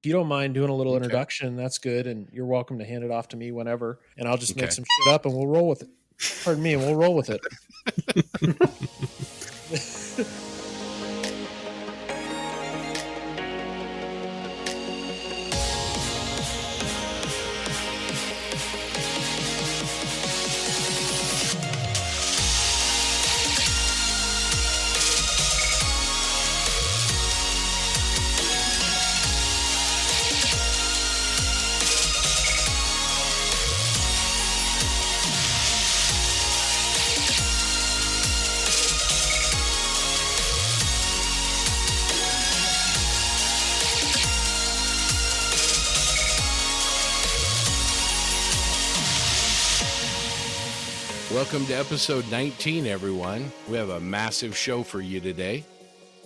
you don't mind doing a little Okay. introduction, that's good. And you're welcome to hand it off to me whenever. And I'll just make Okay. some shit up and we'll roll with it. Pardon me, and we'll roll with it. Welcome to episode 19, everyone. We have a massive show for you today.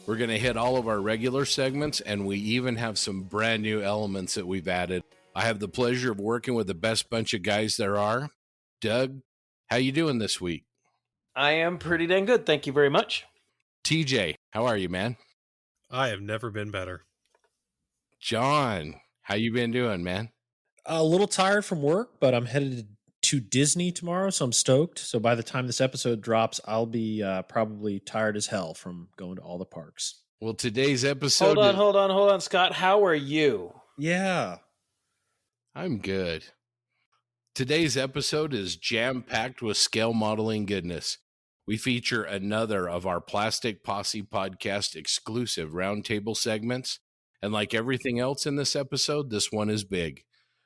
We're going to hit all of our regular segments, and we even have some brand new elements that we've added. I have the pleasure of working with the best bunch of guys there are. Doug, how you doing this week? I am pretty dang good. Thank you very much. TJ, how are you, man? I have never been better. John, how you been doing, man? A little tired from work, but I'm headed to Disney tomorrow, so I'm stoked. So by the time this episode drops, I'll be probably tired as hell from going to all the parks. Well, today's episode... Hold on, Scott. How are you? Yeah. I'm good. Today's episode is jam-packed with scale modeling goodness. We feature another of our Plastic Posse podcast exclusive Roundtable segments. And like everything else in this episode, this one is big.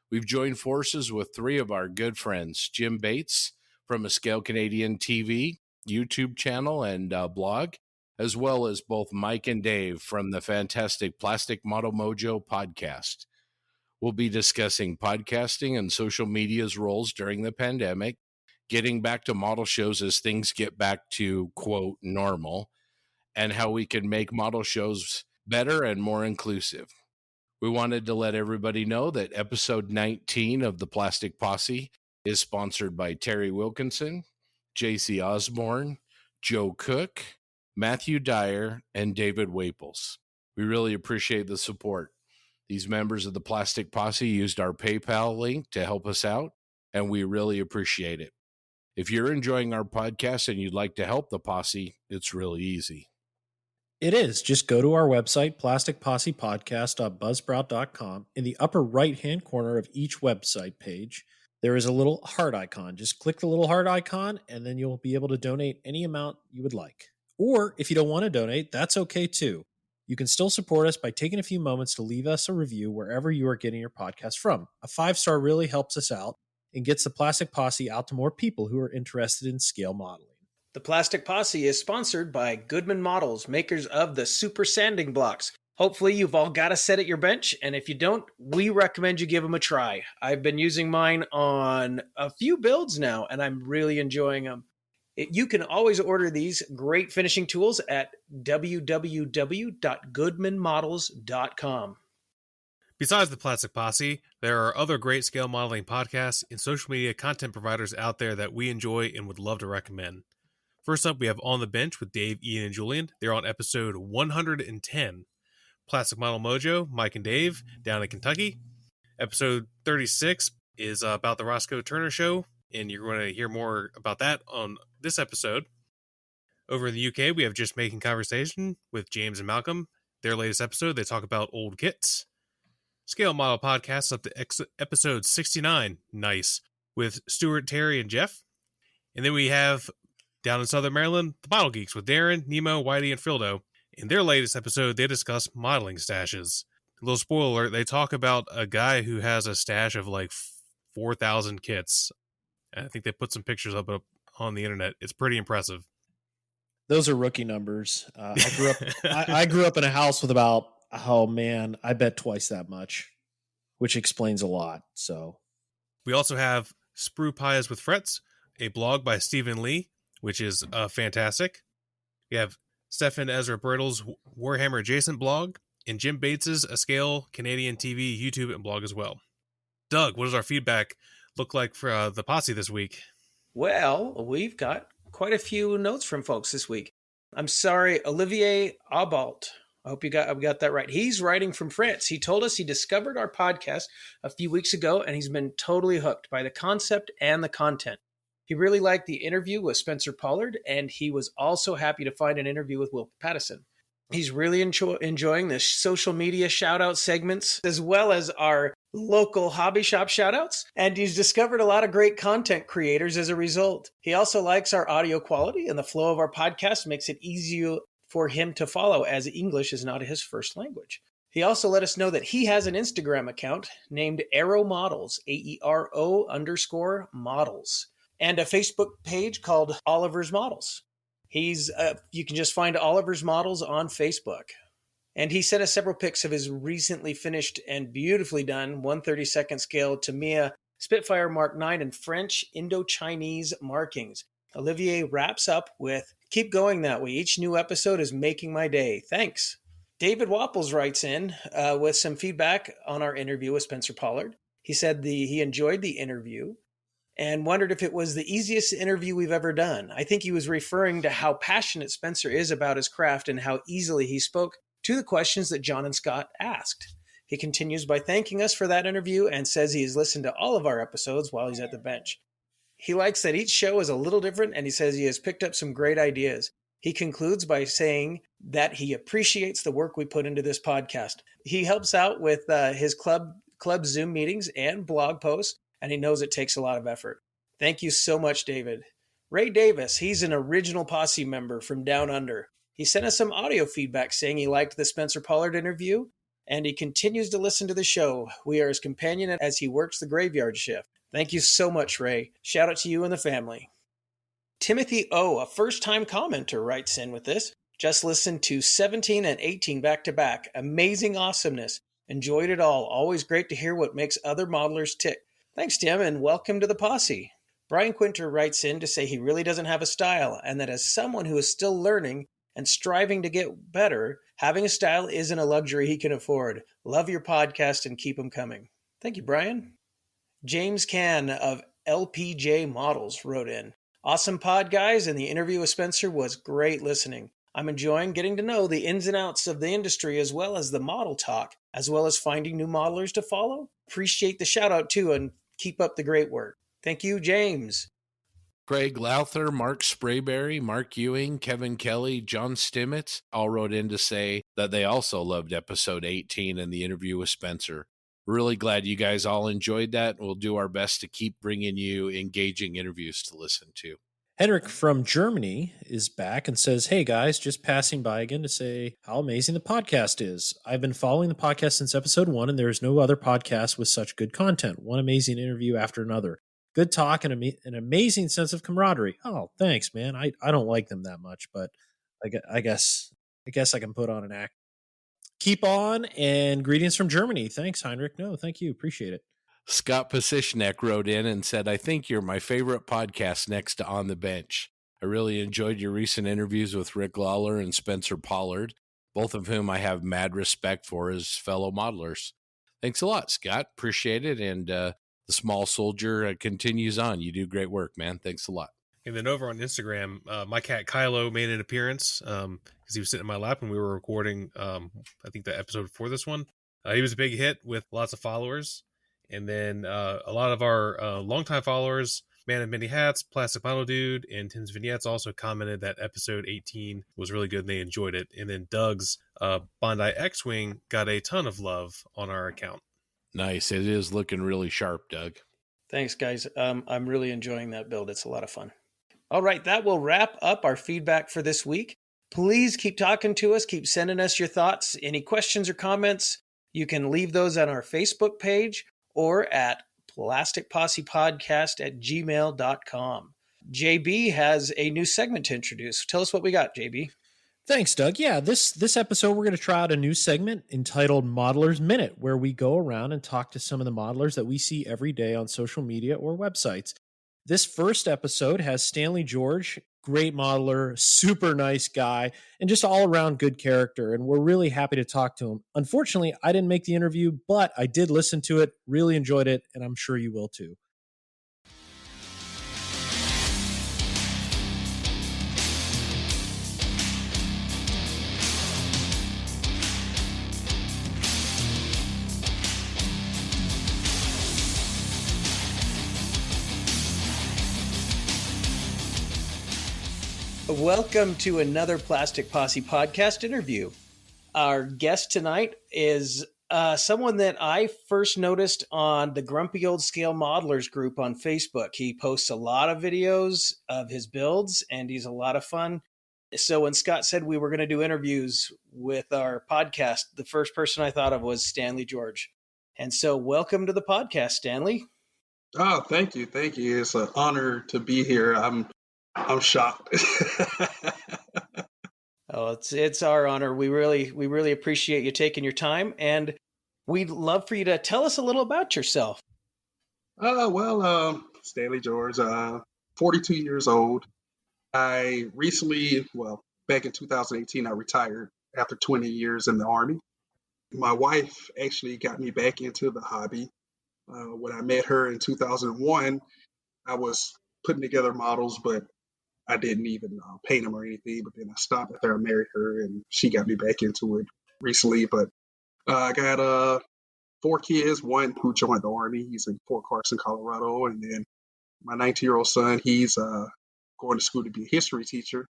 We've joined forces with three of our good friends, Jim Bates from a Scale Canadian TV, YouTube channel, and blog, as well as both Mike and Dave from the fantastic Plastic Model Mojo podcast. We'll be discussing podcasting and social media's roles during the pandemic, getting back to model shows as things get back to, quote, normal, and how we can make model shows better and more inclusive. We wanted to let everybody know that episode 19 of the Plastic Posse is sponsored by Terry Wilkinson, JC Osborne, Joe Cook, Matthew Dyer, and David Waples. We really appreciate the support. These members of the Plastic Posse used our PayPal link to help us out, and we really appreciate it. If you're enjoying our podcast and you'd like to help the posse, it's really easy. It is. Just go to our website, plasticpossepodcast.buzzsprout.com. In the upper right-hand corner of each website page, there is a little heart icon. Just click the little heart icon, and then you'll be able to donate any amount you would like. Or if you don't want to donate, that's okay too. You can still support us by taking a few moments to leave us a review wherever you are getting your podcast from. A 5-star really helps us out and gets the Plastic Posse out to more people who are interested in scale modeling. The Plastic Posse is sponsored by Goodman Models, makers of the Super Sanding Blocks. Hopefully you've all got a set at your bench, and if you don't, we recommend you give them a try. I've been using mine on a few builds now, and I'm really enjoying them. You can always order these great finishing tools at www.goodmanmodels.com. Besides the Plastic Posse, there are other great scale modeling podcasts and social media content providers out there that we enjoy and would love to recommend. First up, we have On the Bench with Dave, Ian, and Julian. They're on episode 110. Plastic Model Mojo, Mike and Dave, down in Kentucky. Episode 36 is about the Roscoe Turner Show, and you're going to hear more about that on this episode. Over in the UK, we have Just Making Conversation with James and Malcolm. Their latest episode, they talk about old kits. Scale Model Podcast up to episode 69, nice, with Stuart, Terry, and Jeff. And then we have, down in Southern Maryland, the Model Geeks with Darren, Nemo, Whitey, and Fildo. In their latest episode, they discuss modeling stashes. A little spoiler alert, they talk about a guy who has a stash of like 4,000 kits. I think they put some pictures up on the internet. It's pretty impressive. Those are rookie numbers. I grew up in a house with about, I bet twice that much, which explains a lot. So we also have Sprue Pies with Frets, a blog by Stephen Lee, which is fantastic. We have Stefan Ezra Brittle's Warhammer Adjacent blog, and Jim Bates's A Scale Canadian TV, YouTube, and blog as well. Doug, what does our feedback look like for the posse this week? Well, we've got quite a few notes from folks this week. I'm sorry, Olivier Aubalt. I hope we got that right. He's writing from France. He told us he discovered our podcast a few weeks ago, and he's been totally hooked by the concept and the content. He really liked the interview with Spencer Pollard, and he was also happy to find an interview with Will Pattison. He's really enjoying the social media shout-out segments, as well as our local hobby shop shout-outs, and he's discovered a lot of great content creators as a result. He also likes our audio quality, and the flow of our podcast makes it easier for him to follow, as English is not his first language. He also let us know that he has an Instagram account named Aero Models, AERO_models, and a Facebook page called Oliver's Models. You can just find Oliver's Models on Facebook. And he sent us several pics of his recently finished and beautifully done 1/32 scale Tamiya Spitfire Mark 9 in French Indo-Chinese markings. Olivier wraps up with, "Keep going that way. Each new episode is making my day. Thanks." David Wapples writes in with some feedback on our interview with Spencer Pollard. He said he enjoyed the interview and wondered if it was the easiest interview we've ever done. I think he was referring to how passionate Spencer is about his craft and how easily he spoke to the questions that John and Scott asked. He continues by thanking us for that interview and says he has listened to all of our episodes while he's at the bench. He likes that each show is a little different, and he says he has picked up some great ideas. He concludes by saying that he appreciates the work we put into this podcast. He helps out with his club Zoom meetings and blog posts, and he knows it takes a lot of effort. Thank you so much, David. Ray Davis, he's an original Posse member from Down Under. He sent us some audio feedback saying he liked the Spencer Pollard interview, and he continues to listen to the show. We are his companion as he works the graveyard shift. Thank you so much, Ray. Shout out to you and the family. Timothy O., a first-time commenter, writes in with this. Just listened to 17 and 18 back-to-back. Amazing awesomeness. Enjoyed it all. Always great to hear what makes other modelers tick. Thanks, Tim, and welcome to the Posse. Brian Quinter writes in to say he really doesn't have a style, and that as someone who is still learning and striving to get better, having a style isn't a luxury he can afford. Love your podcast and keep them coming. Thank you, Brian. James Can of LPJ Models wrote in. Awesome pod, guys, and the interview with Spencer was great listening. I'm enjoying getting to know the ins and outs of the industry as well as the model talk, as well as finding new modelers to follow. Appreciate the shout out too, and keep up the great work. Thank you, James. Craig Lowther, Mark Sprayberry, Mark Ewing, Kevin Kelly, John Stimmitz all wrote in to say that they also loved episode 18 and the interview with Spencer. Really glad you guys all enjoyed that. We'll do our best to keep bringing you engaging interviews to listen to. Henrik from Germany is back and says, "Hey guys, just passing by again to say how amazing the podcast is. I've been following the podcast since episode 1, and there is no other podcast with such good content. One amazing interview after another. Good talk and an amazing sense of camaraderie." Oh, thanks, man. I don't like them that much, but I guess I can put on an act. Keep on, and greetings from Germany. Thanks, Heinrich. No, thank you. Appreciate it. Scott Pasishnek wrote in and said, "I think you're my favorite podcast next to On the Bench. I really enjoyed your recent interviews with Rick Lawler and Spencer Pollard, both of whom I have mad respect for as fellow modelers." Thanks a lot, Scott. Appreciate it. And the small soldier continues on. You do great work, man. Thanks a lot. And then over on Instagram, my cat Kylo made an appearance because he was sitting in my lap when we were recording, I think the episode before this one. He was a big hit with lots of followers. And then a lot of our longtime followers, Man of Many Hats, Plastic Model Dude, and Tim's Vignettes also commented that episode 18 was really good and they enjoyed it. And then Doug's Bondi X-Wing got a ton of love on our account. Nice. It is looking really sharp, Doug. Thanks, guys. I'm really enjoying that build. It's a lot of fun. All right, that will wrap up our feedback for this week. Please keep talking to us. Keep sending us your thoughts. Any questions or comments, you can leave those on our Facebook page or at plasticpossepodcast@gmail.com. JB has a new segment to introduce. Tell us what we got, JB. Thanks, Doug. Yeah, this episode, we're going to try out a new segment entitled Modeler's Minute, where we go around and talk to some of the modelers that we see every day on social media or websites. This first episode has Stanley George, great modeler, super nice guy, and just all around good character. And we're really happy to talk to him. Unfortunately, I didn't make the interview, but I did listen to it, really enjoyed it, and I'm sure you will too. Welcome to another Plastic Posse podcast interview. Our guest tonight is someone that I first noticed on the Grumpy Old Scale Modelers group on Facebook. He posts a lot of videos of his builds, and he's a lot of fun. So when Scott said we were going to do interviews with our podcast, the first person I thought of was Stanley George. And so welcome to the podcast, Stanley. Oh, thank you. Thank you. It's an honor to be here. I'm shocked. Oh, it's our honor. We really appreciate you taking your time, and we'd love for you to tell us a little about yourself. Stanley George, 42 years old. I recently, back in 2018, I retired after 20 years in the Army. My wife actually got me back into the hobby. When I met her in 2001, I was putting together models, but I didn't even paint them or anything. But then I stopped after I married her, and she got me back into it recently. But I got 4 kids, one who joined the Army. He's in Fort Carson, Colorado. And then my 19-year-old son, he's going to school to be a history teacher.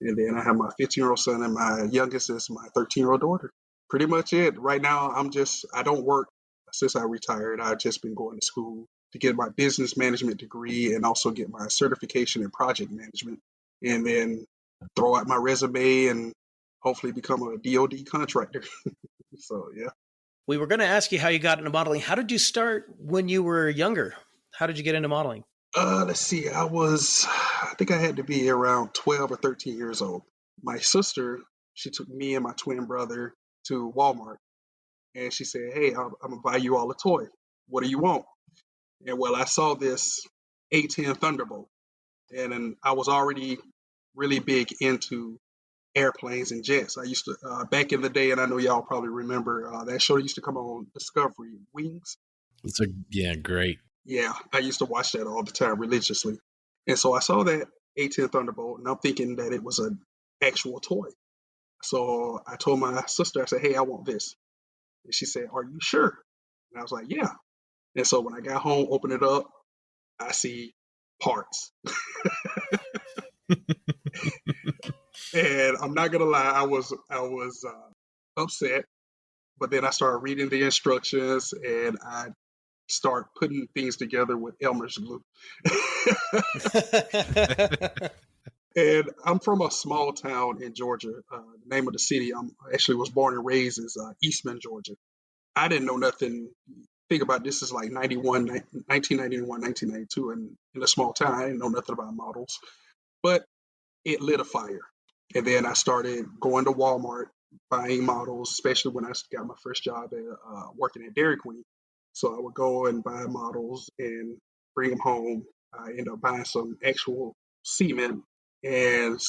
And then I have my 15-year-old son, and my youngest is my 13-year-old daughter. Pretty much it. Right now, I don't work since I retired. I've just been going to school to get my business management degree and also get my certification in project management, and then throw out my resume and hopefully become a DoD contractor. So, yeah. We were going to ask you how you got into modeling. How did you start when you were younger? How did you get into modeling? Let's see. I think I had to be around 12 or 13 years old. My sister, she took me and my twin brother to Walmart, and she said, "Hey, I'm going to buy you all a toy. What do you want?" And I saw this A-10 Thunderbolt, and then I was already really big into airplanes and jets. I used to, back in the day, and I know y'all probably remember, that show used to come on Discovery, Wings. Great. Yeah, I used to watch that all the time religiously. And so I saw that A-10 Thunderbolt, and I'm thinking that it was an actual toy. So I told my sister, I said, "Hey, I want this." And she said, "Are you sure?" And I was like, "Yeah." And so when I got home, opened it up, I see parts. And I'm not gonna lie, I was upset, but then I started reading the instructions, and I start putting things together with Elmer's glue. And I'm from a small town in Georgia. The name of the city I actually was born and raised is Eastman, Georgia. I didn't know nothing. Think about this is like 1991, 1992, and in a small town, I didn't know nothing about models. But it lit a fire. And then I started going to Walmart, buying models, especially when I got my first job at working at Dairy Queen. So I would go and buy models and bring them home. I ended up buying some actual cement, and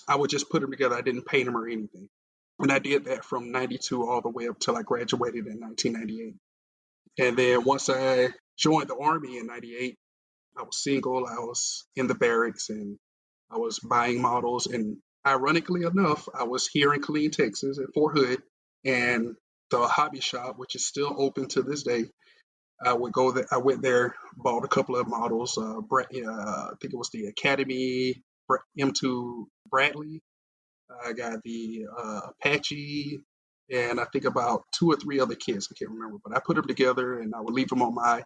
I would just put them together. I didn't paint them or anything. And I did that from 92 all the way up till I graduated in 1998. And then once I joined the Army in 98, I was single, I was in the barracks, and I was buying models. And ironically enough, I was here in Killeen, Texas at Fort Hood, and the hobby shop, which is still open to this day, I would go there. I went there, bought a couple of models. I think it was the Academy M2 Bradley. I got the Apache, and I think about 2 or 3 other kits. I can't remember, but I put them together, and I would leave them on my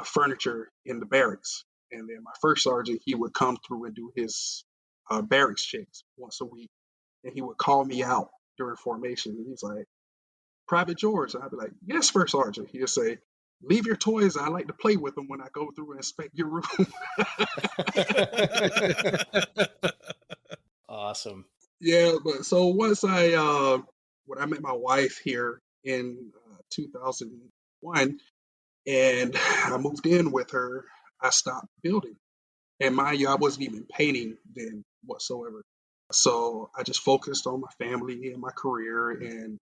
furniture in the barracks. And then my first sergeant, he would come through and do his barracks checks once a week, and he would call me out during formation. And he's like, "Private George," and I'd be like, "Yes, First Sergeant." He'll say, "Leave your toys. I like to play with them when I go through and inspect your room." Awesome. Yeah, but so when I met my wife here in 2001, and I moved in with her, I stopped building. And mind you, I wasn't even painting then whatsoever. So I just focused on my family and my career. And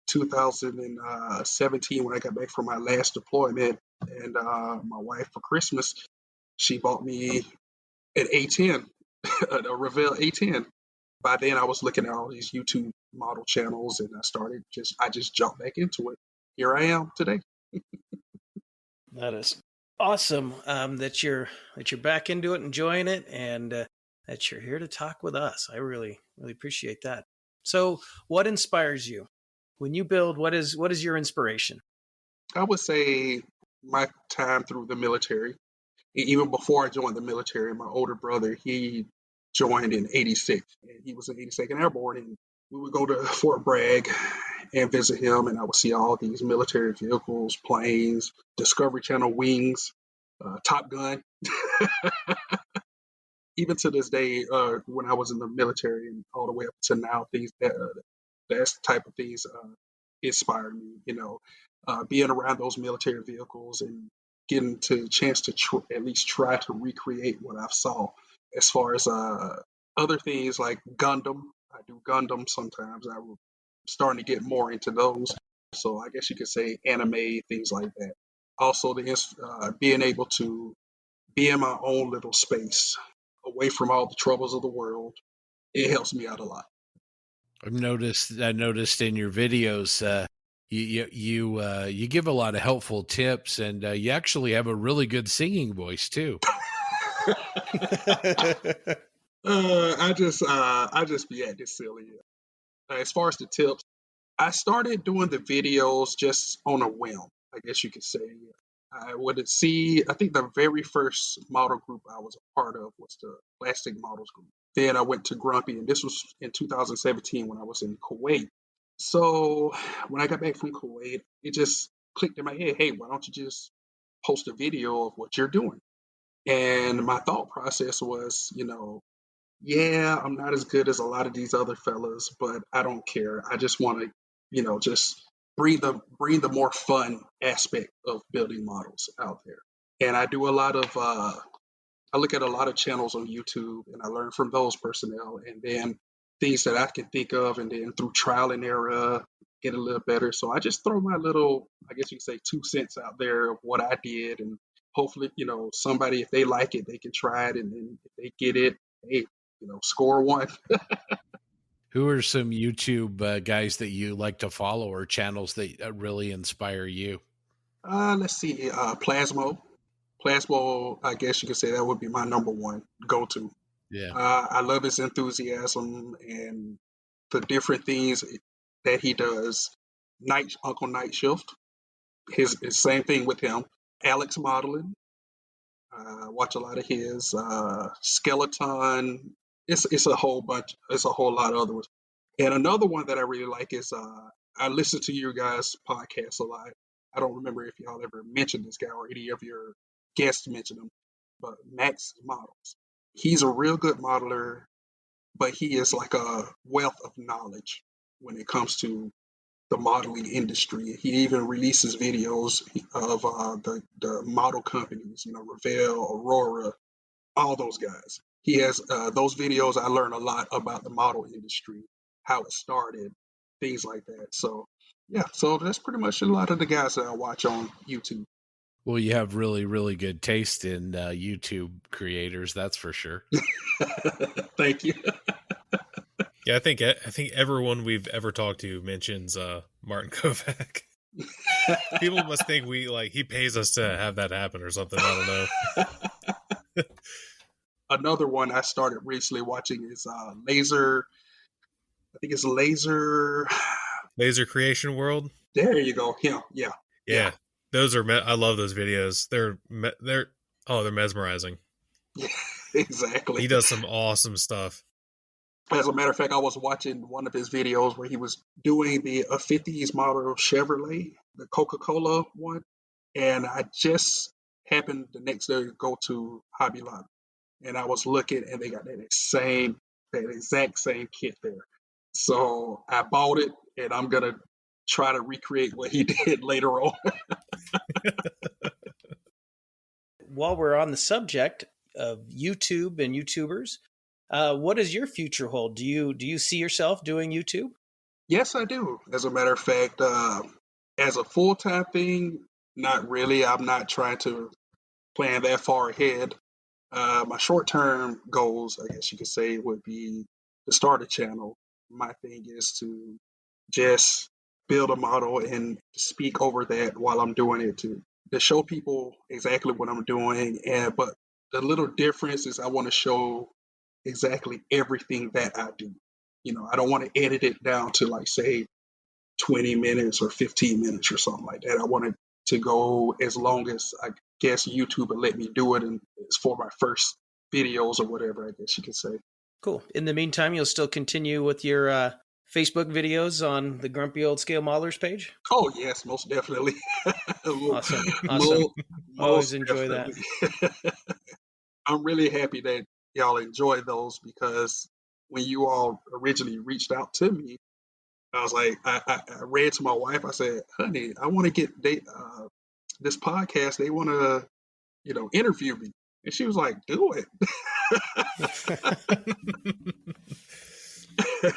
2017, when I got back from my last deployment, and my wife for Christmas, she bought me an A10, a Revell A10. By then, I was looking at all these YouTube model channels, and I just jumped back into it. Here I am today. That is awesome. That you're back into it, enjoying it, and that you're here to talk with us. I really, really appreciate that. So, what inspires you when you build? What is your inspiration? I would say my time through the military. Even before I joined the military, my older brother, he joined in '86, and he was in 82nd Airborne, and we would go to Fort Bragg and visit him, and I would see all these military vehicles, planes, Discovery Channel wings, Top Gun. Even to this day, when I was in the military and all the way up to now, things that type of things inspire me. Being around those military vehicles and getting to chance to at least try to recreate what I saw. As far as other things like Gundam, I do Gundam sometimes. I'm starting to get more into those. So I guess you could say anime, things like that. Also, being able to be in my own little space, away from all the troubles of the world, it helps me out a lot. I noticed in your videos, you give a lot of helpful tips, and you actually have a really good singing voice too. I just be acting silly. As far as the tips, I started doing the videos just on a whim, I guess you could say. I would see, I think the very first model group I was a part of was the Plastic Models Group. Then I went to Grumpy, and this was in 2017 when I was in Kuwait. So when I got back from Kuwait, it just clicked in my head, hey, why don't you just post a video of what you're doing? And my thought process was, yeah, I'm not as good as a lot of these other fellas, but I don't care. I just want to, just bring the more fun aspect of building models out there. And I do a lot of I look at a lot of channels on YouTube and I learn from those personnel and then things that I can think of and then through trial and error get a little better. So I just throw my little, I guess you could say 2 cents out there of what I did and hopefully, somebody if they like it, they can try it and then if they get it, hey, score one. Who are some YouTube guys that you like to follow or channels that really inspire you? Let's see, Plasmo. Plasmo, I guess you could say that would be my number one go-to. Yeah. I love his enthusiasm and the different things that he does. Uncle Night Shift, his same thing with him. Alex Modeling, watch a lot of his. Skeleton, it's a whole bunch. It's a whole lot of others. And another one that I really like is I listen to your guys' podcast a lot. I don't remember if y'all ever mentioned this guy or any of your guests mentioned him, but Max Models. He's a real good modeler, but he is like a wealth of knowledge when it comes to the modeling industry. He even releases videos of the model companies, Revell, Aurora, all those guys. He has those videos. I learn a lot about the model industry, how it started, things like that. So yeah, so that's pretty much a lot of the guys that I watch on YouTube. Well, you have really, really good taste in YouTube creators, that's for sure. Thank you. Yeah, I think everyone we've ever talked to mentions Martin Kovac. People must think he pays us to have that happen or something. I don't know. Another one I started recently watching is Laser. I think it's Laser. Laser Creation World. There you go. Him. Yeah. Those are. I love those videos. They're mesmerizing. Yeah, exactly. He does some awesome stuff. As a matter of fact, I was watching one of his videos where he was doing the 50s model Chevrolet, the Coca-Cola one, and I just happened the next day to go to Hobby Lobby, and I was looking, and they got that exact same kit there. So I bought it, and I'm gonna try to recreate what he did later on. While we're on the subject of YouTube and YouTubers, what does your future hold? Do you see yourself doing YouTube? Yes, I do. As a matter of fact, as a full-time thing, not really. I'm not trying to plan that far ahead. My short-term goals, I guess you could say, would be to start a channel. My thing is to just build a model and speak over that while I'm doing it to show people exactly what I'm doing. But the little difference is I want to show exactly everything that I do. I don't want to edit it down to like say 20 minutes or 15 minutes or something like that. I want it to go as long as I guess YouTube would let me do it, and it's for my first videos or whatever, I guess you could say. Cool. In the meantime, you'll still continue with your Facebook videos on the Grumpy Old Scale Modelers page? Oh, yes, most definitely. Awesome. Awesome. Always enjoy that. I'm really happy that y'all enjoy those, because when you all originally reached out to me, I was like, I read to my wife, I said, honey, I want to get this podcast. They want to, interview me. And she was like, do it.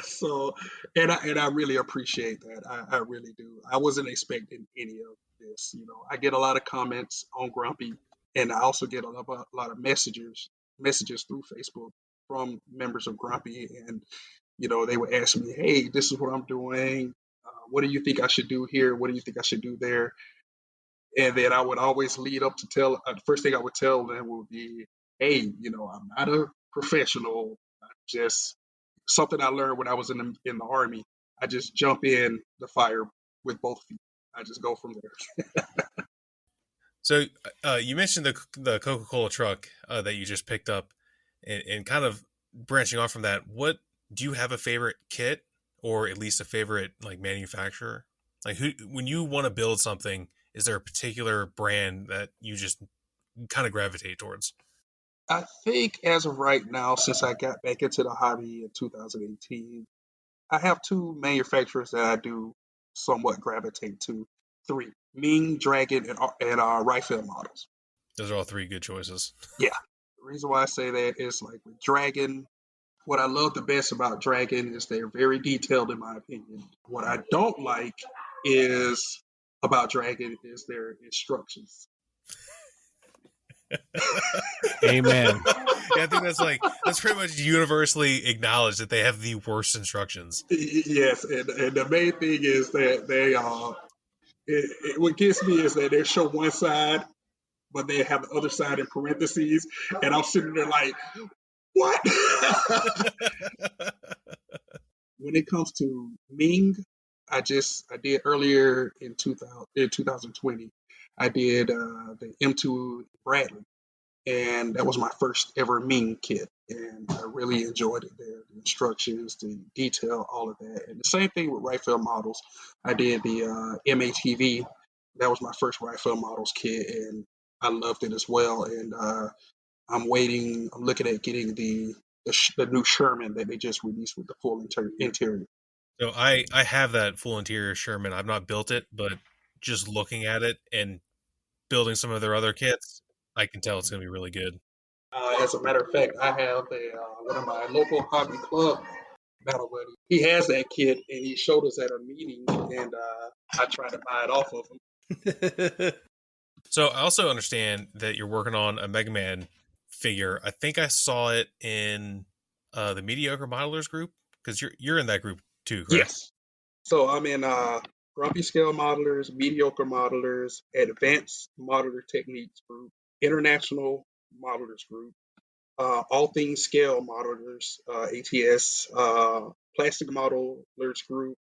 So, and I really appreciate that. I really do. I wasn't expecting any of this. I get a lot of comments on Grumpy, and I also get a lot of messages through Facebook from members of Grumpy, and they would ask me, hey, this is what I'm doing. What do you think I should do here? What do you think I should do there? And then I would always lead up to the first thing I would tell them would be, hey, I'm not a professional. I'm just something I learned when I was in the Army. I just jump in the fire with both feet. I just go from there. So you mentioned the Coca-Cola truck that you just picked up, and kind of branching off from that, what do you have a favorite kit, or at least a favorite like manufacturer? Like when you want to build something, is there a particular brand that you just kind of gravitate towards? I think as of right now, since I got back into the hobby in 2018, I have two manufacturers that I do somewhat gravitate to. Three: Ming, Dragon, and Rifle models. Those are all three good choices. Yeah. The reason why I say that is like with Dragon, what I love the best about Dragon is they're very detailed, in my opinion. What I don't like is about Dragon is their instructions. Amen. Yeah, I think that's pretty much universally acknowledged that they have the worst instructions. Yes, and the main thing is that they what gets me is that they show one side, but they have the other side in parentheses, and I'm sitting there like, what? When it comes to Ming, I did earlier in 2020, I did the M2 Bradley, and that was my first ever Ming kit, and I really enjoyed it there. The instructions, the detail, all of that. And the same thing with Rifle models. I did the MATV. That was my first Rifle models kit, and I loved it as well. And I'm looking at getting the new Sherman that they just released with the full interior. So I have that full interior Sherman. I've not built it, but just looking at it and building some of their other kits, I can tell it's going to be really good. As a matter of fact, I have one of my local hobby club battle buddy. He has that kit, and he showed us at a meeting, and I tried to buy it off of him. So I also understand that you're working on a Mega Man figure. I think I saw it in the Mediocre Modelers group, because you're in that group too, correct? Yes. So I'm in Grumpy Scale Modelers, Mediocre Modelers, Advanced Modeler Techniques group, International Modelers group, All Things Scale Modelers, ATS, Plastic Modelers group,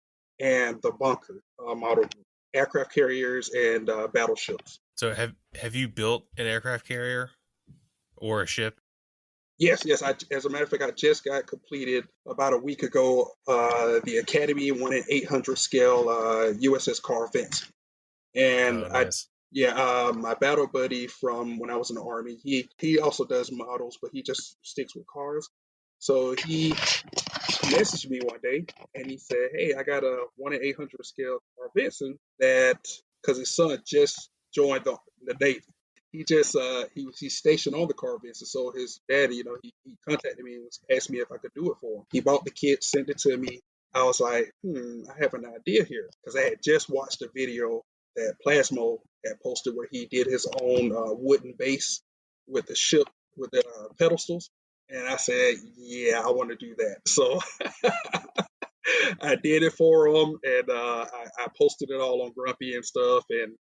and the Bunker model group, aircraft carriers and battleships. So have you built an aircraft carrier or a ship? Yes. As a matter of fact, I just got completed about a week ago the Academy 1 in 800 scale USS Carl Vinson. And nice. My battle buddy from when I was in the Army, he also does models, but he just sticks with cars. So he messaged me one day and he said, hey, I got a 1 in 800 scale Carl Vinson that, because his son just joined the Navy. He just he's stationed on the Carl Vinson, so his daddy, he contacted me and asked me if I could do it for him. He bought the kit, sent it to me. I was like, I have an idea here, because I had just watched a video that Plasmo had posted where he did his own wooden base with the ship with the pedestals, and I said, yeah, I want to do that. So I did it for him, and I posted it all on Grumpy and stuff, and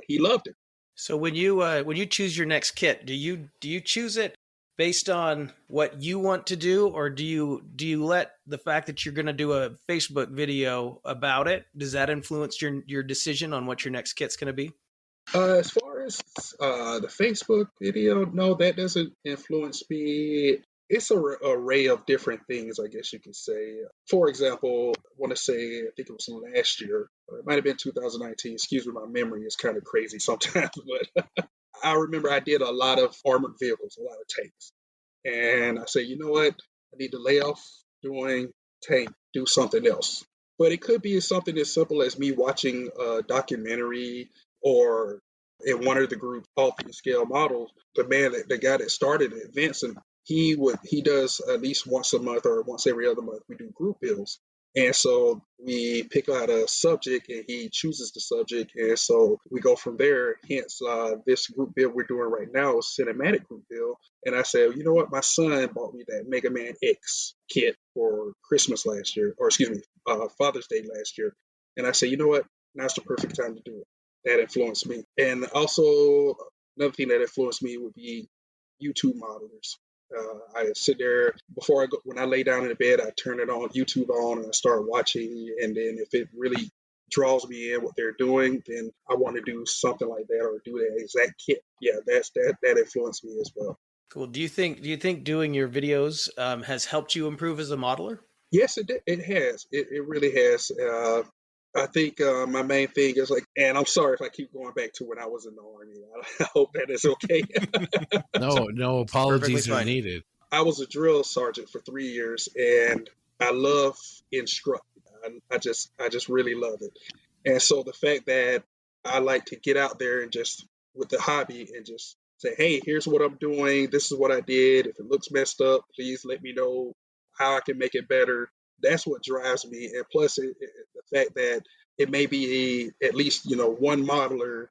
he loved it. So when you choose your next kit, do you choose it based on what you want to do, or do you let the fact that you're going to do a Facebook video about it, does that influence your decision on what your next kit's going to be? As far as the Facebook video, no, that doesn't influence me. It's a array of different things, I guess you could say. For example, I want to say, I think it was last year, or it might have been 2019. Excuse me, my memory is kind of crazy sometimes, but I remember I did a lot of armored vehicles, a lot of tanks. And I said, you know what? I need to lay off doing tank, do something else. But it could be something as simple as me watching a documentary, or in one of the groups, All Things Scale Models, the guy that started it, Vincent, he does at least once a month or once every other month, we do group builds. And so we pick out a subject and he chooses the subject. And so we go from there. Hence, this group build we're doing right now is cinematic group build. And I said, you know what? My son bought me that Mega Man X kit for Christmas last year, or excuse me, Father's Day last year. And I said, you know what? Now's the perfect time to do it. That influenced me. And also, another thing that influenced me would be YouTube modelers. I sit there before when I lay down in the bed, I turn it on, YouTube on, and I start watching. And then if it really draws me in what they're doing, then I want to do something like that or do that exact kit. Yeah, that influenced me as well. Cool. Do you think doing your videos has helped you improve as a modeler? Yes, it has. It really has. I think my main thing is like, and I'm sorry if I keep going back to when I was in the Army. I hope that is okay. No apologies are needed. I was a drill sergeant for 3 years, and I love instructing. I just really love it. And so the fact that I like to get out there and just with the hobby and just say, hey, here's what I'm doing. This is what I did. If it looks messed up, please let me know how I can make it better. That's what drives me. And plus, the fact that it may be at least one modeler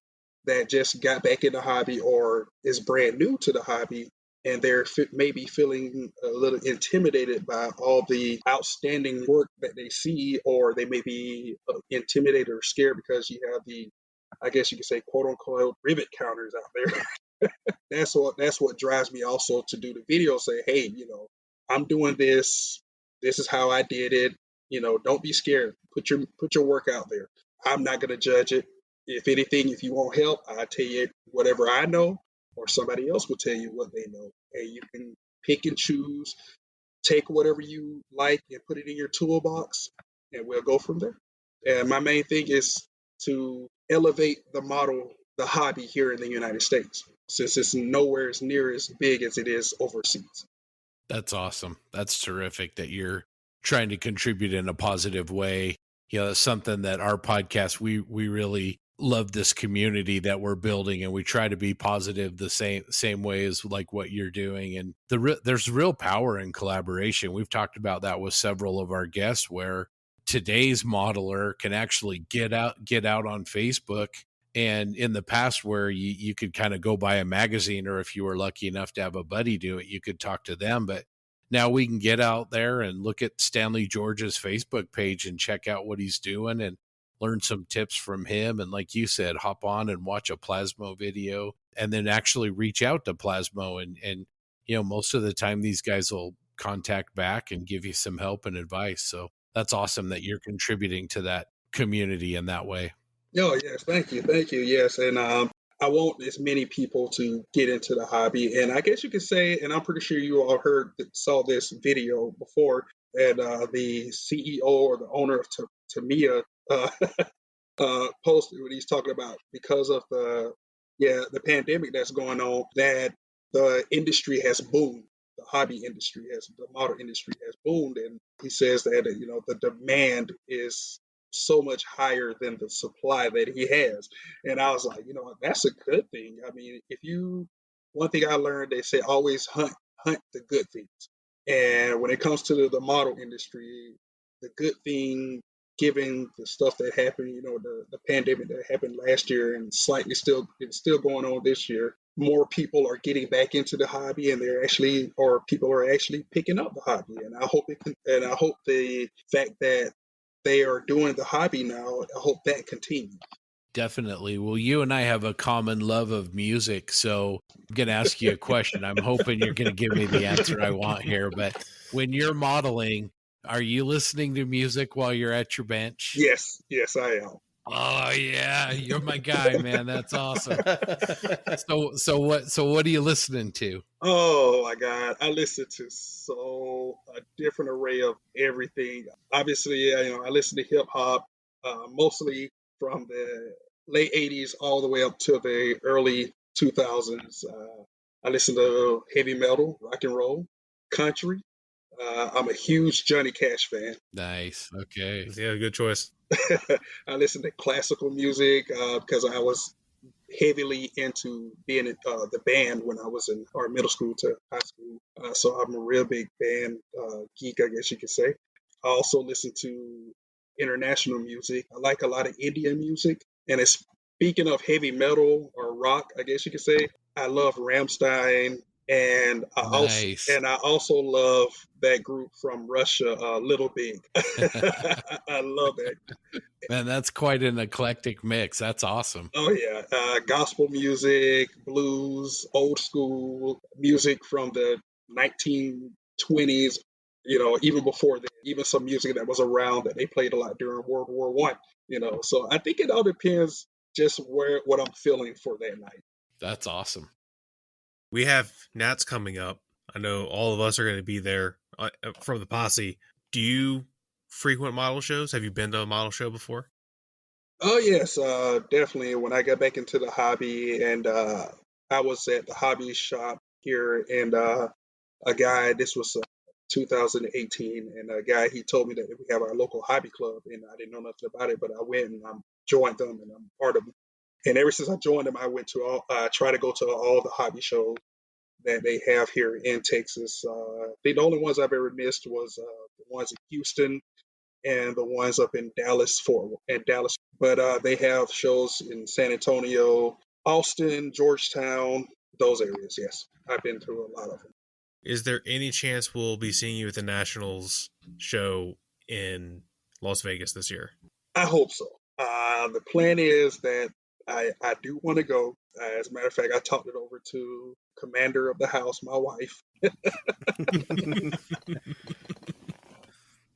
that just got back in the hobby or is brand new to the hobby, and they're maybe feeling a little intimidated by all the outstanding work that they see, or they may be intimidated or scared because you have the, I guess you could say, quote unquote, rivet counters out there. That's what drives me also to do the video. Say, hey, I'm doing this. This is how I did it. Don't be scared. Put your work out there. I'm not gonna judge it. If anything, if you want help, I'll tell you whatever I know, or somebody else will tell you what they know, and you can pick and choose, take whatever you like and put it in your toolbox, and we'll go from there. And my main thing is to elevate the hobby here in the United States, since it's nowhere as near as big as it is overseas. That's awesome. That's terrific that you're trying to contribute in a positive way. It's something that our podcast, we really love this community that we're building, and we try to be positive the same way as like what you're doing. And there's real power in collaboration. We've talked about that with several of our guests, where today's modeler can actually get out on Facebook. And in the past, where you could kind of go buy a magazine, or if you were lucky enough to have a buddy do it, you could talk to them. But now we can get out there and look at Stanley George's Facebook page and check out what he's doing and learn some tips from him. And like you said, hop on and watch a Plasmo video, and then actually reach out to Plasmo. And most of the time these guys will contact back and give you some help and advice. So that's awesome that you're contributing to that community in that way. Oh, yes. Thank you. Yes. And I want as many people to get into the hobby. And I guess you could say, and I'm pretty sure you all saw this video before, that the CEO or the owner of Tamiya posted when he's talking about, because of the pandemic that's going on, that the industry has boomed. The model industry has boomed. And he says that, the demand is so much higher than the supply that he has. And I was like, that's a good thing. I mean, one thing I learned, they say always hunt the good things. And when it comes to the model industry, the good thing, given the stuff that happened, the pandemic that happened last year and slightly it's still going on this year, more people are getting back into the hobby, and people are actually picking up the hobby. And I hope the fact that they are doing the hobby now, I hope that continues. Definitely. Well, you and I have a common love of music, so I'm going to ask you a question. I'm hoping you're going to give me the answer I want here. But when you're modeling, are you listening to music while you're at your bench? Yes, I am. Oh yeah, you're my guy, man. That's awesome. So what are you listening to? Oh my God, I listen to a different array of everything. Obviously, I listen to hip hop, mostly from the late '80s all the way up to the early 2000s. I listen to heavy metal, rock and roll, country. I'm a huge Johnny Cash fan. Nice. Okay. Yeah, good choice. I listen to classical music because I was heavily into being in the band when I was in our middle school to high school. So I'm a real big band geek, I guess you could say. I also listen to international music. I like a lot of Indian music. And it's, speaking of heavy metal or rock, I guess you could say, I love Rammstein. Nice. I also love that group from Russia, Little Big. I love that. Man, that's quite an eclectic mix. That's awesome. Oh yeah, gospel music, blues, old school music from the 1920s. Even before that, even some music that was around that they played a lot during World War One. So I think it all depends just what I'm feeling for that night. That's awesome. We have Nats coming up. I know all of us are going to be there from the posse. Do you frequent model shows? Have you been to a model show before? Oh yes, definitely. When I got back into the hobby, and I was at the hobby shop here, and a guy, this was 2018, and a guy, he told me that we have our local hobby club, and I didn't know nothing about it, but I went and I joined them, and I'm part of them. And ever since I joined them, I went to try to go to all the hobby shows that they have here in Texas. The only ones I've ever missed was the ones in Houston and the ones up in Dallas. But they have shows in San Antonio, Austin, Georgetown, those areas. Yes, I've been through a lot of them. Is there any chance we'll be seeing you at the Nationals show in Las Vegas this year? I hope so. The plan is that I do want to go. As a matter of fact, I talked it over to Commander of the House, my wife.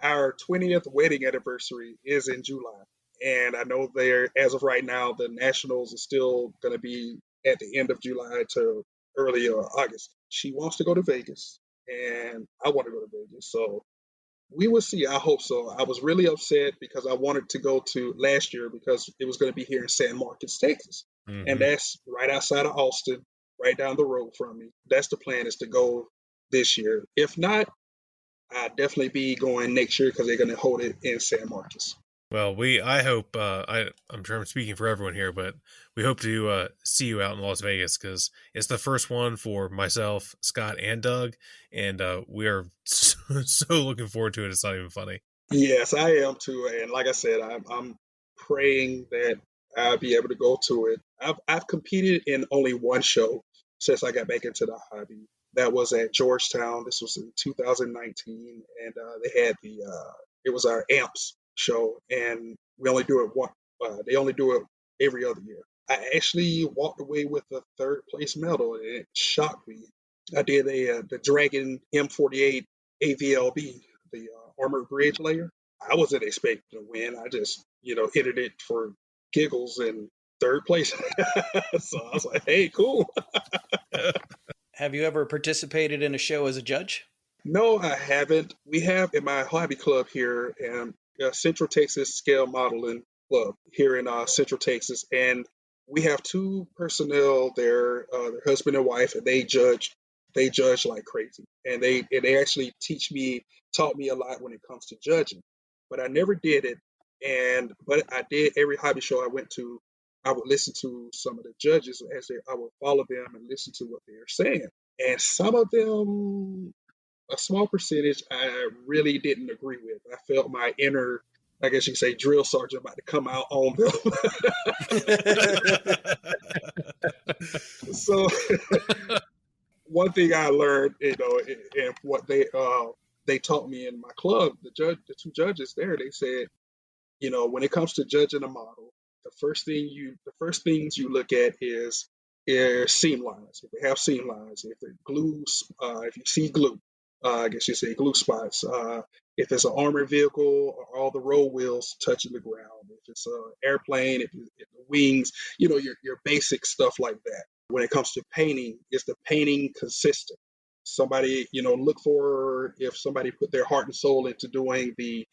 Our 20th wedding anniversary is in July. And I know as of right now, the Nationals is still going to be at the end of July to early August. She wants to go to Vegas, and I want to go to Vegas. So we will see. I hope so. I was really upset because I wanted to go to last year because it was going to be here in San Marcos, Texas. And that's right outside of Austin, right down the road from me. That's the plan, is to go this year. If not, I'll definitely be going next year because they're going to hold it in San Marcos. Well, I hope, I'm sure I'm speaking for everyone here, but we hope to see you out in Las Vegas because it's the first one for myself, Scott, and Doug, and we are so looking forward to it. It's not even funny. Yes, I am too. And like I said, I'm praying that I'll be able to go to it. I've competed in only one show since I got back into the hobby. That was at Georgetown. This was in 2019, and they had it was our AMPS show, and we only do it one. They only do it every other year. I actually walked away with a third place medal, and it shocked me. I did the Dragon M48 AVLB, the armored bridge layer. I wasn't expecting to win. I just entered it for giggles and third place. So I was like, hey, cool. Have you ever participated in a show as a judge? No, I haven't. We have in my hobby club here, Central Texas Scale Modeling Club here in Central Texas, and we have two personnel there, their husband and wife, and they judge. They judge like crazy, and they actually taught me a lot when it comes to judging. But I never did it, but I did every hobby show I went to. I would listen to some of the judges I would follow them and listen to what they're saying, and some of them, a small percentage, I really didn't agree with. I felt my inner, I guess you could say, drill sergeant about to come out on them. So one thing I learned, and what they taught me in my club, the two judges there, they said, when it comes to judging a model, the first things you look at is seam lines. If they have seam lines, if they're glues, if you see glue, I guess you say glue spots. If it's an armored vehicle, or all the roll wheels touching the ground. If it's an airplane, if the wings, your basic stuff like that. When it comes to painting, is the painting consistent? Somebody, look for if somebody put their heart and soul into doing the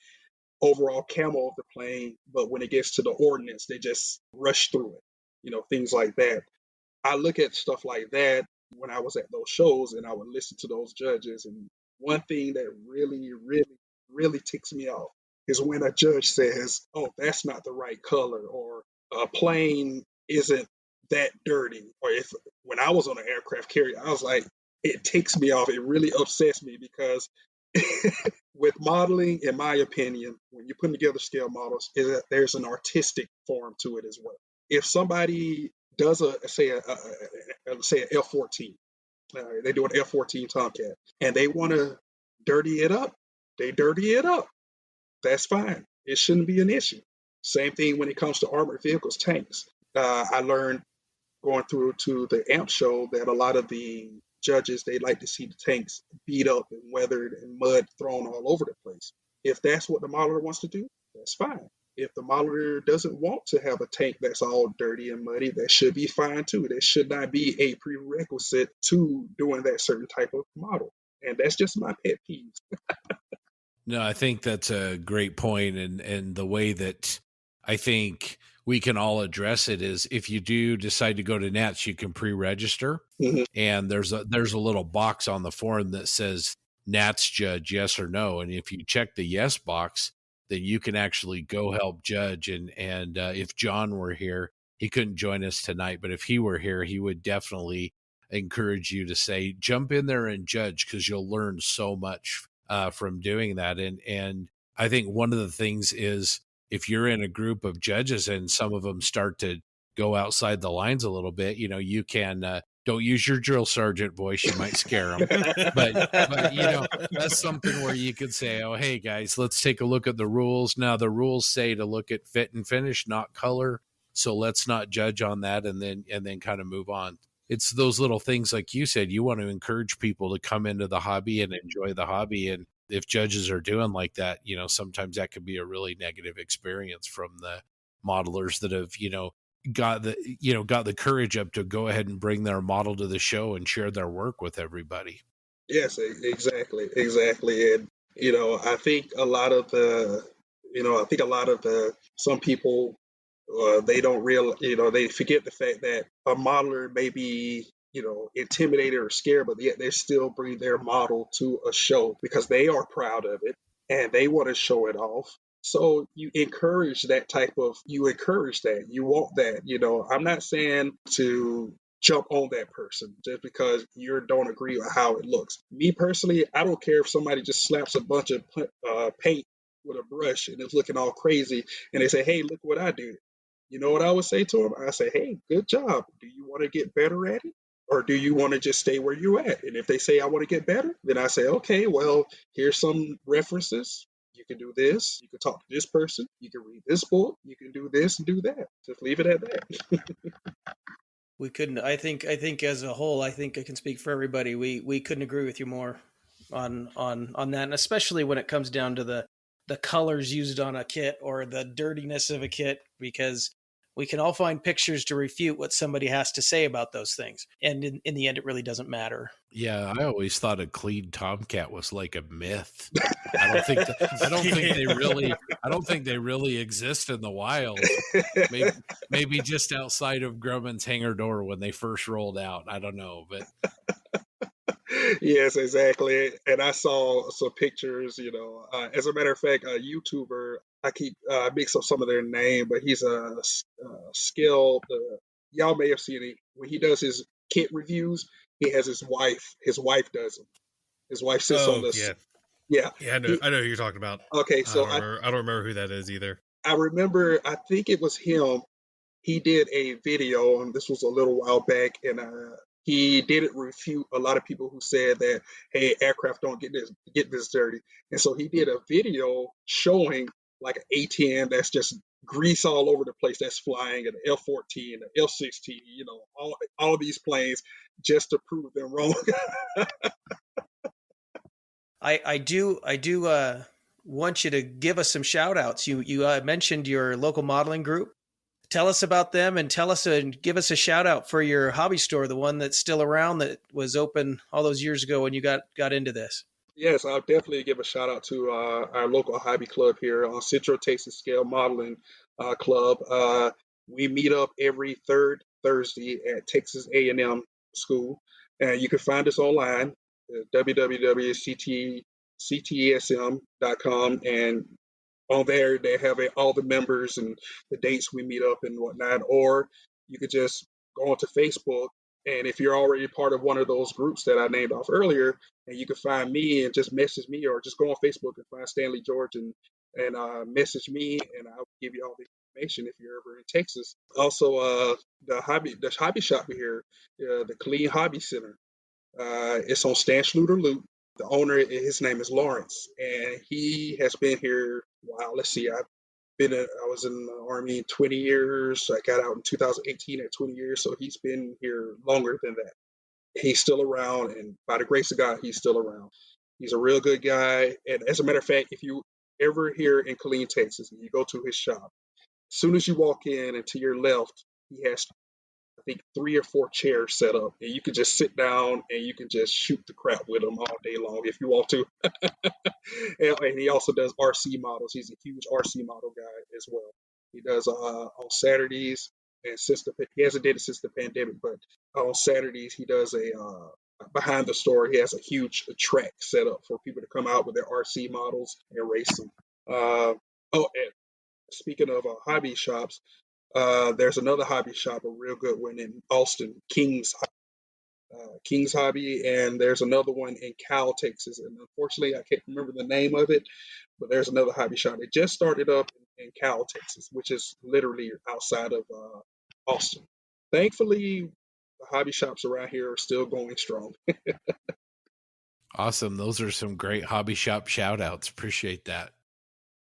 overall camo of the plane, but when it gets to the ordnance, they just rush through it. Things like that. I look at stuff like that when I was at those shows, and I would listen to those judges. And one thing that really, really, really ticks me off is when a judge says, "Oh, that's not the right color," or "A plane isn't that dirty." Or if when I was on an aircraft carrier, I was like, it ticks me off. It really upsets me because with modeling, in my opinion, when you're putting together scale models, is that there's an artistic form to it as well. If somebody does say an F-14, they do an F-14 Tomcat, and they want to dirty it up, they dirty it up. That's fine. It shouldn't be an issue. Same thing when it comes to armored vehicles, tanks. I learned going through to the AMP show that a lot of the judges, they like to see the tanks beat up and weathered and mud thrown all over the place. If that's what the modeler wants to do, that's fine. If the modeler doesn't want to have a tank that's all dirty and muddy, that should be fine too. That should not be a prerequisite to doing that certain type of model. And that's just my pet peeve. No, I think that's a great point, and the way that I think we can all address it is if you do decide to go to Nats, you can pre-register, and there's a little box on the form that says Nats judge yes or no, and if you check the yes box, then you can actually go help judge. And if John were here, he couldn't join us tonight, but if he were here, he would definitely encourage you to say jump in there and judge, because you'll learn so much from doing that. And I think one of the things is if you're in a group of judges and some of them start to go outside the lines a little bit, you can don't use your drill sergeant voice. You might scare them, but that's something where you could say, "Oh, hey guys, let's take a look at the rules." Now the rules say to look at fit and finish, not color. So let's not judge on that, and then kind of move on. It's those little things, like you said, you want to encourage people to come into the hobby and enjoy the hobby. And if judges are doing like that, sometimes that could be a really negative experience from the modelers that have, got the courage up to go ahead and bring their model to the show and share their work with everybody. Yes, exactly. And, I think a lot of some people, they don't they forget the fact that a modeler may be, intimidated or scared, but yet they still bring their model to a show because they are proud of it and they want to show it off. So you encourage that. You want that. I'm not saying to jump on that person just because you don't agree with how it looks. Me personally, I don't care if somebody just slaps a bunch of paint with a brush and it's looking all crazy and they say, "Hey, look what I did." You know what I would say to them? I say, "Hey, good job. Do you want to get better at it? Or do you want to just stay where you're at?" And if they say, "I want to get better," then I say, "Okay, well, here's some references. You can do this. You can talk to this person. You can read this book. You can do this and do that." Just leave it at that. We couldn't. I think as a whole, I think I can speak for everybody. We couldn't agree with you more on that, and especially when it comes down to the colors used on a kit or the dirtiness of a kit, because we can all find pictures to refute what somebody has to say about those things, and in the end, it really doesn't matter. Yeah, I always thought a clean Tomcat was like a myth. I don't think they really exist in the wild. Maybe just outside of Grumman's hangar door when they first rolled out. I don't know, but Yes, exactly. And I saw some pictures. As a matter of fact, a YouTuber. I keep mix up some of their name, but he's a skilled. Y'all may have seen it when he does his kit reviews. He has his wife. His wife does them. His wife sits on this. Yeah, Yeah. I know who you're talking about. Okay, I so don't remember who that is either. I remember. I think it was him. He did a video, and this was a little while back, and he didn't refute a lot of people who said that, hey, aircraft don't get this dirty. And so he did a video showing like an A10 that's just grease all over the place that's flying, and an F-14, an F-16, all these planes just to prove them wrong. I do want you to give us some shout outs. You mentioned your local modeling group. Tell us about them and give us a shout out for your hobby store, the one that's still around that was open all those years ago when you got into this. Yes, I'll definitely give a shout out to our local hobby club here on Central Texas Scale Modeling Club. We meet up every third Thursday at Texas A&M School, and you can find us online at www.ctsm.com, and on there they have all the members and the dates we meet up and whatnot. Or you could just go onto Facebook, and if you're already part of one of those groups that I named off earlier, and you can find me and just message me, or just go on Facebook and find Stanley George and message me, and I'll give you all the information if you're ever in Texas. Also, the hobby shop here, the Clean Hobby Center. It's on Stan Schluter Loop. The owner, his name is Lawrence, and he has been here. Wow, let's see. I was in the Army 20 years. I got out in 2018 at 20 years, so he's been here longer than that. He's still around, and by the grace of God, he's still around. He's a real good guy, and as a matter of fact, if you ever here in Killeen, Texas, and you go to his shop, as soon as you walk in and to your left, he has, I think, 3 or 4 chairs set up, and you can just sit down and you can just shoot the crap with him all day long if you want to. And he also does RC models. He's a huge RC model guy as well. He does on Saturdays, and he hasn't did it since the pandemic, but on Saturdays he does a behind the store. He has a huge track set up for people to come out with their RC models and race them. And speaking of hobby shops, there's another hobby shop, a real good one in Austin, King's Hobby, and there's another one in Cal, Texas. And unfortunately, I can't remember the name of it, but there's another hobby shop. It just started up in Cal, Texas, which is literally outside of Austin. Thankfully, the hobby shops around here are still going strong. Awesome. Those are some great hobby shop shout outs. Appreciate that.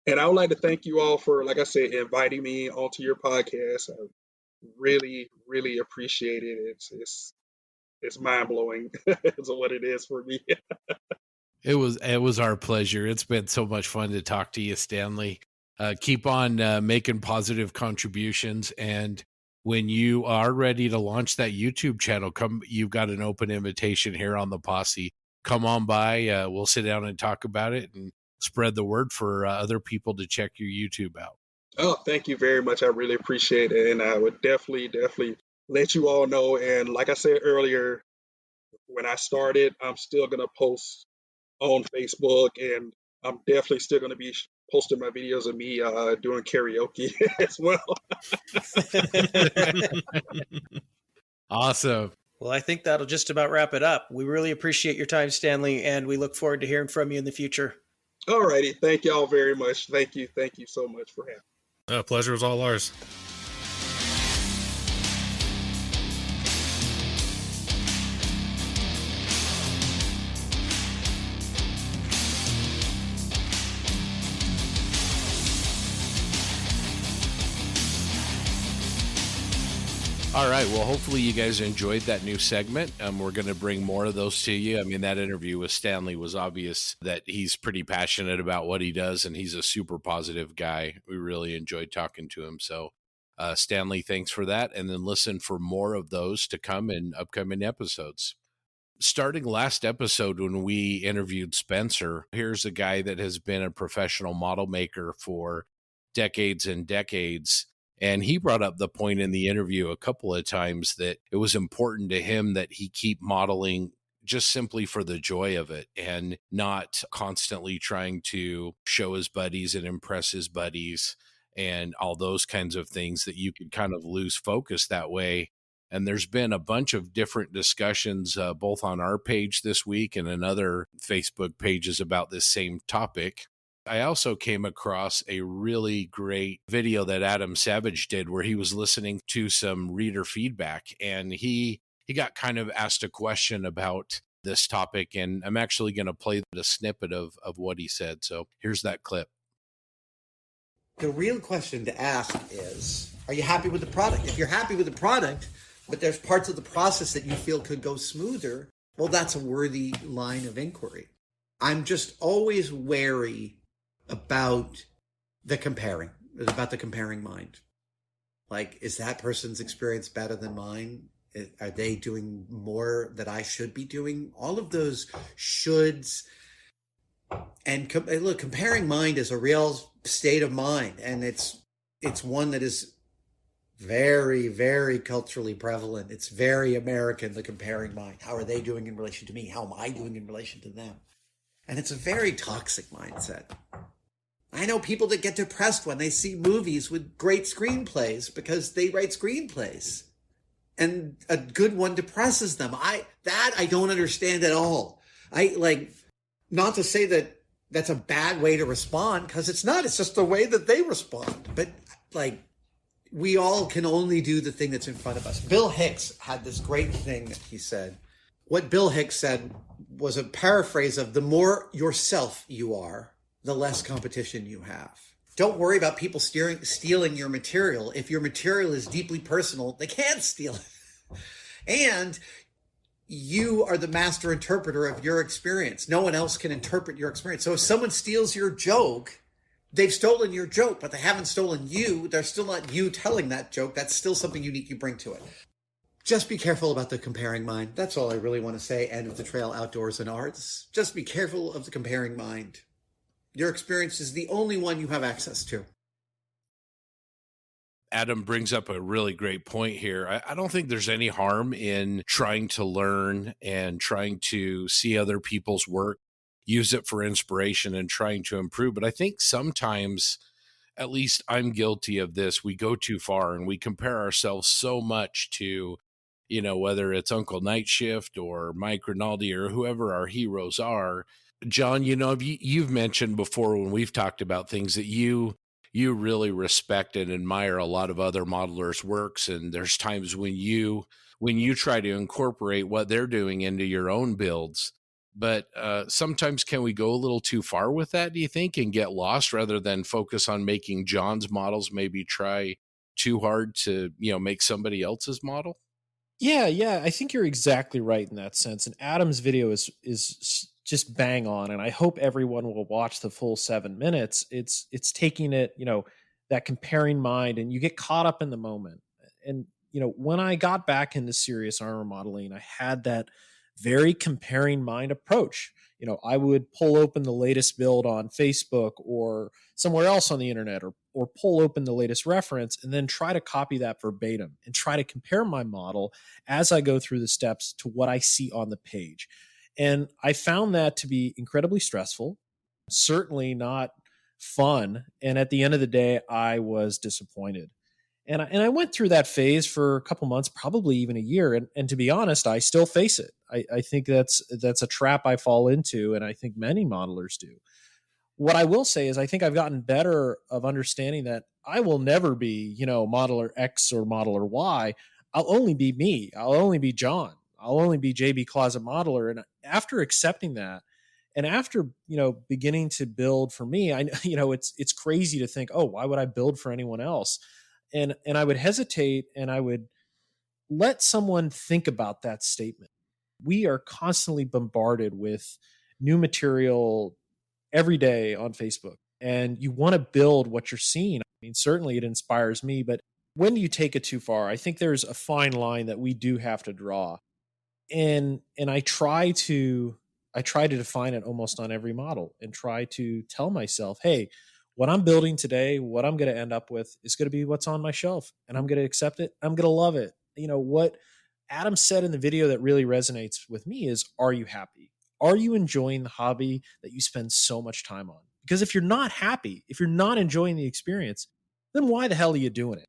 And I would like to thank you all for, like I said, inviting me onto your podcast. I really, really appreciate it. It's mind blowing. It's what it is for me. It was our pleasure. It's been so much fun to talk to you, Stanley. Keep on making positive contributions, and when you are ready to launch that YouTube channel, you've got an open invitation here on the Posse. Come on by. We'll sit down and talk about it and spread the word for other people to check your YouTube out. Oh, thank you very much. I really appreciate it. And I would definitely let you all know. And like I said earlier, when I started, I'm still going to post on Facebook, and I'm definitely still going to be posting my videos of me doing karaoke as well. Awesome. Well, I think that'll just about wrap it up. We really appreciate your time, Stanley, and we look forward to hearing from you in the future. All righty. Thank y'all very much. Thank you. Thank you so much for having me. Pleasure was all ours. All right. Well, hopefully you guys enjoyed that new segment. We're going to bring more of those to you. I mean, that interview with Stanley was obvious that he's pretty passionate about what he does, and he's a super positive guy. We really enjoyed talking to him. So, Stanley, thanks for that. And then listen for more of those to come in upcoming episodes. Starting last episode when we interviewed Spencer, here's a guy that has been a professional model maker for decades and decades. And he brought up the point in the interview a couple of times that it was important to him that he keep modeling just simply for the joy of it and not constantly trying to show his buddies and impress his buddies and all those kinds of things, that you could kind of lose focus that way. And there's been a bunch of different discussions, both on our page this week and in other Facebook pages about this same topic. I also came across a really great video that Adam Savage did where he was listening to some reader feedback, and he got kind of asked a question about this topic, and I'm actually going to play a snippet of what he said. So here's that clip. The real question to ask is, are you happy with the product? If you're happy with the product, but there's parts of the process that you feel could go smoother, well, that's a worthy line of inquiry. I'm just always wary about the comparing mind. Like, is that person's experience better than mine? Are they doing more that I should be doing? All of those shoulds. And look, comparing mind is a real state of mind. And it's one that is very, very culturally prevalent. It's very American, the comparing mind. How are they doing in relation to me? How am I doing in relation to them? And it's a very toxic mindset. I know people that get depressed when they see movies with great screenplays because they write screenplays. And a good one depresses them. I don't understand at all. Not to say that that's a bad way to respond, because it's not. It's just the way that they respond. But we all can only do the thing that's in front of us. Bill Hicks had this great thing that he said. What Bill Hicks said was a paraphrase of, the more yourself you are, the less competition you have. Don't worry about people stealing your material. If your material is deeply personal, they can't steal it. And you are the master interpreter of your experience. No one else can interpret your experience. So if someone steals your joke, they've stolen your joke, but they haven't stolen you. They're still not you telling that joke. That's still something unique you bring to it. Just be careful about the comparing mind. That's all I really want to say. End of the trail, outdoors and arts. Just be careful of the comparing mind. Your experience is the only one you have access to. Adam brings up a really great point here. I don't think there's any harm in trying to learn and trying to see other people's work, use it for inspiration and trying to improve. But I think sometimes, at least I'm guilty of this, we go too far and we compare ourselves so much to, whether it's Uncle Night Shift or Mike Rinaldi or whoever our heroes are. John, you've mentioned before when we've talked about things that you really respect and admire a lot of other modelers' works. And there's times when you try to incorporate what they're doing into your own builds. But sometimes can we go a little too far with that, do you think, and get lost rather than focus on making John's models, maybe try too hard to, make somebody else's model? Yeah, I think you're exactly right in that sense. And Adam's video is just bang on, and I hope everyone will watch the full 7 minutes. It's taking it, that comparing mind, and you get caught up in the moment. And when I got back into serious armor modeling, I had that very comparing mind approach. I would pull open the latest build on Facebook or somewhere else on the internet, or pull open the latest reference and then try to copy that verbatim and try to compare my model as I go through the steps to what I see on the page. And I found that to be incredibly stressful, certainly not fun. And at the end of the day, I was disappointed. And I went through that phase for a couple months, probably even a year. And to be honest, I still face it. I think that's a trap I fall into, and I think many modelers do. What I will say is I think I've gotten better of understanding that I will never be, modeler X or modeler Y. I'll only be me. I'll only be John. I'll only be JB Closet Modeler. And after accepting that, and after, beginning to build for me, it's crazy to think, oh, why would I build for anyone else? And I would hesitate, and I would let someone think about that statement. We are constantly bombarded with new material every day on Facebook, and you want to build what you're seeing. I mean, certainly it inspires me, but when do you take it too far? I think there's a fine line that we do have to draw. And I try to define it almost on every model and try to tell myself, hey, what I'm building today, what I'm going to end up with is going to be what's on my shelf, and I'm going to accept it. I'm going to love it. What Adam said in the video that really resonates with me is, are you happy? Are you enjoying the hobby that you spend so much time on? Because if you're not happy, if you're not enjoying the experience, then why the hell are you doing it?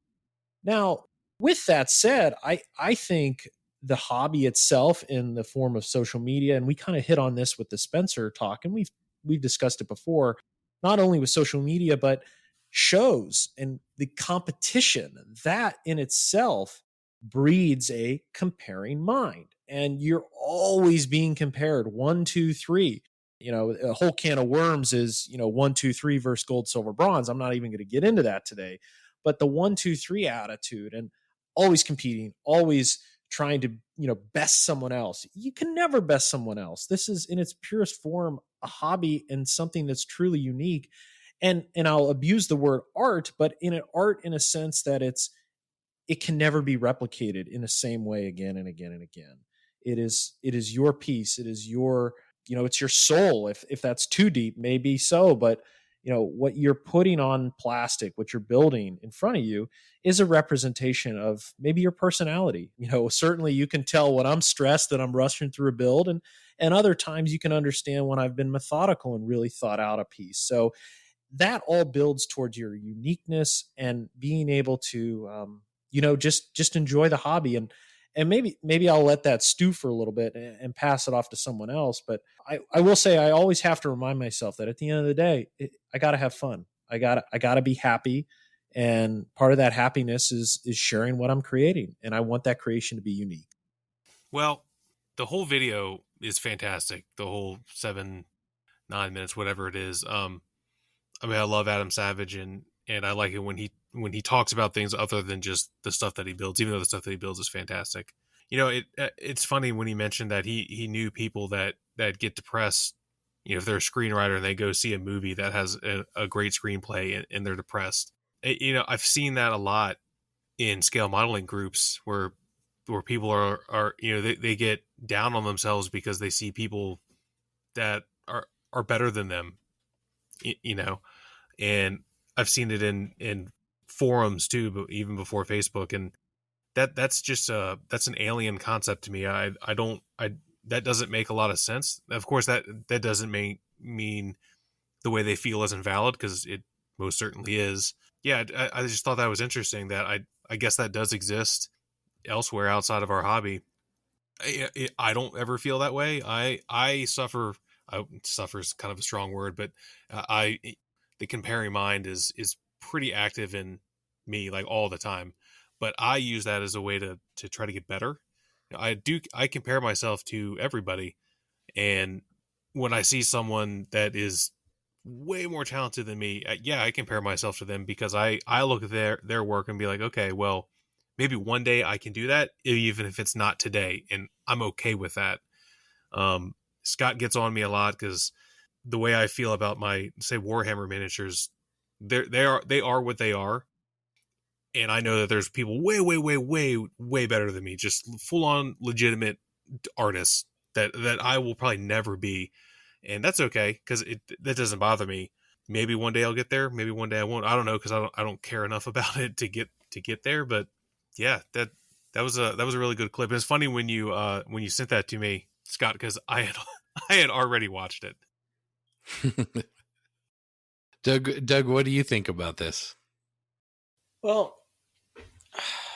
Now, with that said, I think the hobby itself in the form of social media, and we kind of hit on this with the Spencer talk, and we've discussed it before, not only with social media, but shows and the competition, that in itself breeds a comparing mind. And you're always being compared 1, 2, 3. A whole can of worms is, 1, 2, 3 versus gold, silver, bronze. I'm not even going to get into that today. But the 1, 2, 3 attitude and always competing, always trying to, best someone else. You can never best someone else. This is in its purest form a hobby and something that's truly unique. And I'll abuse the word art, but in an art in a sense that it can never be replicated in the same way again and again and again. It is your piece. It is your, it's your soul. If that's too deep, maybe so, but what you're putting on plastic, what you're building in front of you is a representation of maybe your personality. Certainly you can tell when I'm stressed that I'm rushing through a build, and other times you can understand when I've been methodical and really thought out a piece. So that all builds towards your uniqueness and being able to, just enjoy the hobby. And maybe I'll let that stew for a little bit and pass it off to someone else. But I will say I always have to remind myself that at the end of the day, I got to have fun. I got to be happy. And part of that happiness is sharing what I'm creating. And I want that creation to be unique. Well, the whole video is fantastic. The whole 7-9 minutes, whatever it is. I mean, I love Adam Savage, and I like it when he talks about things other than just the stuff that he builds, even though the stuff that he builds is fantastic. It's funny when he mentioned that he knew people that get depressed, if they're a screenwriter and they go see a movie that has a great screenplay and they're depressed. I've seen that a lot in scale modeling groups where people are they get down on themselves because they see people that are better than them, and I've seen it in forums too, but even before Facebook, and that's just that's an alien concept to me. That doesn't make a lot of sense. Of course, that doesn't mean the way they feel isn't valid, because it most certainly is. Yeah, I just thought that was interesting that I guess that does exist elsewhere outside of our hobby. I don't ever feel that way. I suffer. Suffer is kind of a strong word, but the comparing mind is pretty active in me, like, all the time. But I use that as a way to try to get better. I compare myself to everybody, and when I see someone that is way more talented than me, I compare myself to them, because I look at their work and be like, okay, well, maybe one day I can do that, even if it's not today, and I'm okay with that. Scott gets on me a lot because the way I feel about my, say, Warhammer miniatures, they are what they are, and I know that there's people way better than me, just full on legitimate artists that I will probably never be, and that's okay, because that doesn't bother me. Maybe one day I'll get there, maybe one day I won't. I don't know, because I don't care enough about it to get there. But yeah, that was a really good clip. It's funny when you sent that to me, Scott, because I had already watched it. Doug, what do you think about this? Well,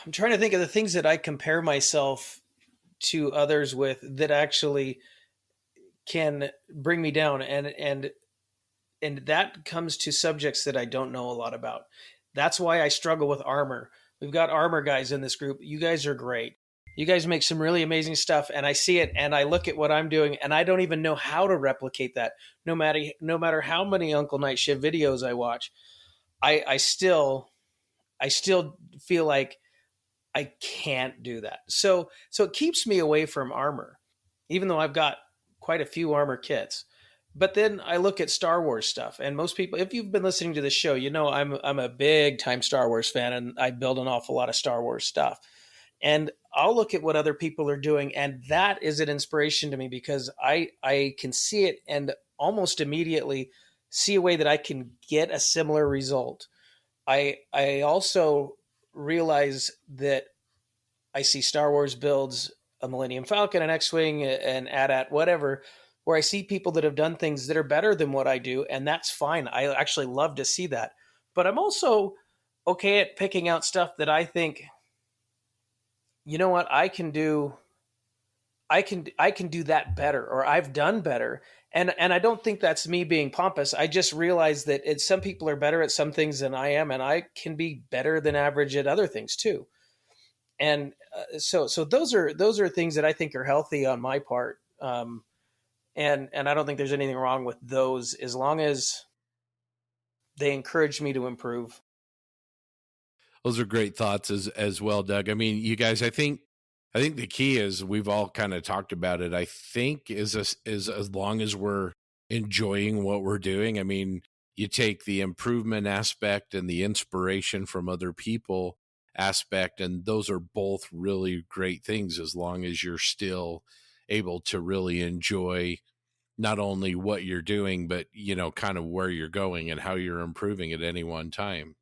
I'm trying to think of the things that I compare myself to others with that actually can bring me down, and that comes to subjects that I don't know a lot about. That's why I struggle with armor. We've got armor guys in this group. You guys are great. You guys make some really amazing stuff, and I see it, and I look at what I'm doing, and I don't even know how to replicate that. No matter how many Uncle Night Shift videos I watch, I still feel like I can't do that. So it keeps me away from armor, even though I've got quite a few armor kits. But then I look at Star Wars stuff, and most people, if you've been listening to the show, I'm a big time Star Wars fan, and I build an awful lot of Star Wars stuff. And I'll look at what other people are doing, and that is an inspiration to me, because I can see it and almost immediately see a way that I can get a similar result. I also realize that I see Star Wars builds, a Millennium Falcon, an X-Wing, an AT-AT, whatever, where I see people that have done things that are better than what I do, and that's fine. I actually love to see that. But I'm also okay at picking out stuff that I think, you know what, I can do that better, or I've done better. And I don't think that's me being pompous. I just realize that some people are better at some things than I am, and I can be better than average at other things too. And so those are things that I think are healthy on my part. And I don't think there's anything wrong with those as long as they encourage me to improve. Those are great thoughts as well, Doug. I mean, you guys, I think the key is we've all kind of talked about it. I think is as long as we're enjoying what we're doing. I mean, you take the improvement aspect and the inspiration from other people aspect, and those are both really great things as long as you're still able to really enjoy not only what you're doing, but kind of where you're going and how you're improving at any one time.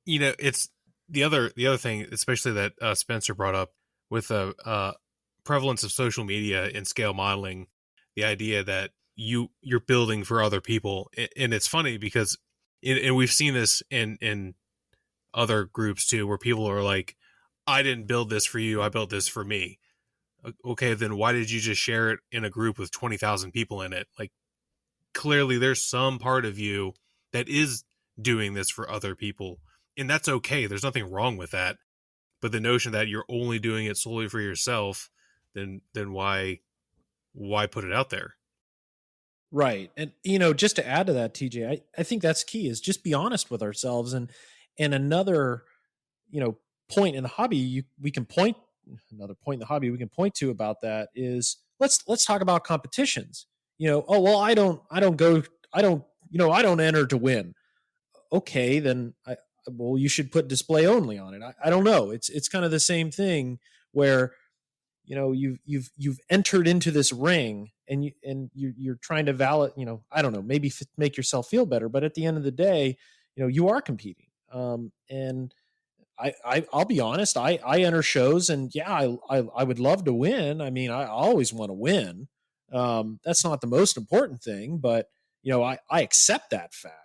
It's the other thing, especially that Spencer brought up with the prevalence of social media and scale modeling, the idea that you're building for other people. And it's funny because and we've seen this in other groups too, where people are like, I didn't build this for you, I built this for me. Okay, then why did you just share it in a group with 20,000 people in it? Like, clearly there's some part of you that is doing this for other people, and that's okay. There's nothing wrong with that. But the notion that you're only doing it solely for yourself, then why put it out there? Right. And just to add to that, TJ, I think that's key, is just be honest with ourselves. And another, point in the hobby we can point to about that is, let's talk about competitions. Oh well, I don't enter to win. Okay, then well, you should put display only on it. I don't know. It's kind of the same thing where you've entered into this ring, and you're trying to I don't know, maybe make yourself feel better, but at the end of the day, you are competing. And I'll be honest, I enter shows, and yeah, I would love to win. I mean, I always want to win. That's not the most important thing, but I accept that fact.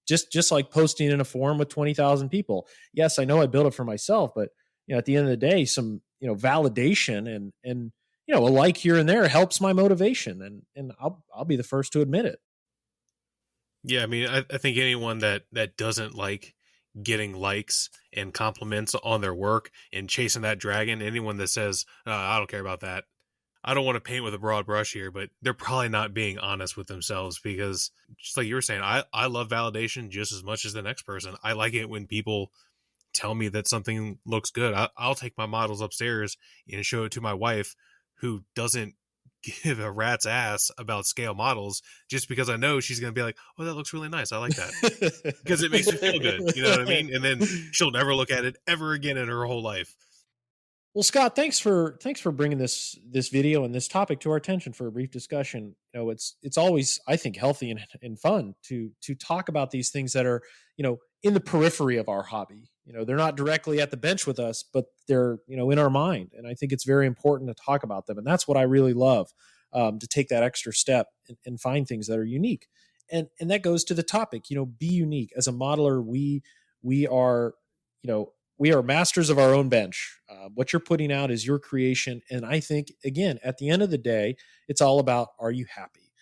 Just like posting in a forum with 20,000 people. Yes, I know I built it for myself, but at the end of the day, some validation and a like here and there helps my motivation, and I'll be the first to admit it. Yeah, I mean, I think anyone that doesn't like getting likes and compliments on their work and chasing that dragon, anyone that says, I don't care about that, I don't want to paint with a broad brush here, but they're probably not being honest with themselves, because just like you were saying, I love validation just as much as the next person. I like it when people tell me that something looks good. I'll take my models upstairs and show it to my wife, who doesn't give a rat's ass about scale models, just because I know she's going to be like, oh, that looks really nice, I like that, because it makes me feel good. You know what I mean? And then she'll never look at it ever again in her whole life. Well, Scott, thanks for bringing this video and this topic to our attention for a brief discussion. It's always, I think, healthy and fun to talk about these things that are in the periphery of our hobby. They're not directly at the bench with us, but they're in our mind, and I think it's very important to talk about them. And that's what I really love, to take that extra step and find things that are unique. And that goes to the topic. Be unique. As a modeler, we are we are masters of our own bench. What you're putting out is your creation. And I think, again, at the end of the day, it's all about, are you happy?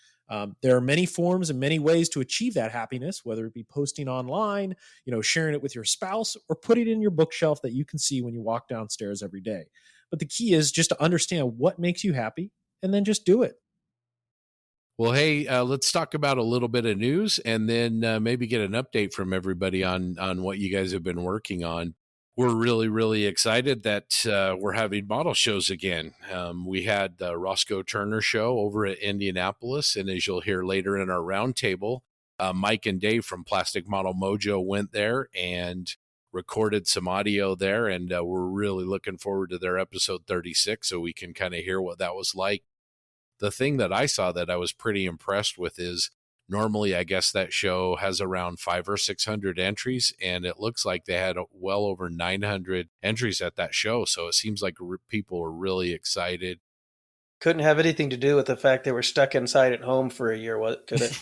There are many forms and many ways to achieve that happiness, whether it be posting online, sharing it with your spouse, or put it in your bookshelf that you can see when you walk downstairs every day. But the key is just to understand what makes you happy, and then just do it. Well, hey, let's talk about a little bit of news, and then maybe get an update from everybody on what you guys have been working on. We're really, really excited that we're having model shows again. We had the Roscoe Turner show over at Indianapolis, and as you'll hear later in our roundtable, Mike and Dave from Plastic Model Mojo went there and recorded some audio there, and we're really looking forward to their episode 36, so we can kind of hear what that was like. The thing that I saw that I was pretty impressed with is, normally, I guess that show has around 500 or 600 entries, and it looks like they had well over 900 entries at that show. So it seems like people were really excited. Couldn't have anything to do with the fact they were stuck inside at home for a year, what could it?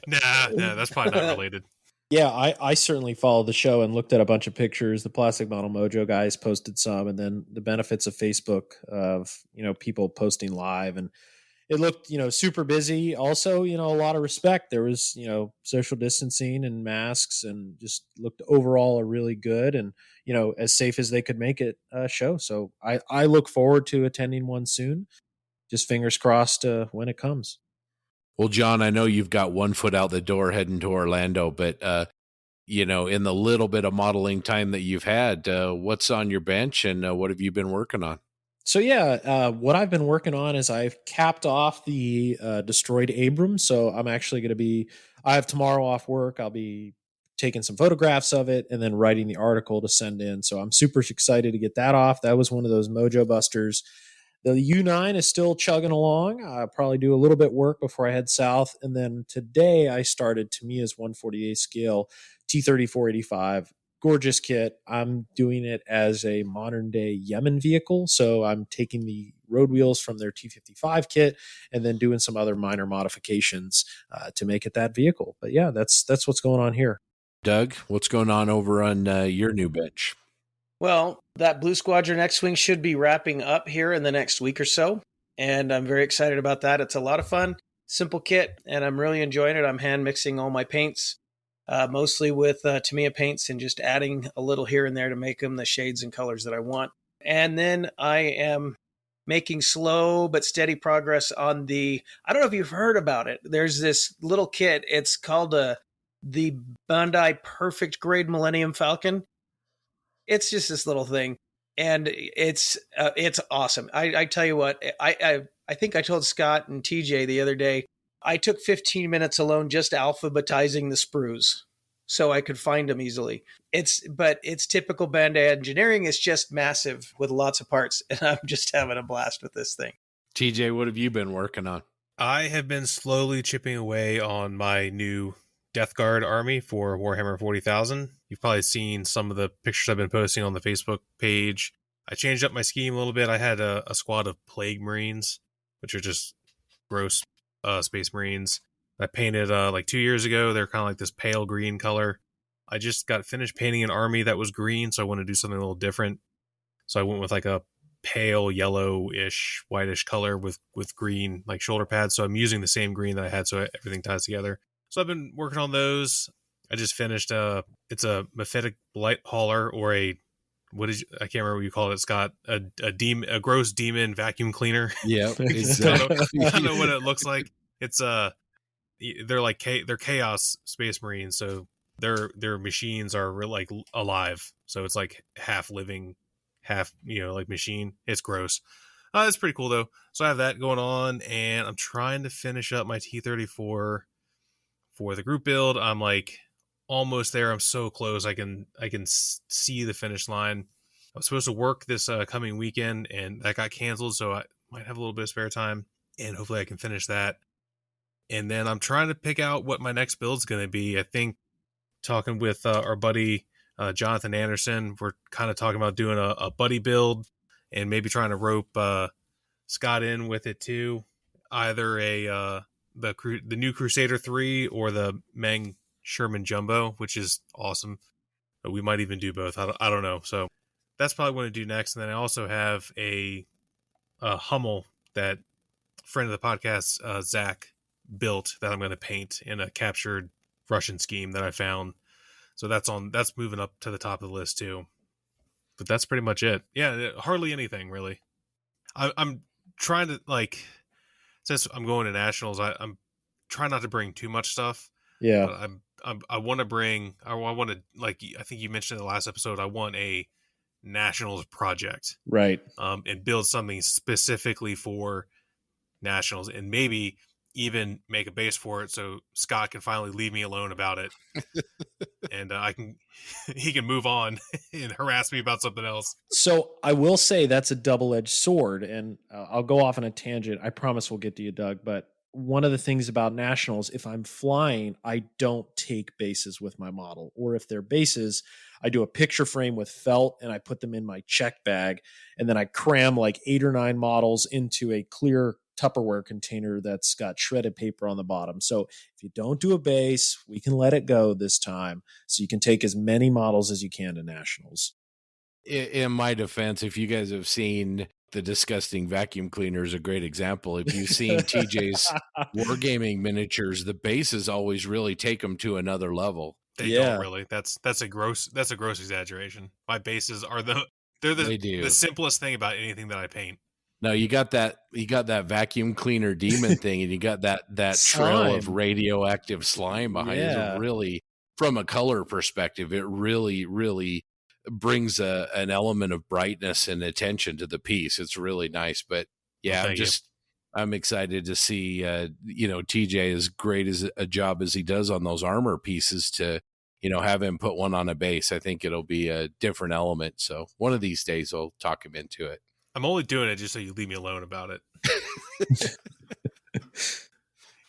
Nah, that's probably not related. Yeah, I certainly followed the show and looked at a bunch of pictures. The Plastic Model Mojo guys posted some, and then the benefits of Facebook of people posting live, and it looked, super busy. Also, a lot of respect. There was, social distancing and masks, and just looked overall a really good and, as safe as they could make it show. So I look forward to attending one soon. just fingers crossed when it comes. Well, John, I know you've got one foot out the door heading to Orlando, but in the little bit of modeling time that you've had, what's on your bench and what have you been working on? So yeah, what I've been working on is I've capped off the destroyed Abrams. So I'm actually going to be. I have tomorrow off work. I'll be taking some photographs of it and then writing the article to send in. So I'm super excited to get that off. That was one of those Mojo busters. The U9 is still chugging along. I'll probably do a little bit work before I head south. And then today I started Tamiya's 148 scale T3485. Gorgeous kit. I'm doing it as a modern day Yemen vehicle. So I'm taking the road wheels from their T55 kit and then doing some other minor modifications to make it that vehicle. But yeah, that's what's going on here. Doug, what's going on over on your new bench? Well, that Blue Squadron X-Wing should be wrapping up here in the next week or so, and I'm very excited about that. It's a lot of fun, simple kit, and I'm really enjoying it. I'm hand mixing all my paints, mostly with Tamiya paints, and just adding a little here and there to make them the shades and colors that I want. And then I am making slow but steady progress on the, I don't know if you've heard about it. There's this little kit. It's called the Bandai Perfect Grade Millennium Falcon. It's just this little thing, and it's awesome. I tell you what, I think I told Scott and TJ the other day, I took 15 minutes alone just alphabetizing the sprues so I could find them easily. But it's typical Bandai engineering. It's just massive with lots of parts, and I'm just having a blast with this thing. TJ, what have you been working on? I have been slowly chipping away on my new Death Guard army for Warhammer 40,000. You've probably seen some of the pictures I've been posting on the Facebook page. I changed up my scheme a little bit. I had a squad of Plague Marines, which are just gross Space Marines. I painted like 2 years ago. They're kind of like this pale green color. I just got finished painting an army that was green, so I want to do something a little different. So I went with like a pale yellow-ish, whitish color with green like shoulder pads. So I'm using the same green that I had, so everything ties together. So I've been working on those. I just finished it's a mephitic blight hauler, or I can't remember what you call it, Scott. A gross demon vacuum cleaner. Yeah, exactly. I don't know what it looks like. It's they're chaos Space Marines, so their machines are like alive. So it's like half living, half like machine. It's gross. It's pretty cool though. So I have that going on, and I'm trying to finish up my T34 for the group build. I'm like almost there. I'm so close. I can see the finish line. I was supposed to work this coming weekend, and that got canceled, so I might have a little bit of spare time, and hopefully I can finish that. And then I'm trying to pick out what my next build's going to be. I think talking with our buddy Jonathan Anderson, we're kind of talking about doing a buddy build and maybe trying to rope Scott in with it too. Either the new Crusader 3 or the Meng Sherman Jumbo, which is awesome. But we might even do both. I don't know. So that's probably what I do next. And then I also have a Hummel that friend of the podcast, Zach, built that I'm going to paint in a captured Russian scheme that I found. So that's moving up to the top of the list too. But that's pretty much it. Yeah, hardly anything really. I'm trying to, like, since I'm going to nationals, I'm trying not to bring too much stuff. Yeah. But I want to bring, I want to, like, I think you mentioned in the last episode, I want a nationals project. Right. And build something specifically for nationals, and maybe even make a base for it so Scott can finally leave me alone about it. And he can move on and harass me about something else. So I will say that's a double-edged sword, and I'll go off on a tangent. I promise we'll get to you, Doug. But one of the things about nationals, if I'm flying, I don't take bases with my model, or if they're bases, I do a picture frame with felt and I put them in my check bag, and then I cram like 8 or 9 models into a clear Tupperware container that's got shredded paper on the bottom. So if you don't do a base, we can let it go this time, so you can take as many models as you can to nationals. In my defense, if you guys have seen the disgusting vacuum cleaner, is a great example. If you've seen TJ's wargaming miniatures, the bases always really take them to another level. They don't really. That's a gross exaggeration. My bases are the simplest thing about anything that I paint. No, you got that vacuum cleaner demon thing, and you got that trail of Slime. radioactive slime behind it. It's Yeah. really, from a color perspective, it really, really brings an element of brightness and attention to the piece. It's really nice. But yeah, thank you. I'm excited to see TJ, as great as a job as he does on those armor pieces, to have him put one on a base. I think it'll be a different element. So one of these days I'll talk him into it. I'm only doing it just so you leave me alone about it.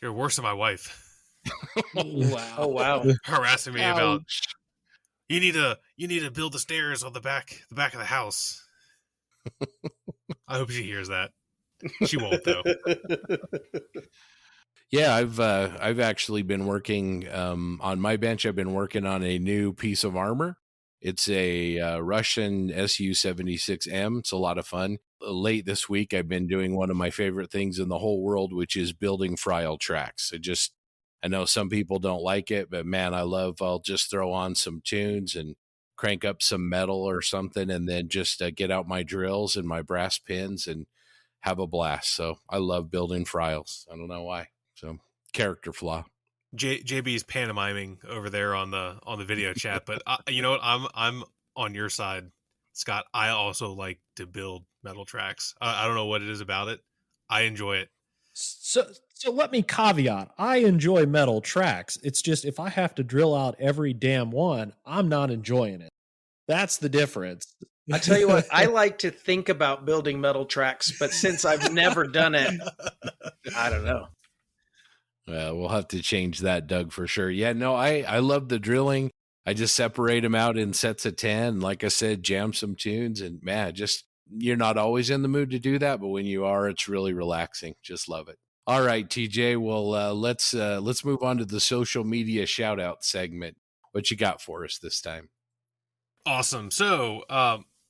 You're worse than my wife. Wow. Oh wow. Harassing me about you need to build the stairs on the back of the house. I hope she hears that. She won't though. Yeah, I've actually been working on my bench. I've been working on a new piece of armor. It's a Russian Su-76M. It's a lot of fun. Late this week, I've been doing one of my favorite things in the whole world, which is building frial tracks. I know some people don't like it, but man, I'll just throw on some tunes and crank up some metal or something, and then just get out my drills and my brass pins and have a blast. So I love building frials. I don't know why. So character flaw. JB's pantomiming over there on the video chat, but you know what? I'm on your side, Scott. I also like to build metal tracks. I don't know what it is about it. I enjoy it. So let me caveat. I enjoy metal tracks. It's just if I have to drill out every damn one, I'm not enjoying it. That's the difference. I tell you what, I like to think about building metal tracks, but since I've never done it, I don't know. We'll have to change that, Doug, for sure. Yeah, no, I love the drilling. I just separate them out in sets of 10. Like I said, jam some tunes, and man, you're not always in the mood to do that, but when you are, it's really relaxing. Just love it. All right, TJ. Well, let's move on to the social media shout out segment. What you got for us this time? Awesome. So,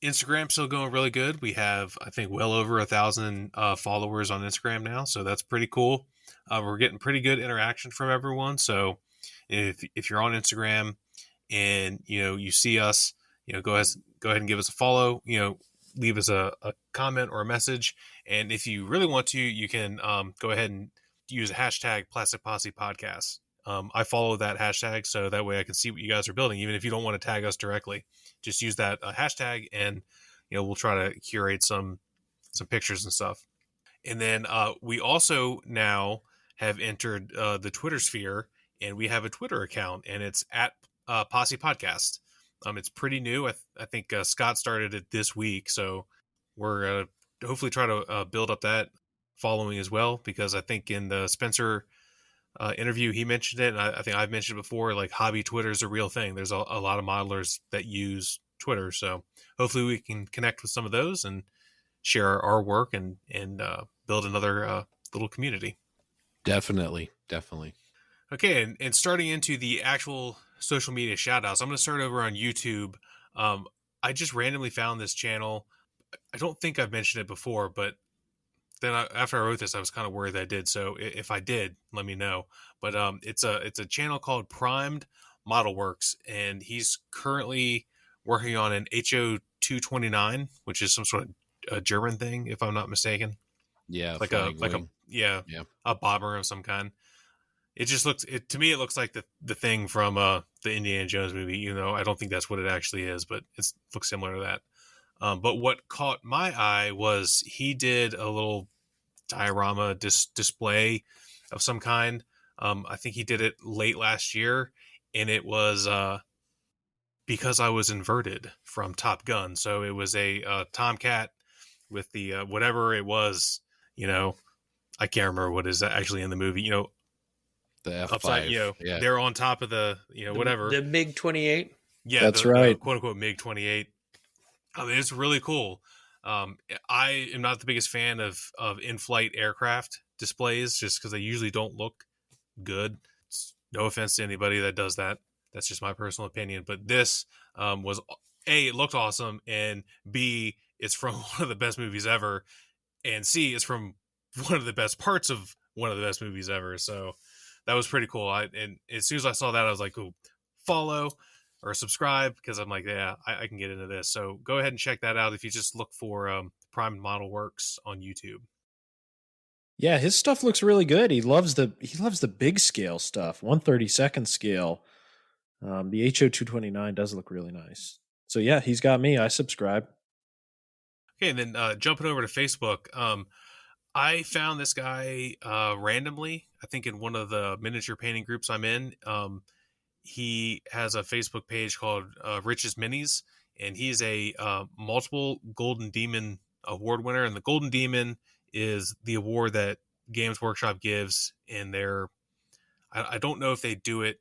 Instagram's still going really good. We have, I think, well over 1,000 followers on Instagram now, so that's pretty cool. We're getting pretty good interaction from everyone. So, if you're on Instagram and you see us, go ahead and give us a follow. Leave us a comment or a message. And if you really want to, you can go ahead and use a hashtag Plastic Posse Podcast. I follow that hashtag, so that way I can see what you guys are building, even if you don't want to tag us directly. Just use that hashtag, and we'll try to curate some pictures and stuff. And then we also now have entered the Twitter sphere, and we have a Twitter account, and it's at Posse Podcast. It's pretty new. I think Scott started it this week, so we're hopefully try to build up that following as well, because I think in the Spencer interview he mentioned it, and I think I've mentioned it before, like hobby Twitter is a real thing. There's a lot of modelers that use Twitter, so hopefully we can connect with some of those and share our work and build another little community. Definitely. Okay, and starting into the actual social media shout outs, I'm going to start over on YouTube. I just randomly found this channel. I don't think I've mentioned it before, but then after I wrote this, I was kind of worried that I did. So if I did, let me know. But it's a channel called Primed Model Works, and he's currently working on an HO 229, which is some sort of a German thing, if I'm not mistaken. Yeah, like a bomber of some kind. It just looks to me. It looks like the thing from the Indiana Jones movie. I don't think that's what it actually is, but it looks similar to that. But what caught my eye was he did a little diorama display of some kind. I think he did it late last year, and it was Because I Was Inverted from Top Gun. So it was a Tomcat with the whatever it was. I can't remember what is actually in the movie. The F5. Upside, they're on top of the whatever. The MiG-28. Yeah, that's right. Quote unquote MiG-28. It's really cool. I am not the biggest fan of in-flight aircraft displays, just because they usually don't look good. No offense to anybody that does that. That's just my personal opinion. But this was A, it looked awesome, and B, it's from one of the best movies ever, and C, it's from one of the best parts of one of the best movies ever. So that was pretty cool. And as soon as I saw that, I was like, "Ooh, follow or subscribe," because I'm like, yeah, I can get into this. So go ahead and check that out. If you just look for Prime Model Works on YouTube. Yeah, his stuff looks really good. He loves the big scale stuff, 1/32 scale. The HO229 does look really nice. So yeah, he's got me. I subscribe. Okay, and then jumping over to Facebook, I found this guy randomly. I think in one of the miniature painting groups I'm in. He has a Facebook page called Rich's Minis, and he's a multiple Golden Demon award winner. And the Golden Demon is the award that Games Workshop gives in their. I don't know if they do it.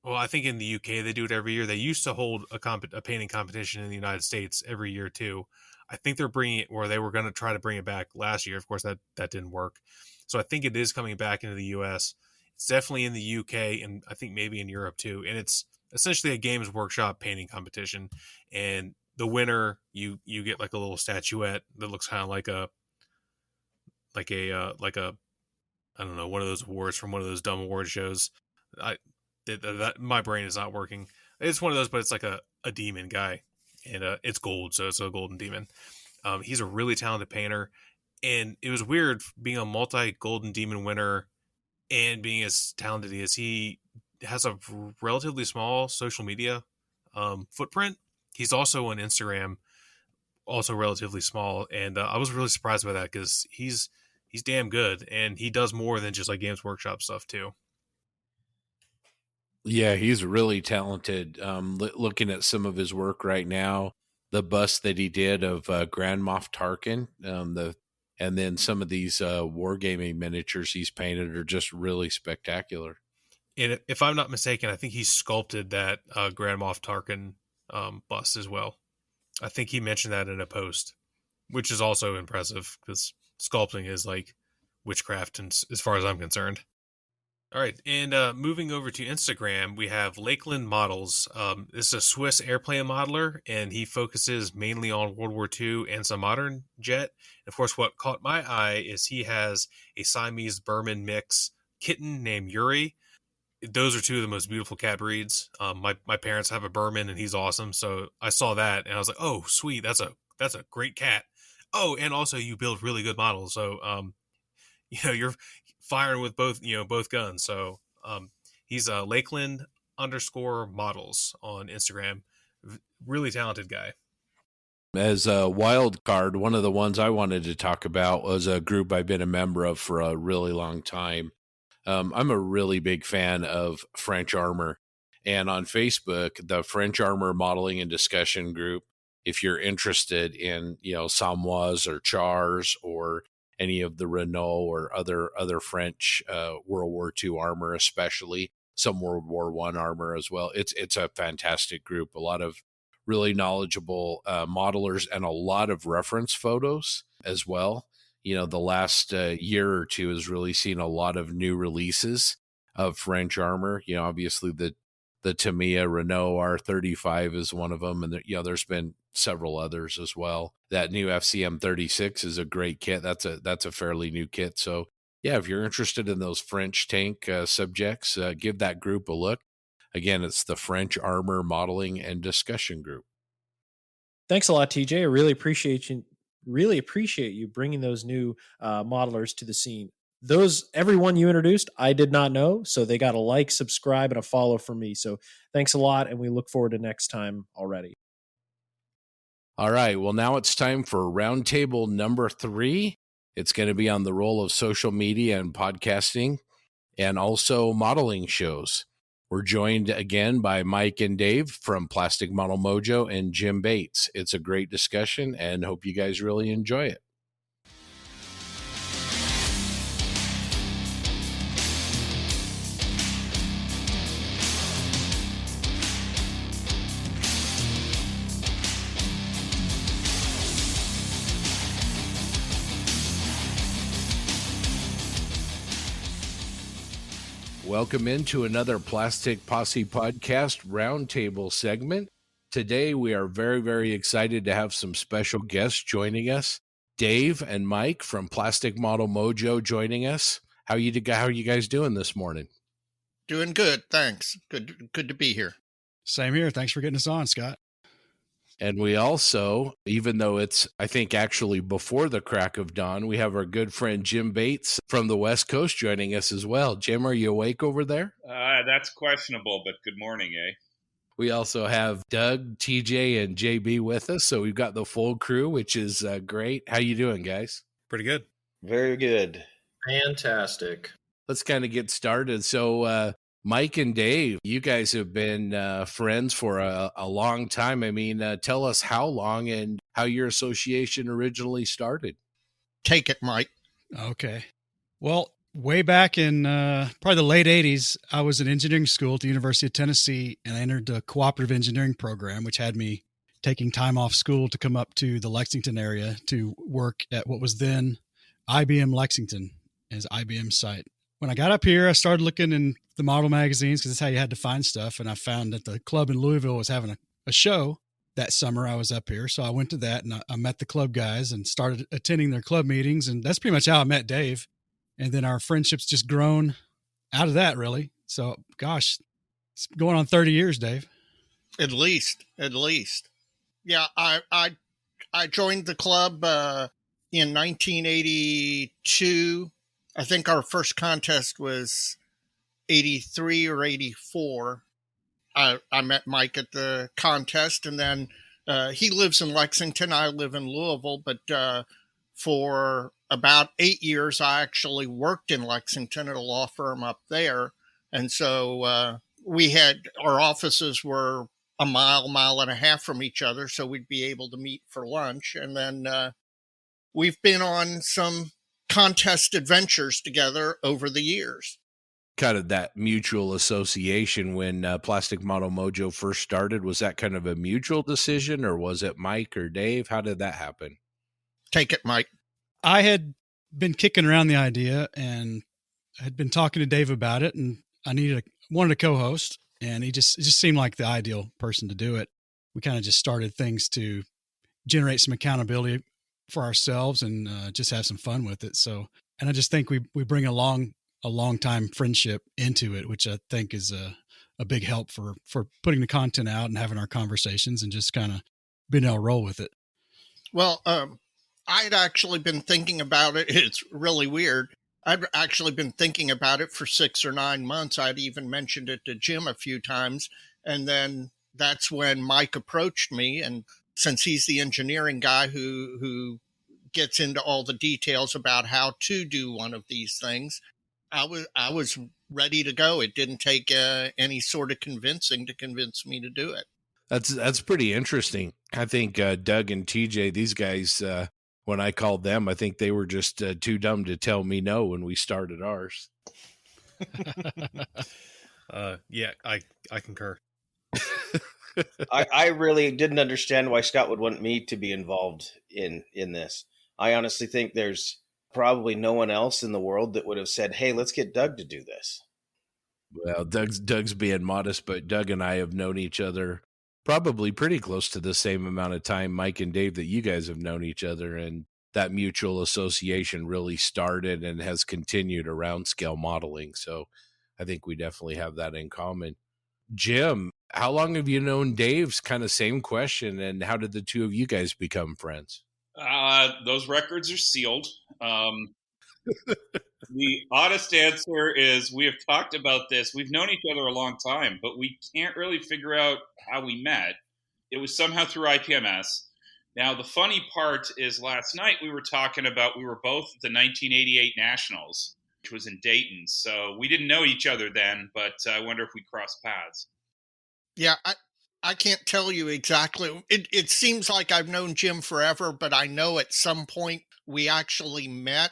Well, I think in the UK they do it every year. They used to hold a painting competition in the United States every year too. I think they're bringing it, or they were going to try to bring it back last year. Of course, that didn't work. So I think it is coming back into the US. It's definitely in the UK, and I think maybe in Europe too. And it's essentially a Games Workshop painting competition. And the winner, you get like a little statuette that looks kind of like a I don't know, one of those awards from one of those dumb award shows. That my brain is not working. It's one of those, but it's like a demon guy, and it's gold, so it's a golden demon. He's a really talented painter, and it was weird being a multi-golden demon winner and being as talented as he has a relatively small social media footprint. He's also on Instagram, also relatively small, and I was really surprised by that because he's damn good, and he does more than just like Games Workshop stuff too. Yeah, he's really talented. Looking at some of his work right now, the bust that he did of Grand Moff Tarkin, and then some of these wargaming miniatures he's painted are just really spectacular. And if I'm not mistaken, I think he sculpted that Grand Moff Tarkin bust as well. I think he mentioned that in a post, which is also impressive because sculpting is like witchcraft, and as far as I'm concerned. All right, and moving over to Instagram, we have Lakeland Models. This is a Swiss airplane modeler, and he focuses mainly on World War II and some modern jet. And of course, what caught my eye is he has a Siamese Berman mix kitten named Yuri. Those are two of the most beautiful cat breeds. My parents have a Berman, and he's awesome. So I saw that, and I was like, "Oh, sweet, that's a great cat." Oh, and also you build really good models. So you're firing with both guns. So he's a Lakeland _ models on Instagram. Really talented guy. As a wild card, one of the ones I wanted to talk about was a group I've been a member of for a really long time. I'm a really big fan of French Armor, and on Facebook, the French Armor Modeling and Discussion Group. If you're interested in Samois or Chars or any of the Renault or other French World War II armor, especially some World War I armor as well. It's a fantastic group. A lot of really knowledgeable modelers and a lot of reference photos as well. The last year or two has really seen a lot of new releases of French armor. Obviously the Tamiya Renault R35 is one of them, and there's been several others as well. That new FCM 36 is a great kit. That's a fairly new kit. So yeah, if you're interested in those French tank subjects, give that group a look. Again, it's the French Armor Modeling and Discussion Group. Thanks a lot, TJ. I really appreciate you bringing those new modelers to the scene. Everyone you introduced, I did not know, so they got a like, subscribe, and a follow from me. So thanks a lot, and we look forward to next time already. All right, well, now it's time for Roundtable number 3. It's going to be on the role of social media and podcasting and also modeling shows. We're joined again by Mike and Dave from Plastic Model Mojo and Jim Bates. It's a great discussion, and hope you guys really enjoy it. Welcome into another Plastic Posse Podcast Roundtable segment. Today, we are very, very excited to have some special guests joining us. Dave and Mike from Plastic Model Mojo joining us. How are you guys doing this morning? Doing good, thanks. Good to be here. Same here. Thanks for getting us on, Scott. And we also, even though it's, I think, actually before the crack of dawn, we have our good friend Jim Bates from the West Coast joining us as well. Jim, are you awake over there? That's questionable, but good morning, eh? We also have Doug, TJ, and JB with us. So we've got the full crew, which is great. How you doing, guys? Pretty good. Very good. Fantastic. Let's kind of get started. So, Mike and Dave, you guys have been friends for a long time. I mean, tell us how long and how your association originally started. Take it, Mike. Okay. Well, way back in probably the late 80s, I was in engineering school at the University of Tennessee, and I entered the cooperative engineering program, which had me taking time off school to come up to the Lexington area to work at what was then IBM Lexington as IBM site. When I got up here, I started looking in the model magazines because that's how you had to find stuff. And I found that the club in Louisville was having a show that summer. I was up here. So I went to that and I met the club guys and started attending their club meetings. And that's pretty much how I met Dave. And then our friendship's just grown out of that, really. So, gosh, it's going on 30 years, Dave. At least. Yeah, I joined the club in 1982. I think our first contest was 83 or 84. I met Mike at the contest, and then he lives in Lexington. I live in Louisville, but for about 8 years, I actually worked in Lexington at a law firm up there. And so we had, our offices were a mile and a half from each other, so we'd be able to meet for lunch. And then we've been on some contest adventures together over the years. Kind of that mutual association when Plastic Model Mojo first started. Was that kind of a mutual decision, or was it Mike or Dave? How did that happen? Take it, Mike. I had been kicking around the idea and had been talking to Dave about it, and I wanted a co-host, and it just seemed like the ideal person to do it. We kind of just started things to generate some accountability for ourselves and just have some fun with it. So, and I just think we bring a long time friendship into it, which I think is a big help for putting the content out and having our conversations and just kind of being able to roll with it. Well, I'd actually been thinking about it. It's really weird. I'd actually been thinking about it for 6 or 9 months. I'd even mentioned it to Jim a few times. And then that's when Mike approached me. And since he's the engineering guy who gets into all the details about how to do one of these things, I was ready to go. It didn't take any sort of convincing to convince me to do it. That's pretty interesting. I think Doug and TJ, these guys, when I called them, I think they were just too dumb to tell me no when we started ours. Yeah, I concur. I really didn't understand why Scott would want me to be involved in this. I honestly think there's probably no one else in the world that would have said, hey, let's get Doug to do this. Well, Doug's being modest, but Doug and I have known each other probably pretty close to the same amount of time, Mike and Dave, that you guys have known each other. And that mutual association really started and has continued around scale modeling. So I think we definitely have that in common. Jim, how long have you known Dave's kind of same question, and how did the two of you guys become friends? Those records are sealed. The honest answer is we have talked about this. We've known each other a long time, but we can't really figure out how we met. It was somehow through IPMS. Now, the funny part is last night we were talking about, we were both at the 1988 Nationals, which was in Dayton. So we didn't know each other then, but I wonder if we crossed paths. Yeah, I can't tell you exactly. It seems like I've known Jim forever, but I know at some point we actually met.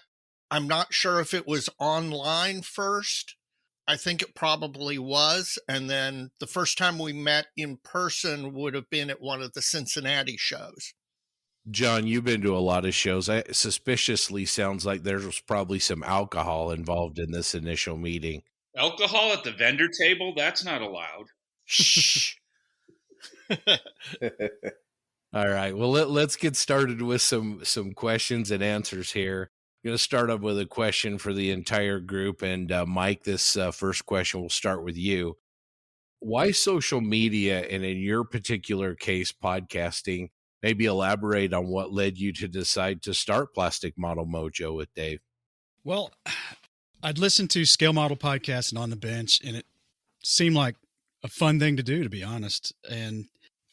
I'm not sure if it was online first. I think it probably was. And then the first time we met in person would have been at one of the Cincinnati shows. John, you've been to a lot of shows. It suspiciously sounds like there was probably some alcohol involved in this initial meeting. Alcohol at the vendor table? That's not allowed. Shh. All right. Well, let's get started with some questions and answers here. I'm going to start up with a question for the entire group. And Mike, this first question will start with you. Why social media, and in your particular case, podcasting? Maybe elaborate on what led you to decide to start Plastic Model Mojo with Dave. Well, I'd listened to Scale Model Podcast and On the Bench, and it seemed like a fun thing to do, to be honest. And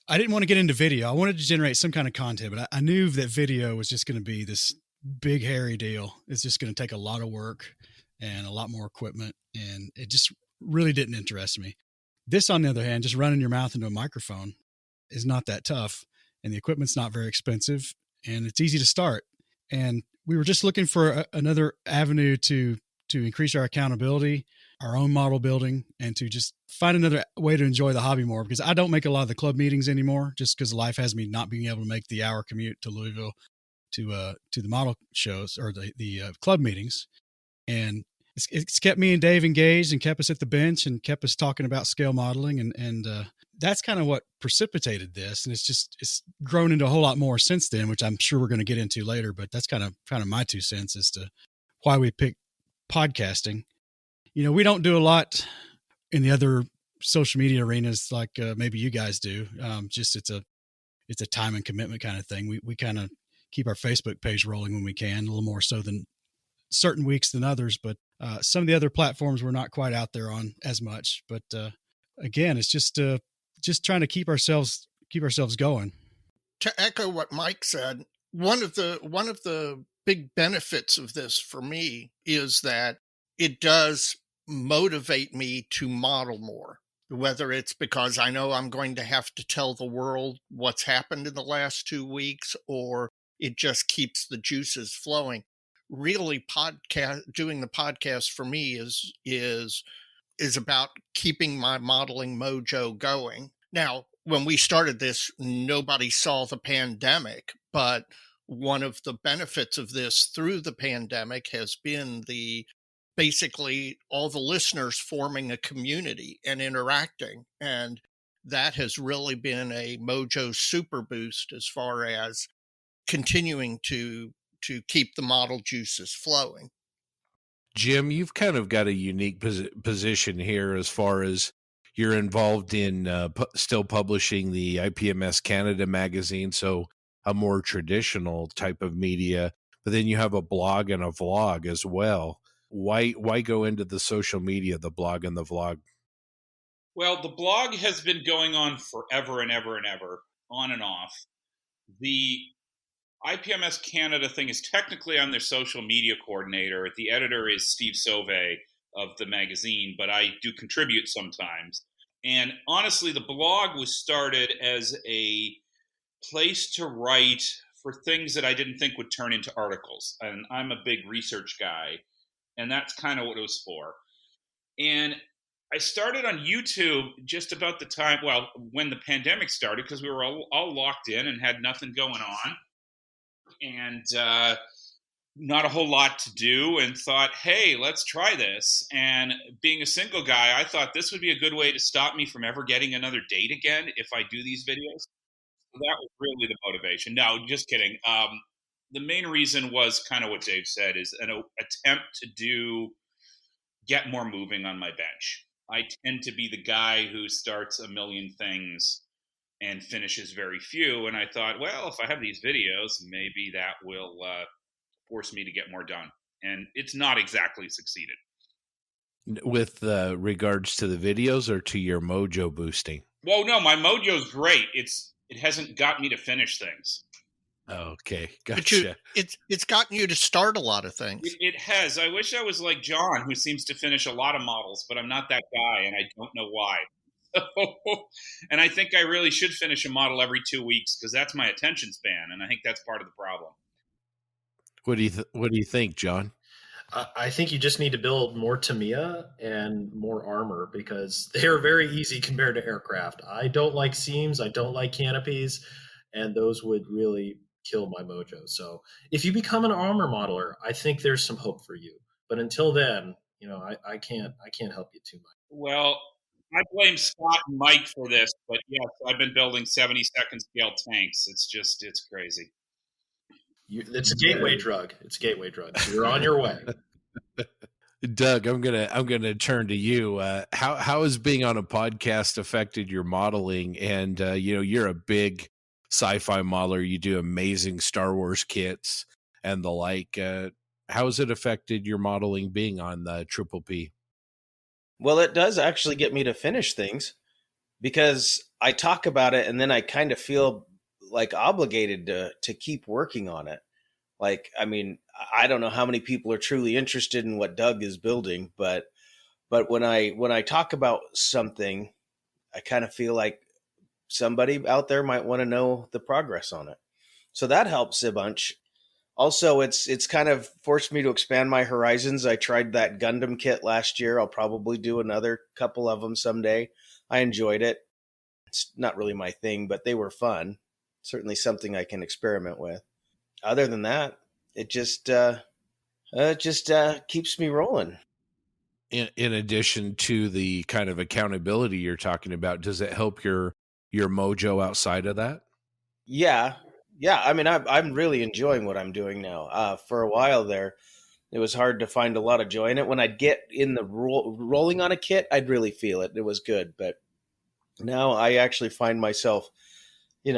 I didn't want to get into video. I wanted to generate some kind of content, but I knew that video was just going to be this big, hairy deal. It's just going to take a lot of work and a lot more equipment, and it just really didn't interest me. This, on the other hand, just running your mouth into a microphone is not that tough, and the equipment's not very expensive, and it's easy to start. And we were just looking for another avenue to increase our accountability, our own model building, and to just find another way to enjoy the hobby more, because I don't make a lot of the club meetings anymore, just because life has me not being able to make the hour commute to Louisville to the model shows or the club meetings. And it's kept me and Dave engaged and kept us at the bench and kept us talking about scale modeling. And that's kind of what precipitated this. And it's grown into a whole lot more since then, which I'm sure we're going to get into later, but that's kind of my 2 cents as to why we picked podcasting. You know, we don't do a lot in the other social media arenas like maybe you guys do. Just it's a time and commitment kind of thing. We kind of keep our Facebook page rolling when we can, a little more so than certain weeks than others, but some of the other platforms we're not quite out there on as much. But again, it's just trying to keep ourselves going. To echo what Mike said, one of the big benefits of this for me is that it does motivate me to model more, whether it's because I know I'm going to have to tell the world what's happened in the last 2 weeks, or it just keeps the juices flowing. Really, doing the podcast for me is about keeping my modeling mojo going. Now, when we started this, nobody saw the pandemic, but one of the benefits of this through the pandemic has been basically all the listeners forming a community and interacting. And that has really been a mojo super boost as far as continuing to keep the model juices flowing. Jim, you've kind of got a unique position here as far as you're involved in still publishing the IPMS Canada magazine, so a more traditional type of media, but then you have a blog and a vlog as well. Why go into the social media, the blog and the vlog? Well, the blog has been going on forever and ever and ever, on and off. The IPMS Canada thing is technically I'm their social media coordinator. The editor is Steve Sauvé of the magazine, but I do contribute sometimes. And honestly, the blog was started as a place to write for things that I didn't think would turn into articles. And I'm a big research guy, and that's kind of what it was for. And I started on YouTube just about the time, well, when the pandemic started, because we were all locked in and had nothing going on. And not a whole lot to do, and thought, hey, let's try this. And being a single guy, I thought this would be a good way to stop me from ever getting another date again if I do these videos. So that was really the motivation. No, just kidding. The main reason was kind of what Dave said, is an attempt to get more moving on my bench. I tend to be the guy who starts a million things and finishes very few. And I thought, well, if I have these videos, maybe that will force me to get more done. And it's not exactly succeeded. With regards to the videos or to your mojo boosting? Well, no, my mojo's great. It hasn't got me to finish things. Okay, gotcha. But it's gotten you to start a lot of things. It has. I wish I was like John, who seems to finish a lot of models, but I'm not that guy, and I don't know why. And I think I really should finish a model every 2 weeks, because that's my attention span, and I think that's part of the problem. What do you think, John? I think you just need to build more Tamiya and more armor, because they are very easy compared to aircraft. I don't like seams. I don't like canopies, and those would really kill my mojo. So if you become an armor modeler, I think there's some hope for you. But until then, I can't help you too much. Well, I blame Scott and Mike for this, but yes, I've been building 72nd scale tanks. It's crazy. It's a gateway drug. It's a gateway drug. So you're on your way. Doug, I'm gonna turn to you. How has being on a podcast affected your modeling? And you're a big sci-fi modeler. You do amazing Star Wars kits and the like. How has it affected your modeling being on the Triple P? Well, it does actually get me to finish things because I talk about it and then I kind of feel like obligated to keep working on it. Like, I mean, I don't know how many people are truly interested in what Doug is building, but when I talk about something, I kind of feel like somebody out there might want to know the progress on it. So that helps a bunch. Also, it's kind of forced me to expand my horizons. I tried that Gundam kit last year. I'll probably do another couple of them someday. I enjoyed it. It's not really my thing, but they were fun. Certainly something I can experiment with. Other than that, it just keeps me rolling. In addition to the kind of accountability you're talking about, does it help your mojo outside of that? Yeah, yeah. I mean, I'm really enjoying what I'm doing now. For a while there, it was hard to find a lot of joy in it. When I'd get in the rolling on a kit, I'd really feel it. It was good, but now I actually find myself,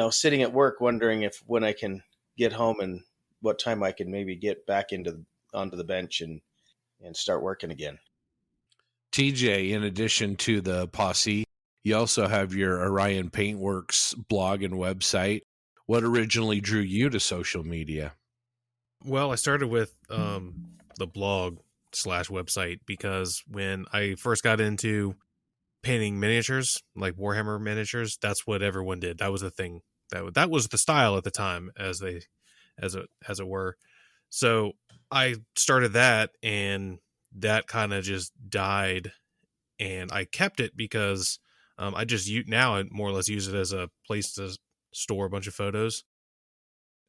sitting at work wondering if when I can get home and what time I can maybe get back onto the bench and start working again. TJ, in addition to the posse, you also have your Orion Paintworks blog and website. What originally drew you to social media? Well, I started with the blog / website because when I first got into painting miniatures, like Warhammer miniatures, that's what everyone did. That was the thing. That was the style at the time, as it were. So I started that, and that kind of just died, and I kept it because I just now I more or less use it as a place to store a bunch of photos.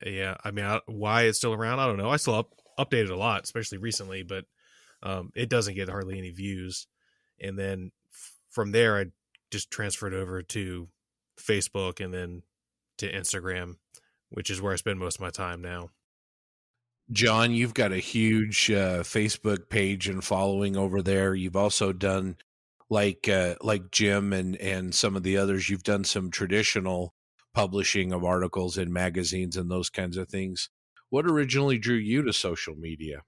Yeah, I mean, why it's still around, I don't know. I still update it a lot, especially recently, but it doesn't get hardly any views. And then from there, I just transferred over to Facebook and then to Instagram, which is where I spend most of my time now. John, you've got a huge Facebook page and following over there. You've also done like Jim and some of the others. You've done some traditional publishing of articles in magazines and those kinds of things. What originally drew you to social media?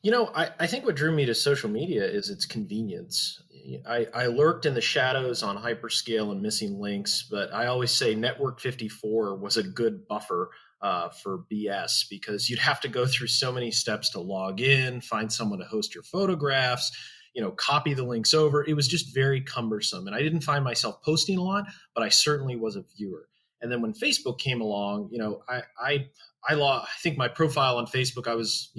I think what drew me to social media is its convenience. I lurked in the shadows on hyperscale and missing links, but I always say Network 54 was a good buffer for BS because you'd have to go through so many steps to log in, find someone to host your photographs, copy the links over. It was just very cumbersome. And I didn't find myself posting a lot, but I certainly was a viewer. And then when Facebook came along, I think my profile on Facebook, I was,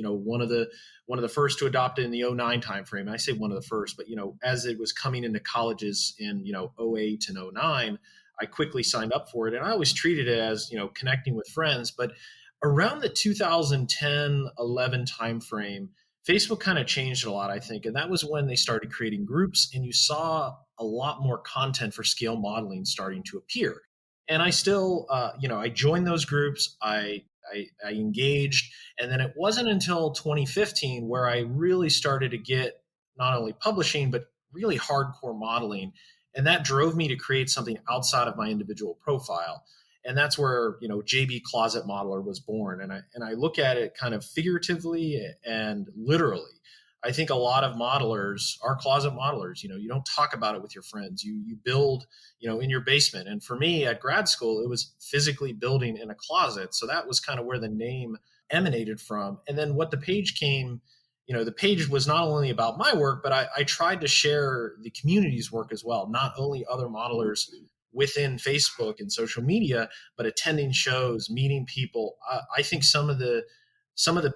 one of the first to adopt it in the 09 timeframe. I say one of the first, but as it was coming into colleges in 08 and 09, I quickly signed up for it, and I always treated it as connecting with friends. But around the 2010-11 timeframe, Facebook kind of changed a lot, I think, and that was when they started creating groups, and you saw a lot more content for scale modeling starting to appear. And I still, I joined those groups. I engaged. And then it wasn't until 2015 where I really started to get not only publishing, but really hardcore modeling. And that drove me to create something outside of my individual profile. And that's where, JB Closet Modeler was born. And I look at it kind of figuratively and literally. I think a lot of modelers are closet modelers. You don't talk about it with your friends. You build, in your basement. And for me at grad school, it was physically building in a closet. So that was kind of where the name emanated from. And then what the page came, the page was not only about my work, but I tried to share the community's work as well. Not only other modelers within Facebook and social media, but attending shows, meeting people. I think some of the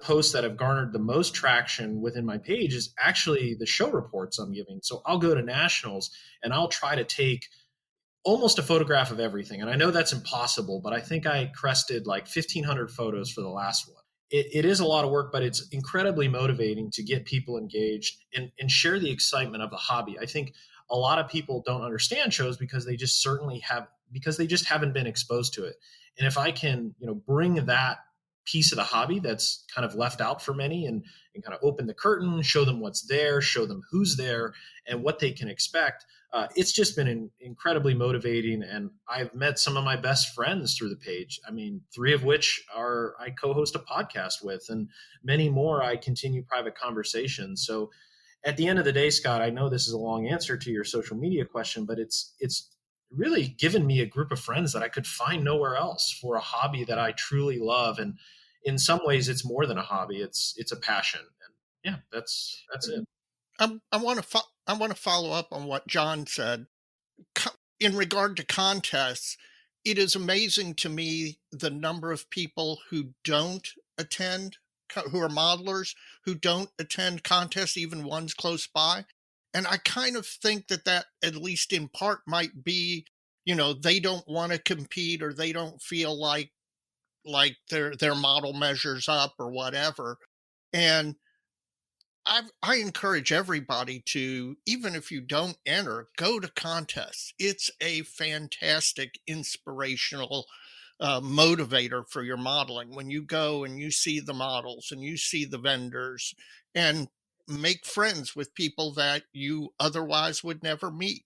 posts that have garnered the most traction within my page is actually the show reports I'm giving. So I'll go to nationals and I'll try to take almost a photograph of everything. And I know that's impossible, but I think I crested like 1,500 photos for the last one. It is a lot of work, but it's incredibly motivating to get people engaged and share the excitement of the hobby. I think a lot of people don't understand shows because they just haven't been exposed to it. And if I can, bring that piece of the hobby that's kind of left out for many, and kind of open the curtain, show them what's there, show them who's there and what they can expect. It's just been incredibly motivating, and I've met some of my best friends through the page. I mean, 3 of which I co-host a podcast with, and many more I continue private conversations. So at the end of the day, Scott, I know this is a long answer to your social media question, but it's really given me a group of friends that I could find nowhere else for a hobby that I truly love. And in some ways it's more than a hobby. It's a passion. And yeah, that's it. I want to follow up on what John said in regard to contests. It is amazing to me the number of people who don't attend, who are modelers, who don't attend contests, even ones close by. And I kind of think that at least in part might be, they don't want to compete, or they don't feel like their model measures up or whatever. And I encourage everybody to, even if you don't enter, go to contests. It's a fantastic, inspirational motivator for your modeling. When you go and you see the models and you see the vendors, and make friends with people that you otherwise would never meet.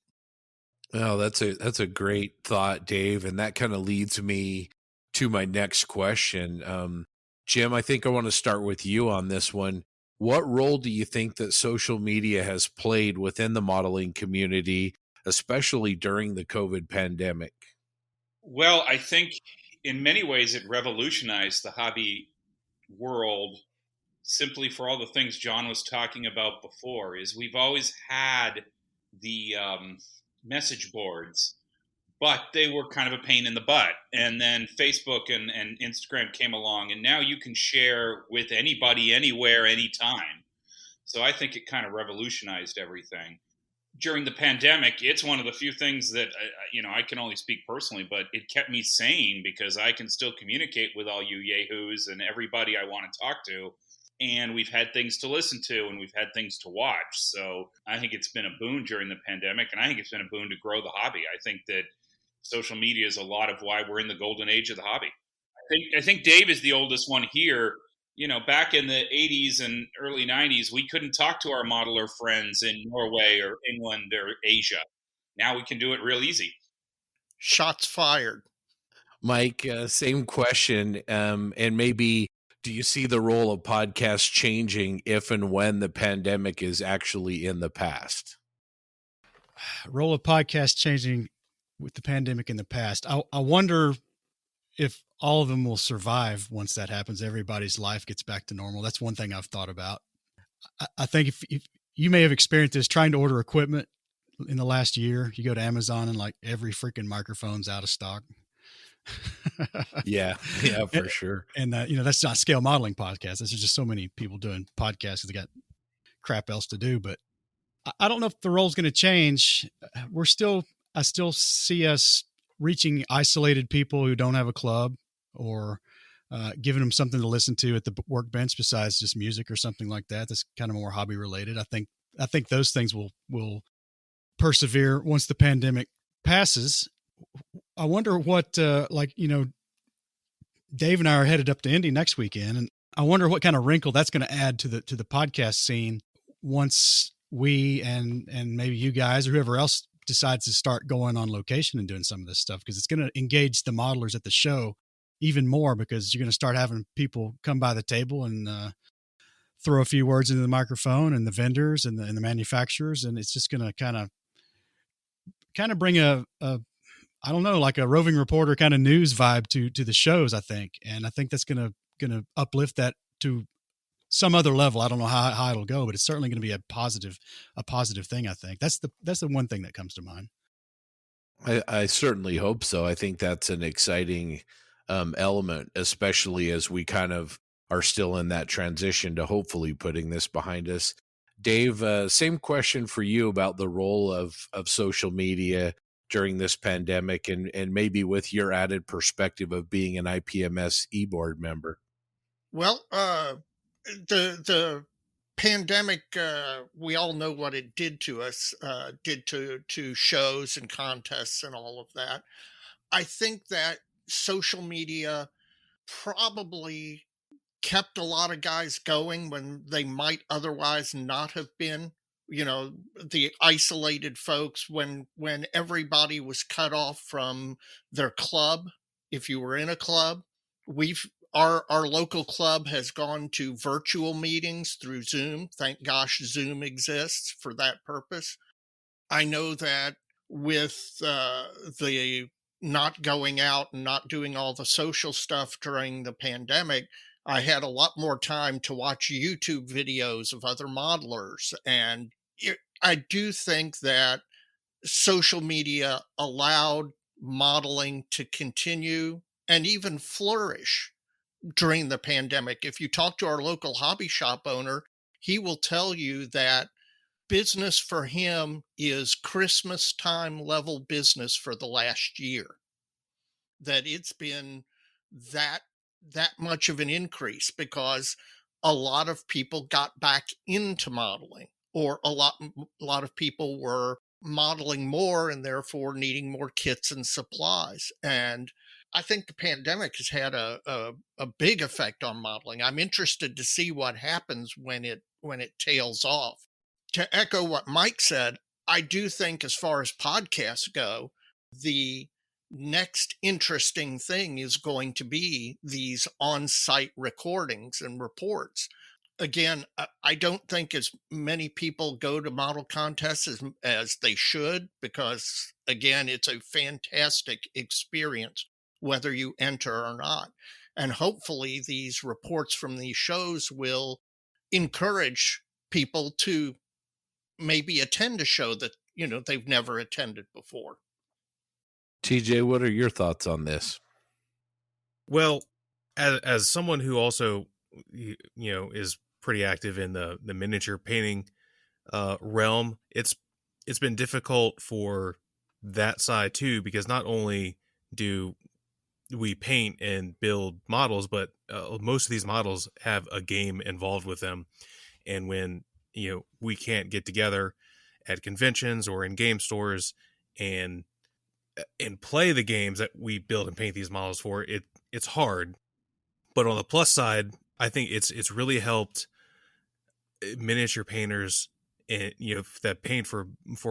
Well, that's a great thought, Dave, and that kind of leads me to my next question. Jim, I think I want to start with you on this one. What role do you think that social media has played within the modeling community, especially during the COVID pandemic? Well, I think in many ways it revolutionized the hobby world, simply for all the things John was talking about before. Is we've always had the message boards, but they were kind of a pain in the butt. And then Facebook and Instagram came along, and now you can share with anybody, anywhere, anytime. So I think it kind of revolutionized everything. During the pandemic, it's one of the few things that, I can only speak personally, but it kept me sane, because I can still communicate with all you yahoos and everybody I want to talk to. And we've had things to listen to, and we've had things to watch. So I think it's been a boon during the pandemic, and I think it's been a boon to grow the hobby. I think that social media is a lot of why we're in the golden age of the hobby. I think Dave is the oldest one here. Back in the 80s and early 90s, we couldn't talk to our modeler friends in Norway or England or Asia. Now we can do it real easy. Shots fired. Mike, same question. And maybe, do you see the role of podcasts changing if and when the pandemic is actually in the past? Role of podcast changing with the pandemic in the past. I wonder if all of them will survive once that happens. Everybody's life gets back to normal. That's one thing I've thought about. I think if you may have experienced this trying to order equipment in the last year, you go to Amazon and like every freaking microphone's out of stock. Yeah, for sure. And that's not scale modeling podcasts. There's just so many people doing podcasts because they got crap else to do. But I don't know if the role's going to change. I still see us reaching isolated people who don't have a club, or giving them something to listen to at the workbench besides just music or something like that. That's kind of more hobby related. I think those things will persevere once the pandemic passes. I wonder what, Dave and I are headed up to Indy next weekend, and I wonder what kind of wrinkle that's going to add to the podcast scene once we and maybe you guys or whoever else decides to start going on location and doing some of this stuff, because it's going to engage the modelers at the show even more, because you're going to start having people come by the table and throw a few words into the microphone, and the vendors and the manufacturers, and it's just going to kind of bring a I don't know, like a roving reporter kind of news vibe to the shows, I think. And I think that's going to uplift that to some other level. I don't know how it'll go, but it's certainly going to be a positive thing. I think that's the one thing that comes to mind. I certainly hope so. I think that's an exciting element, especially as we kind of are still in that transition to hopefully putting this behind us. Dave, same question for you about the role of social media during this pandemic, and maybe with your added perspective of being an IPMS e-board member. Well, the pandemic, we all know what it did to us, did to shows and contests and all of that. I think that social media probably kept a lot of guys going when they might otherwise not have been. The isolated folks, when everybody was cut off from their club. If you were in a club, our local club has gone to virtual meetings through Zoom. Thank gosh Zoom exists for that purpose. I know that with the not going out and not doing all the social stuff during the pandemic, I had a lot more time to watch YouTube videos of other modelers. And I do think that social media allowed modeling to continue and even flourish during the pandemic. If you talk to our local hobby shop owner, he will tell you that business for him is Christmas time level business for the last year. That it's been that much of an increase because a lot of people got back into modeling, or a lot of people were modeling more and therefore needing more kits and supplies. And I think the pandemic has had a big effect on modeling. I'm interested to see what happens when it tails off. To echo what Mike said, I do think as far as podcasts go, the next interesting thing is going to be these on-site recordings and reports. Again, I don't think as many people go to model contests as they should, because again, it's a fantastic experience whether you enter or not. And hopefully these reports from these shows will encourage people to maybe attend a show that, they've never attended before. TJ, what are your thoughts on this? Well, as someone who also, is pretty active in the miniature painting realm, it's been difficult for that side too, because not only do we paint and build models, but most of these models have a game involved with them. And when, we can't get together at conventions or in game stores and play the games that we build and paint these models for, it's hard. But on the plus side, I think it's really helped miniature painters and that paint for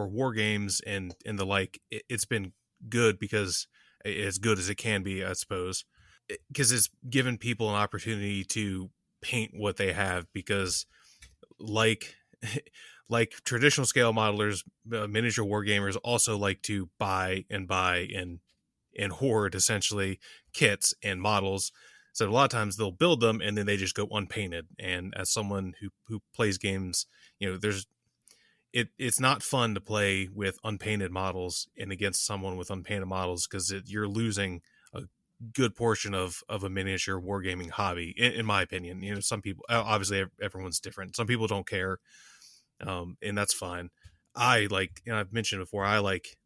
war games and the like. It's been good, because as good as it can be, I suppose, because it's given people an opportunity to paint what they have. Because like traditional scale modelers, miniature war gamers also like to buy and hoard essentially kits and models. So a lot of times they'll build them and then they just go unpainted. And as someone who plays games, it's not fun to play with unpainted models and against someone with unpainted models, because you're losing a good portion of a miniature wargaming hobby, in my opinion. Some people, obviously everyone's different. Some people don't care, and that's fine. I like, I've mentioned before, I like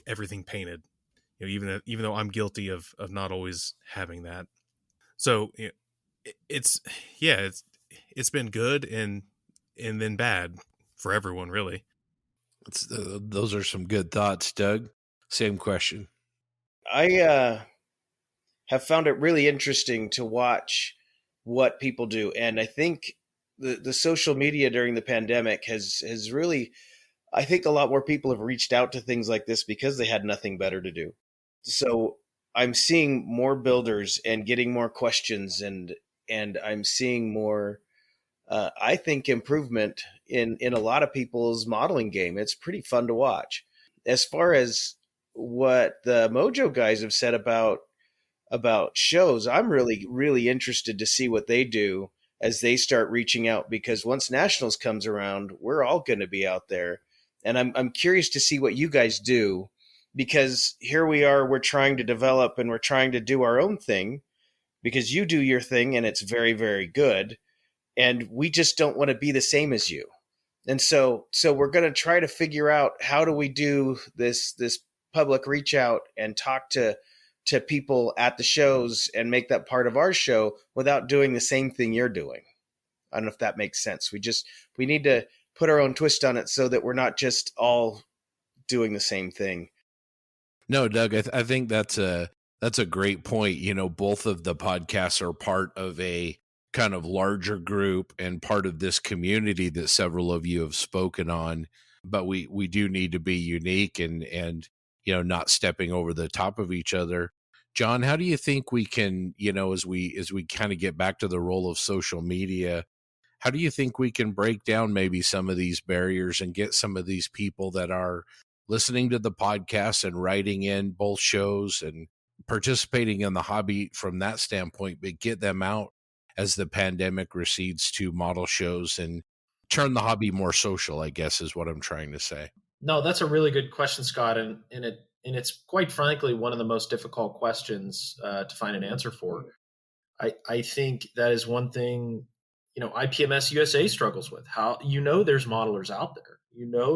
everything painted, even though I'm guilty of not always having that. So it's been good and then bad for everyone, really. Those are some good thoughts, Doug. Same question. I have found it really interesting to watch what people do, and I think the social media during the pandemic has really, I think a lot more people have reached out to things like this because they had nothing better to do. So I'm seeing more builders and getting more questions, and I'm seeing more, I think, improvement in a lot of people's modeling game. It's pretty fun to watch. As far as what the Mojo guys have said about shows, I'm really, really interested to see what they do as they start reaching out, because once Nationals comes around, we're all going to be out there. And I'm curious to see what you guys do, because here we are, we're trying to develop and we're trying to do our own thing, because you do your thing and it's very, very good. And we just don't want to be the same as you. And so we're going to try to figure out, how do we do this public reach out and talk to people at the shows and make that part of our show without doing the same thing you're doing. I don't know if that makes sense. We need to put our own twist on it so that we're not just all doing the same thing. No, Doug, I think that's a great point. Both of the podcasts are part of a kind of larger group and part of this community that several of you have spoken on, but we do need to be unique and not stepping over the top of each other. John, how do you think we can, as we kind of get back to the role of social media, how do you think we can break down maybe some of these barriers and get some of these people that are listening to the podcast and writing in both shows and participating in the hobby from that standpoint, but get them out as the pandemic recedes to model shows and turn the hobby more social, I guess is what I'm trying to say. No, that's a really good question, Scott, and it's quite frankly one of the most difficult questions to find an answer for. I think that is one thing, IPMS USA struggles with. How there's modelers out there,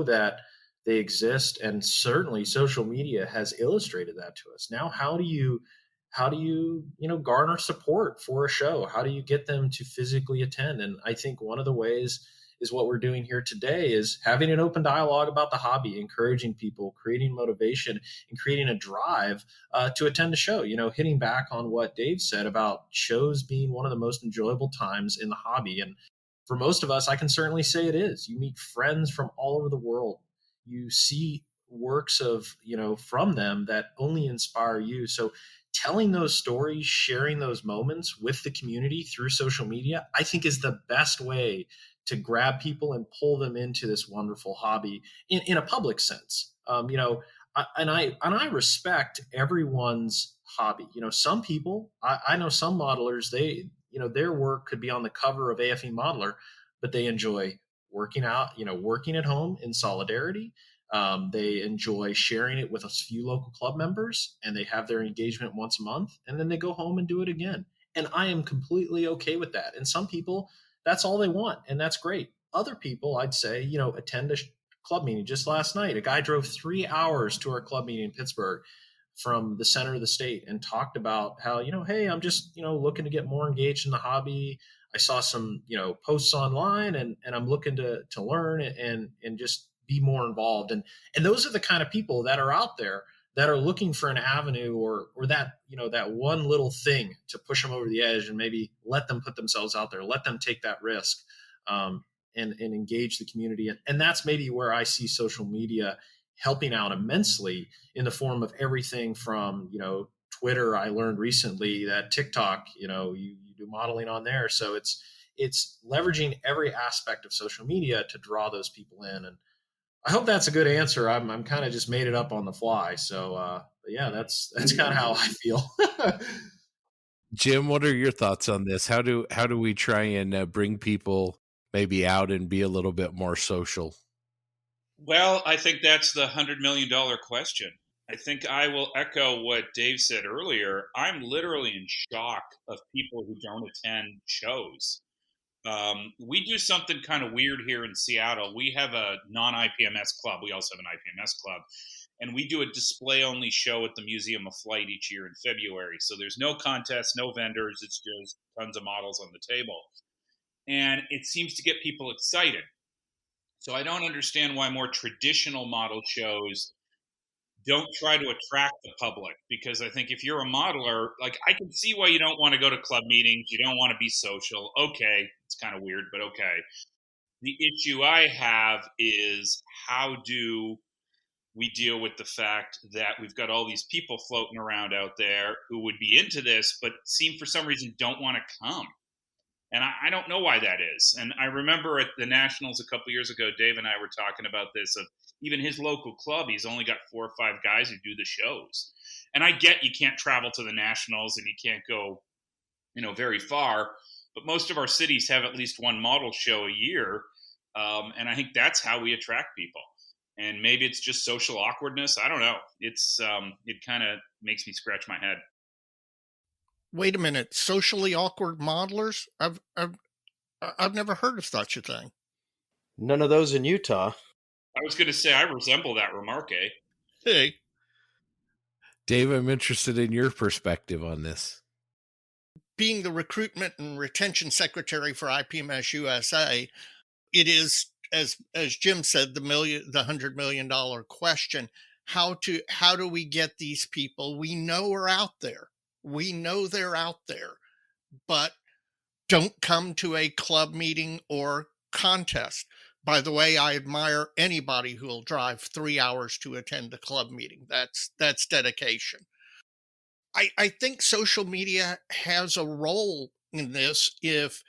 that they exist, and certainly social media has illustrated that to us. Now, how do you garner support for a show? How do you get them to physically attend? And I think one of the ways is what we're doing here today, is having an open dialogue about the hobby, encouraging people, creating motivation, and creating a drive to attend a show. Hitting back on what Dave said about shows being one of the most enjoyable times in the hobby. And for most of us, I can certainly say it is. You meet friends from all over the world. You see works of, from them that only inspire you. So telling those stories, sharing those moments with the community through social media, I think is the best way to grab people and pull them into this wonderful hobby in a public sense. I respect everyone's hobby. Some people, I know some modelers, their work could be on the cover of AFE Modeler, but they enjoy working out, working at home in solidarity. They enjoy sharing it with a few local club members, and they have their engagement once a month, and then they go home and do it again. And I am completely okay with that. And some people, that's all they want, and that's great. Other people, I'd say, attend a club meeting. Just last night, a guy drove 3 hours to our club meeting in Pittsburgh from the center of the state and talked about how, hey, I'm just, looking to get more engaged in the hobby. I saw some, posts online, and I'm looking to learn and just be more involved. And those are the kind of people that are out there that are looking for an avenue or that, that one little thing to push them over the edge and maybe let them put themselves out there, let them take that risk, and engage the community. And that's maybe where I see social media helping out immensely, in the form of everything from, Twitter. I learned recently that TikTok, you do modeling on there. So it's leveraging every aspect of social media to draw those people in. And I hope that's a good answer. I'm kind of just made it up on the fly. So yeah, that's kind of how I feel. Jim, what are your thoughts on this? How do we try and bring people maybe out and be a little bit more social? Well, I think that's the $100 million question. I think I will echo what Dave said earlier. I'm literally in shock of people who don't attend shows. We do something kind of weird here in Seattle. We have a non-IPMS club. We also have an IPMS club. And we do a display-only show at the Museum of Flight each year in February. So there's no contest, no vendors. It's just tons of models on the table. And it seems to get people excited. So I don't understand why more traditional model shows don't try to attract the public, because I think if you're a modeler, like, I can see why you don't want to go to club meetings. You don't want to be social. Okay. It's kind of weird, but okay. The issue I have is, how do we deal with the fact that we've got all these people floating around out there who would be into this, but seem for some reason don't want to come? And I don't know why that is. And I remember at the Nationals a couple years ago, Dave and I were talking about this, of even his local club, he's only got 4 or 5 guys who do the shows. And I get you can't travel to the Nationals and you can't go, very far, but most of our cities have at least one model show a year. And I think that's how we attract people. And maybe it's just social awkwardness. I don't know. It's it kind of makes me scratch my head. Wait a minute, socially awkward modelers? I've never heard of such a thing. None of those in Utah. I was going to say, I resemble that remark, eh? Hey, Dave, I'm interested in your perspective on this. Being the recruitment and retention secretary for IPMS USA, it is, as Jim said, the $100 million question. How do we get these people we know are out there? We know they're out there, but don't come to a club meeting or contest. By the way, I admire anybody who will drive 3 hours to attend a club meeting. That's dedication. I think social media has a role in this if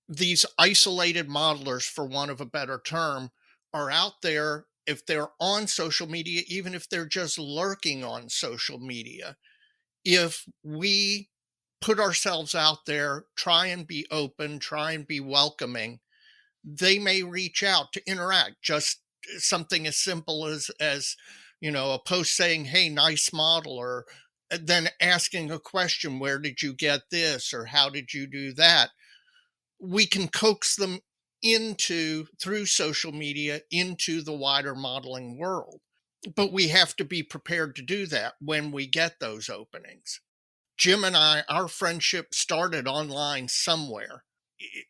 these isolated modelers, for want of a better term, are out there, if they're on social media, even if they're just lurking on social media, if we put ourselves out there, try and be open, try and be welcoming, they may reach out to interact. Just something as simple as a post saying, "Hey, nice model," or then asking a question, "Where did you get this?" or "How did you do that?" We can coax them through social media into the wider modeling world. But we have to be prepared to do that when we get those openings. Jim and I, our friendship started online somewhere.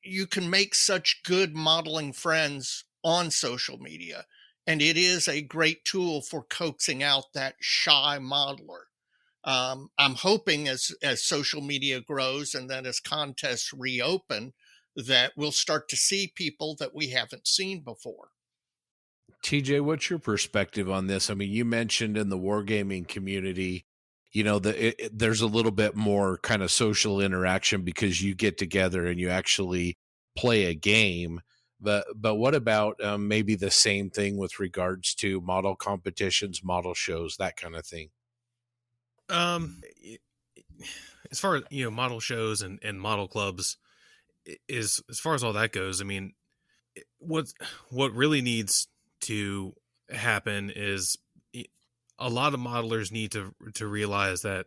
You can make such good modeling friends on social media, and it is a great tool for coaxing out that shy modeler. I'm hoping as social media grows and then as contests reopen, that we'll start to see people that we haven't seen before. TJ, what's your perspective on this? I mean, you mentioned in the wargaming community, there's a little bit more kind of social interaction because you get together and you actually play a game. But what about maybe the same thing with regards to model competitions, model shows, that kind of thing? As far as model shows and model clubs, is as far as all that goes, I mean, what really needs to happen is a lot of modelers need to realize that,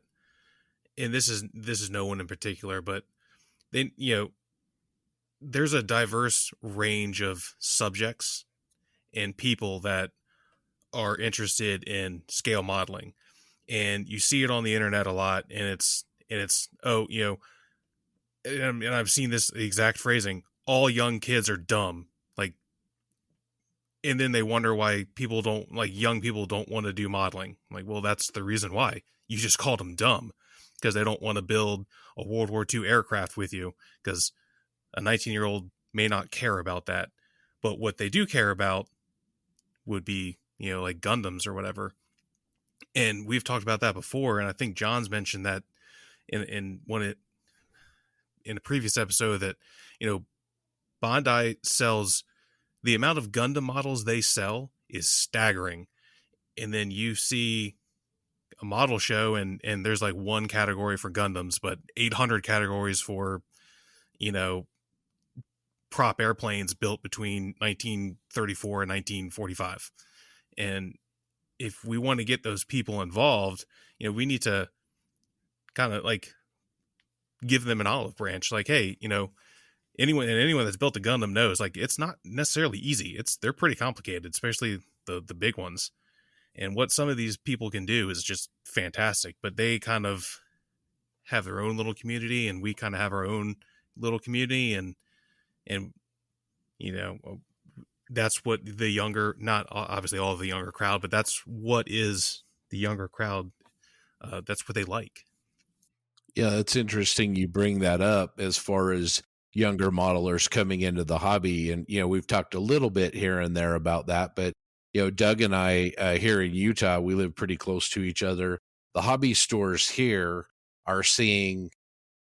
and this is no one in particular, but they there's a diverse range of subjects and people that are interested in scale modeling, and you see it on the internet a lot, and it's and I've seen this exact phrasing: all young kids are dumb. Like, and then they wonder why young people don't want to do modeling. Like, well, that's the reason why. You just called them dumb because they don't want to build a World War II aircraft with you, because a 19-year-old may not care about that. But what they do care about would be, like Gundams or whatever. And we've talked about that before. And I think John's mentioned that in a previous episode that, Bandai sells, the amount of Gundam models they sell is staggering. And then you see a model show and there's like one category for Gundams, but 800 categories for, prop airplanes built between 1934 and 1945. And if we want to get those people involved, we need to kind of like give them an olive branch. Like, hey, anyone that's built a Gundam knows, like, it's not necessarily easy. They're pretty complicated, especially the big ones. And what some of these people can do is just fantastic, but they kind of have their own little community, and we kind of have our own little community, and that's what the younger, not obviously all of the younger crowd, but that's what is the younger crowd. That's what they like. Yeah, that's interesting you bring that up as far as younger modelers coming into the hobby. And, we've talked a little bit here and there about that, but, Doug and I here in Utah, we live pretty close to each other. The hobby stores here are seeing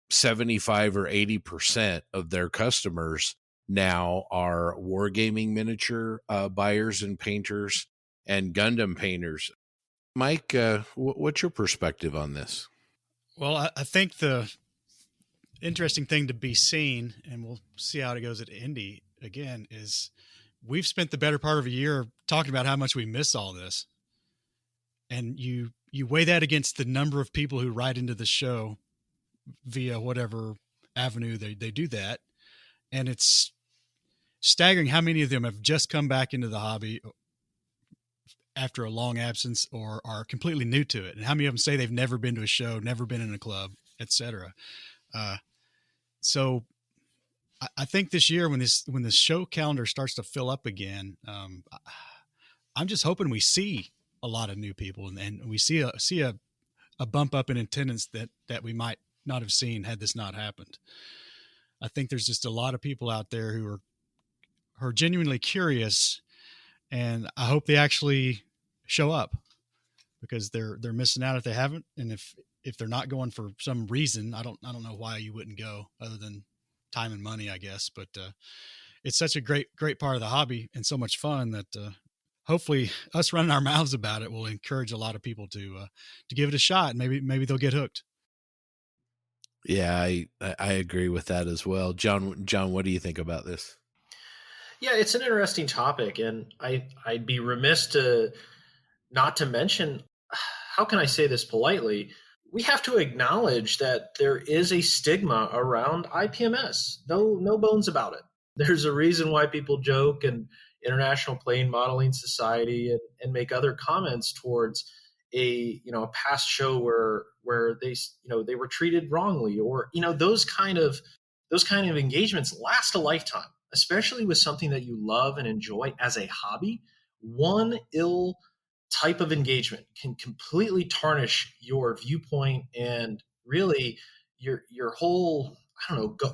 75 or 80% of their customers now are wargaming miniature buyers and painters and Gundam painters. Mike, what's your perspective on this? Well, I think the interesting thing to be seen, and we'll see how it goes at Indy again, is we've spent the better part of a year talking about how much we miss all this. And you weigh that against the number of people who write into the show via whatever avenue they do that. And it's staggering how many of them have just come back into the hobby after a long absence or are completely new to it. And how many of them say they've never been to a show, never been in a club, etc. So I think this year when the show calendar starts to fill up again, I'm just hoping we see a lot of new people and we see a bump up in attendance that we might not have seen had this not happened. I think there's just a lot of people out there who are genuinely curious, and I hope they actually show up, because they're missing out if they haven't. And if they're not going for some reason, I don't know why you wouldn't go, other than time and money, I guess. But it's such a great part of the hobby and so much fun that hopefully us running our mouths about it will encourage a lot of people to give it a shot, and maybe they'll get hooked. Yeah, I agree with that as well. John, what do you think about this? Yeah, it's an interesting topic, and I'd be remiss not to mention, how can I say this politely? We have to acknowledge that there is a stigma around IPMS. No bones about it. There's a reason why people joke and International Plane Modeling Society and make other comments towards a past show where they were treated wrongly, or those kind of engagements last a lifetime, especially with something that you love and enjoy as a hobby. One ill type of engagement can completely tarnish your viewpoint and really your whole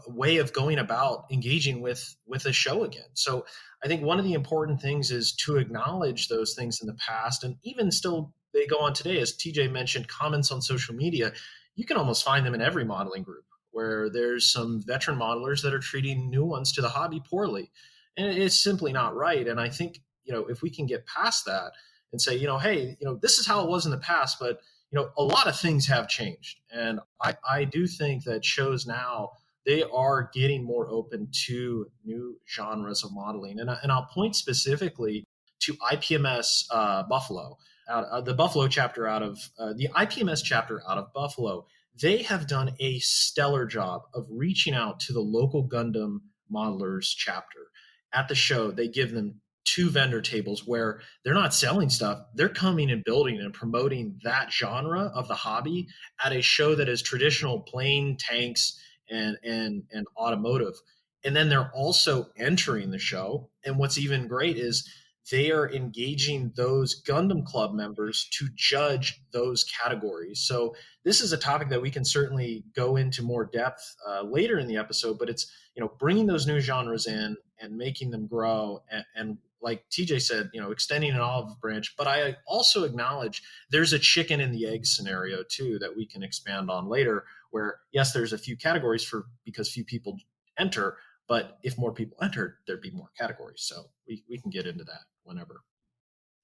way of going about engaging with a show again. So I think one of the important things is to acknowledge those things in the past, and even still they go on today. As TJ mentioned, comments on social media, you can almost find them in every modeling group, where there's some veteran modelers that are treating new ones to the hobby poorly, and it's simply not right. And I think if we can get past that and say, hey, this is how it was in the past, but a lot of things have changed. And I do think that shows now, they are getting more open to new genres of modeling. And I'll point specifically to IPMS Buffalo, the Buffalo chapter out of the IPMS chapter out of Buffalo. They have done a stellar job of reaching out to the local Gundam modelers chapter. At the show, they give them 2 vendor tables where they're not selling stuff. They're coming and building and promoting that genre of the hobby at a show that is traditional plane, tanks, and automotive. And then they're also entering the show. And what's even great is they are engaging those Gundam Club members to judge those categories. So this is a topic that we can certainly go into more depth later in the episode, but it's, bringing those new genres in and making them grow, and like TJ said, extending an olive branch. But I also acknowledge there's a chicken and the egg scenario too that we can expand on later, where yes, there's a few categories because few people enter, but if more people entered, there'd be more categories. So we can get into that whenever.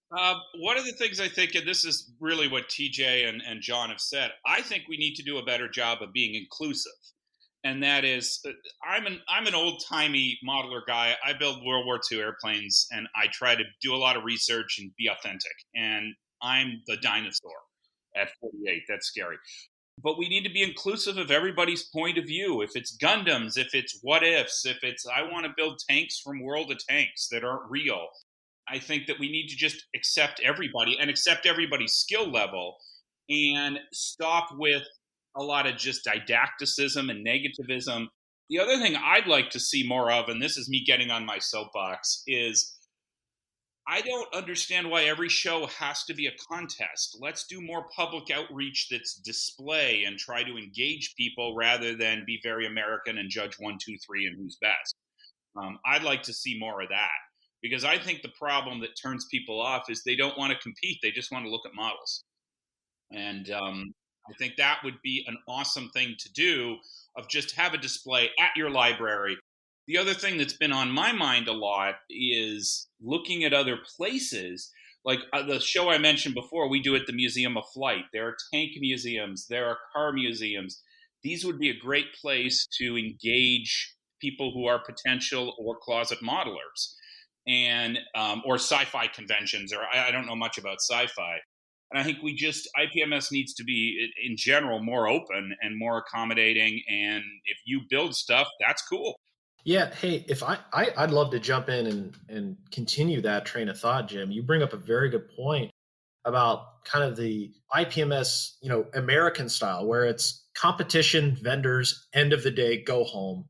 One of the things I think, and this is really what TJ and John have said, I think we need to do a better job of being inclusive. And that is, I'm an old-timey modeler guy. I build World War II airplanes, and I try to do a lot of research and be authentic. And I'm the dinosaur at 48. That's scary. But we need to be inclusive of everybody's point of view. If it's Gundams, if it's what ifs, if it's I want to build tanks from World of Tanks that aren't real. I think that we need to just accept everybody and accept everybody's skill level, and stop with a lot of just didacticism and negativism. The other thing I'd like to see more of, and this is me getting on my soapbox, is I don't understand why every show has to be a contest. Let's do more public outreach that's display and try to engage people rather than be very American and judge 1, 2, 3 and who's best. I'd like to see more of that, because I think the problem that turns people off is they don't want to compete. They just want to look at models. And I think that would be an awesome thing to do, of just have a display at your library. The other thing that's been on my mind a lot is looking at other places. Like the show I mentioned before, we do at the Museum of Flight. There are tank museums. There are car museums. These would be a great place to engage people who are potential or closet modelers, and or sci-fi conventions, or I don't know much about sci-fi. And I think IPMS needs to be, in general, more open and more accommodating. And if you build stuff, that's cool. Yeah. Hey, if I'd love to jump in and continue that train of thought, Jim. You bring up a very good point about kind of the IPMS, American style, where it's competition, vendors, end of the day, go home.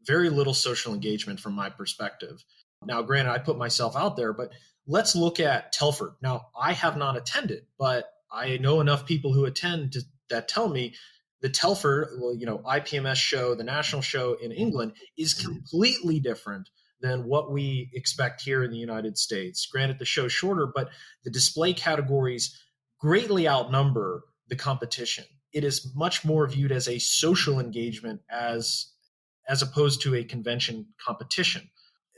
Very little social engagement from my perspective. Now, granted, I put myself out there, but let's look at Telford. Now, I have not attended, but I know enough people who attend that tell me The Telford, IPMS show, the national show in England, is completely different than what we expect here in the United States. Granted, the show's shorter, but the display categories greatly outnumber the competition. It is much more viewed as a social engagement as opposed to a convention competition.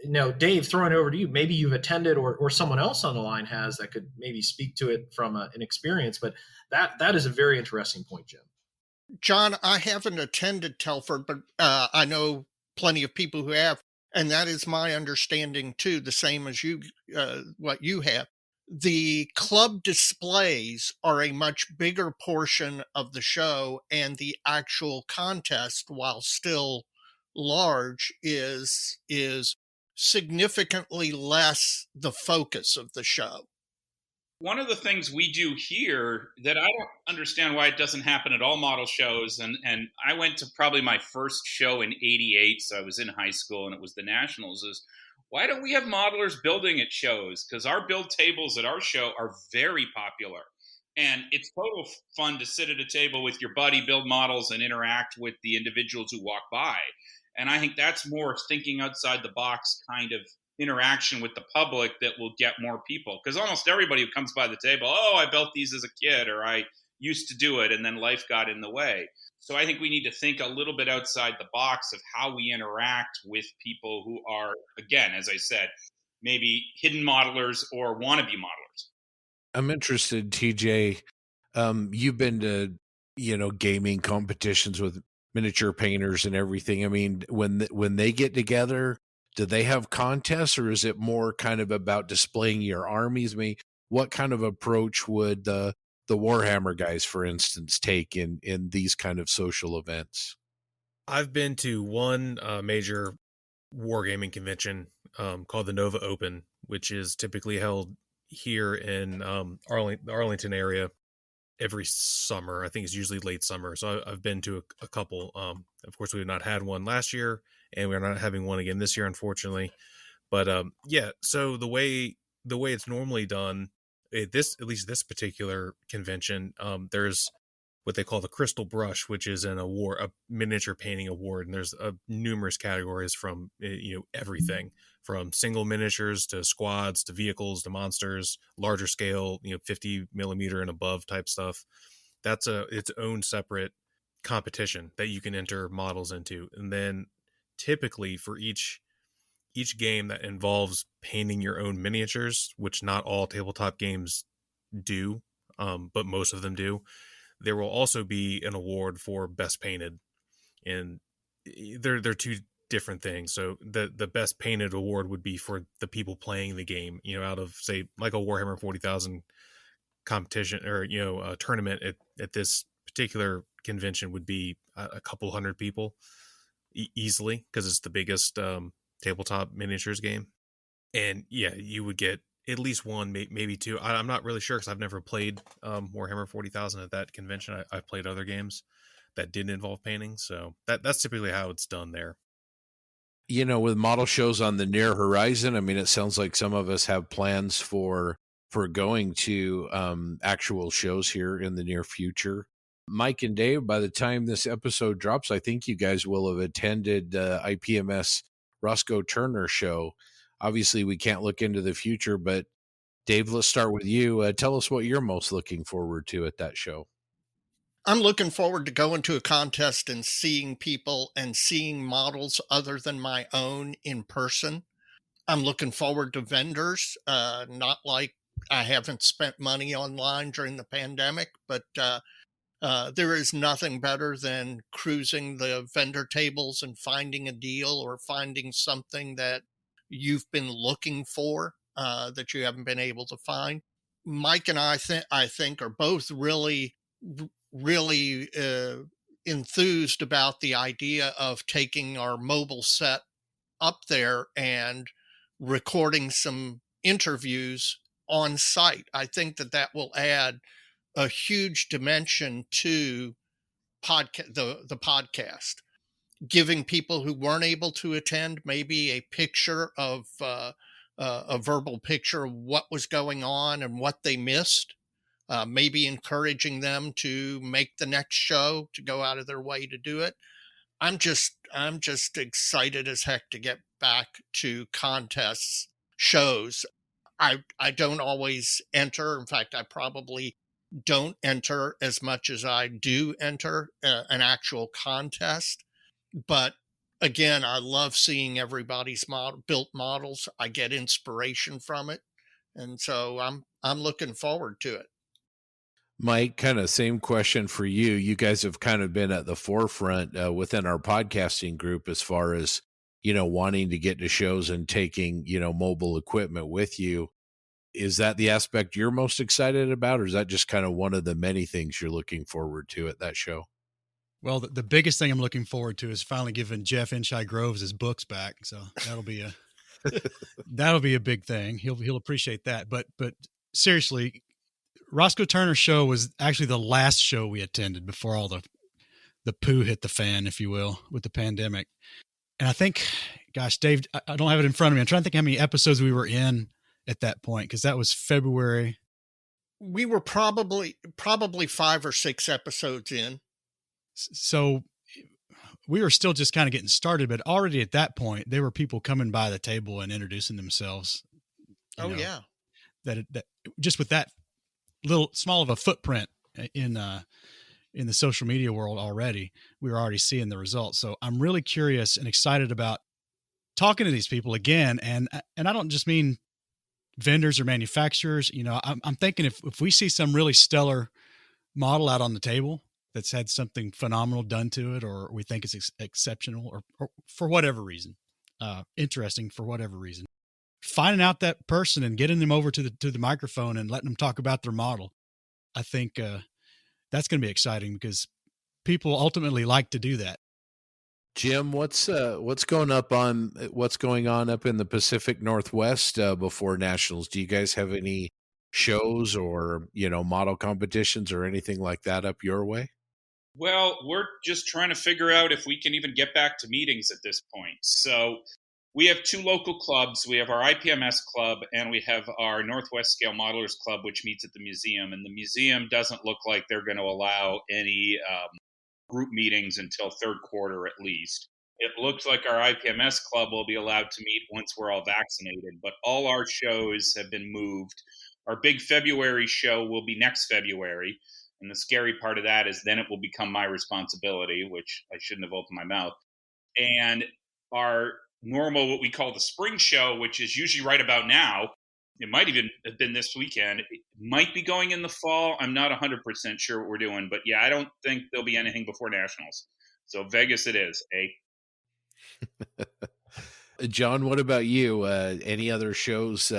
Now, Dave, throwing it over to you, maybe you've attended or someone else on the line has that could maybe speak to it from an experience, but that is a very interesting point, Jim. John, I haven't attended Telford, but I know plenty of people who have, and that is my understanding too, the same as you, what you have. The club displays are a much bigger portion of the show, and the actual contest, while still large, is significantly less the focus of the show. One of the things we do here that I don't understand why it doesn't happen at all model shows, and I went to probably my first show in '88, so I was in high school, and it was the Nationals, is why don't we have modelers building at shows? Because our build tables at our show are very popular. And it's total fun to sit at a table with your buddy, build models, and interact with the individuals who walk by. And I think that's more thinking outside the box kind of interaction with the public that will get more people, because almost everybody who comes by the table, oh, I built these as a kid, or I used to do it and then life got in the way. So I think we need to think a little bit outside the box of how we interact with people who are, again, as I said, maybe hidden modelers or wannabe modelers. I'm interested, TJ. You've been to, gaming competitions with miniature painters and everything. I mean, when they get together, do they have contests, or is it more kind of about displaying your armies? I mean, what kind of approach would the Warhammer guys, for instance, take in these kind of social events? I've been to one major wargaming convention called the Nova Open, which is typically held here in the Arlington area every summer. I think it's usually late summer. So I've been to a couple. Of course, we have not had one last year, and we're not having one again this year, unfortunately. But so the way it's normally done, at least this particular convention, there's what they call the Crystal Brush, which is a miniature painting award, and there's numerous categories from everything from single miniatures to squads to vehicles to monsters, larger scale, 50 millimeter and above type stuff. That's its own separate competition that you can enter models into, and then typically for each game that involves painting your own miniatures, which not all tabletop games do, but most of them do, there will also be an award for best painted, and they're two different things. So the best painted award would be for the people playing the game, out of, say, like a Warhammer 40,000 competition or a tournament at this particular convention would be a couple hundred people easily, because it's the biggest tabletop miniatures game. And you would get at least one, maybe two. I'm not really sure, because I've never played Warhammer 40,000 at that convention. I've played other games that didn't involve painting, so that's typically how it's done there. With model shows on the near horizon, I mean, it sounds like some of us have plans for going to actual shows here in the near future. Mike and Dave, by the time this episode drops, I think you guys will have attended IPMS Roscoe Turner show. Obviously, we can't look into the future, but Dave, let's start with you. Tell us what you're most looking forward to at that show. I'm looking forward to going to a contest and seeing people and seeing models other than my own in person. I'm looking forward to vendors, not like I haven't spent money online during the pandemic, but there is nothing better than cruising the vendor tables and finding a deal or finding something that you've been looking for that you haven't been able to find. Mike and I think are both really enthused about the idea of taking our mobile set up there and recording some interviews on site. I think that will add a huge dimension to the podcast, giving people who weren't able to attend maybe a picture of a verbal picture of what was going on and what they missed. maybe encouraging them to make the next show, to go out of their way to do it. I'm just excited as heck to get back to contests, shows. I don't always enter. In fact, I probably don't enter as much as I do enter an actual contest. But again, I love seeing everybody's built models. I get inspiration from it, and so I'm looking forward to it. Mike, kind of same question for you. You guys have kind of been at the forefront within our podcasting group as far as, wanting to get to shows and taking, mobile equipment with you. Is that the aspect you're most excited about, or is that just kind of one of the many things you're looking forward to at that show? Well, the biggest thing I'm looking forward to is finally giving Jeff Inshai Groves his books back. So that'll be a big thing. He'll appreciate that. But seriously, Roscoe Turner's show was actually the last show we attended before all the poo hit the fan, if you will, with the pandemic. And I think, gosh, Dave, I don't have it in front of me. I'm trying to think how many episodes we were in at that point, because that was February. We were probably 5 or 6 episodes in. So we were still just kind of getting started, but already at that point, there were people coming by the table and introducing themselves. Yeah. That just with that little small of a footprint in the social media world already, we were already seeing the results. So I'm really curious and excited about talking to these people again. And I don't just mean vendors or manufacturers. I'm thinking if we see some really stellar model out on the table that's had something phenomenal done to it, or we think it's exceptional, or for whatever reason, interesting for whatever reason, finding out that person and getting them over to the microphone and letting them talk about their model. I think that's going to be exciting because people ultimately like to do that. Jim, what's going on up in the Pacific Northwest before nationals? Do you guys have any shows or model competitions or anything like that up your way? Well, we're just trying to figure out if we can even get back to meetings at this point. So we have 2 local clubs. We have our IPMS club and we have our Northwest Scale Modelers Club, which meets at the museum. And the museum doesn't look like they're going to allow any group meetings until third quarter at least. It looks like our IPMS club will be allowed to meet once we're all vaccinated, but all our shows have been moved. Our big February show will be next February. And the scary part of that is then it will become my responsibility, which I shouldn't have opened my mouth. And our normal, what we call the spring show, which is usually right about now, it might even have been this weekend. It might be going in the fall. I'm not 100% sure what we're doing. But yeah, I don't think there'll be anything before nationals. So Vegas it is, eh? John, what about you? Any other shows?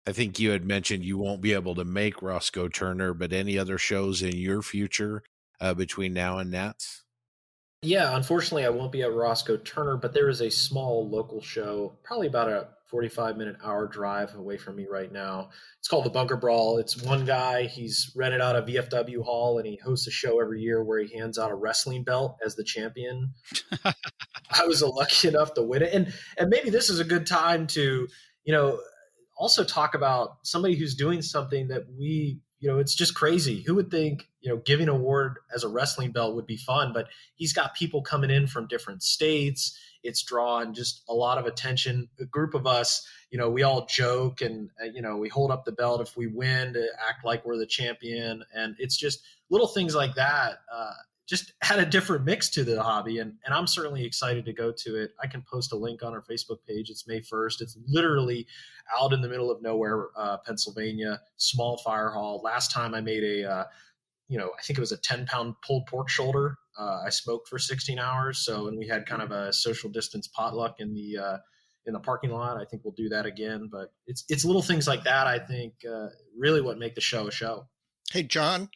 I think you had mentioned you won't be able to make Roscoe Turner, but any other shows in your future between now and Nats? Yeah, unfortunately, I won't be at Roscoe Turner, but there is a small local show, probably about a 45-minute hour drive away from me right now. It's called the Bunker Brawl. It's one guy. He's rented out a VFW hall, and he hosts a show every year where he hands out a wrestling belt as the champion. I was lucky enough to win it. And maybe this is a good time to, also talk about somebody who's doing something that it's just crazy. Who would think, giving an award as a wrestling belt would be fun, but he's got people coming in from different states. It's drawn just a lot of attention. A group of us, we all joke and, we hold up the belt if we win to act like we're the champion. And it's just little things like that, just had a different mix to the hobby. And I'm certainly excited to go to it. I can post a link on our Facebook page. It's May 1st. It's literally out in the middle of nowhere, Pennsylvania, small fire hall. Last time I made I think it was a 10-pound pulled pork shoulder. I smoked for 16 hours. So, and we had kind of a social distance potluck in the parking lot. I think we'll do that again, but it's little things like that. I think really what make the show a show. Hey, John,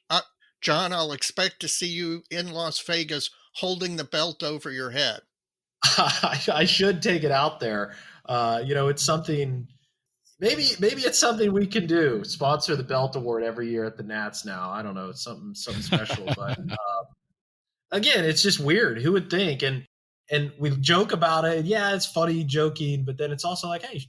I'll expect to see you in Las Vegas holding the belt over your head. I should take it out there. It's something, maybe it's something we can do. Sponsor the belt award every year at the Nats now. I don't know. It's something special, but again, it's just weird. Who would think? And we joke about it. Yeah, it's funny joking, but then it's also like, hey,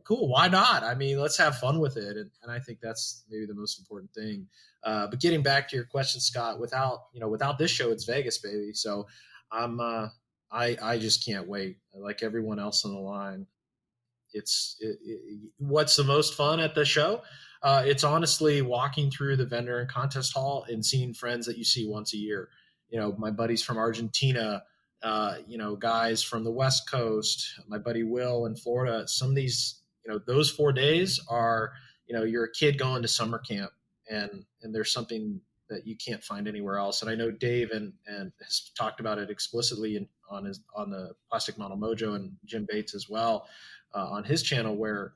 cool. Why not? I mean, let's have fun with it. And I think that's maybe the most important thing. But getting back to your question, Scott, without this show, it's Vegas, baby. So I just can't wait. Like everyone else on the line, what's the most fun at the show? It's honestly walking through the vendor and contest hall and seeing friends that you see once a year. My buddies from Argentina, guys from the West Coast, my buddy Will in Florida. Some of these, those 4 days are, you're a kid going to summer camp, and there's something that you can't find anywhere else. And I know Dave and has talked about it explicitly on the Plastic Model Mojo, and Jim Bates as well on his channel, where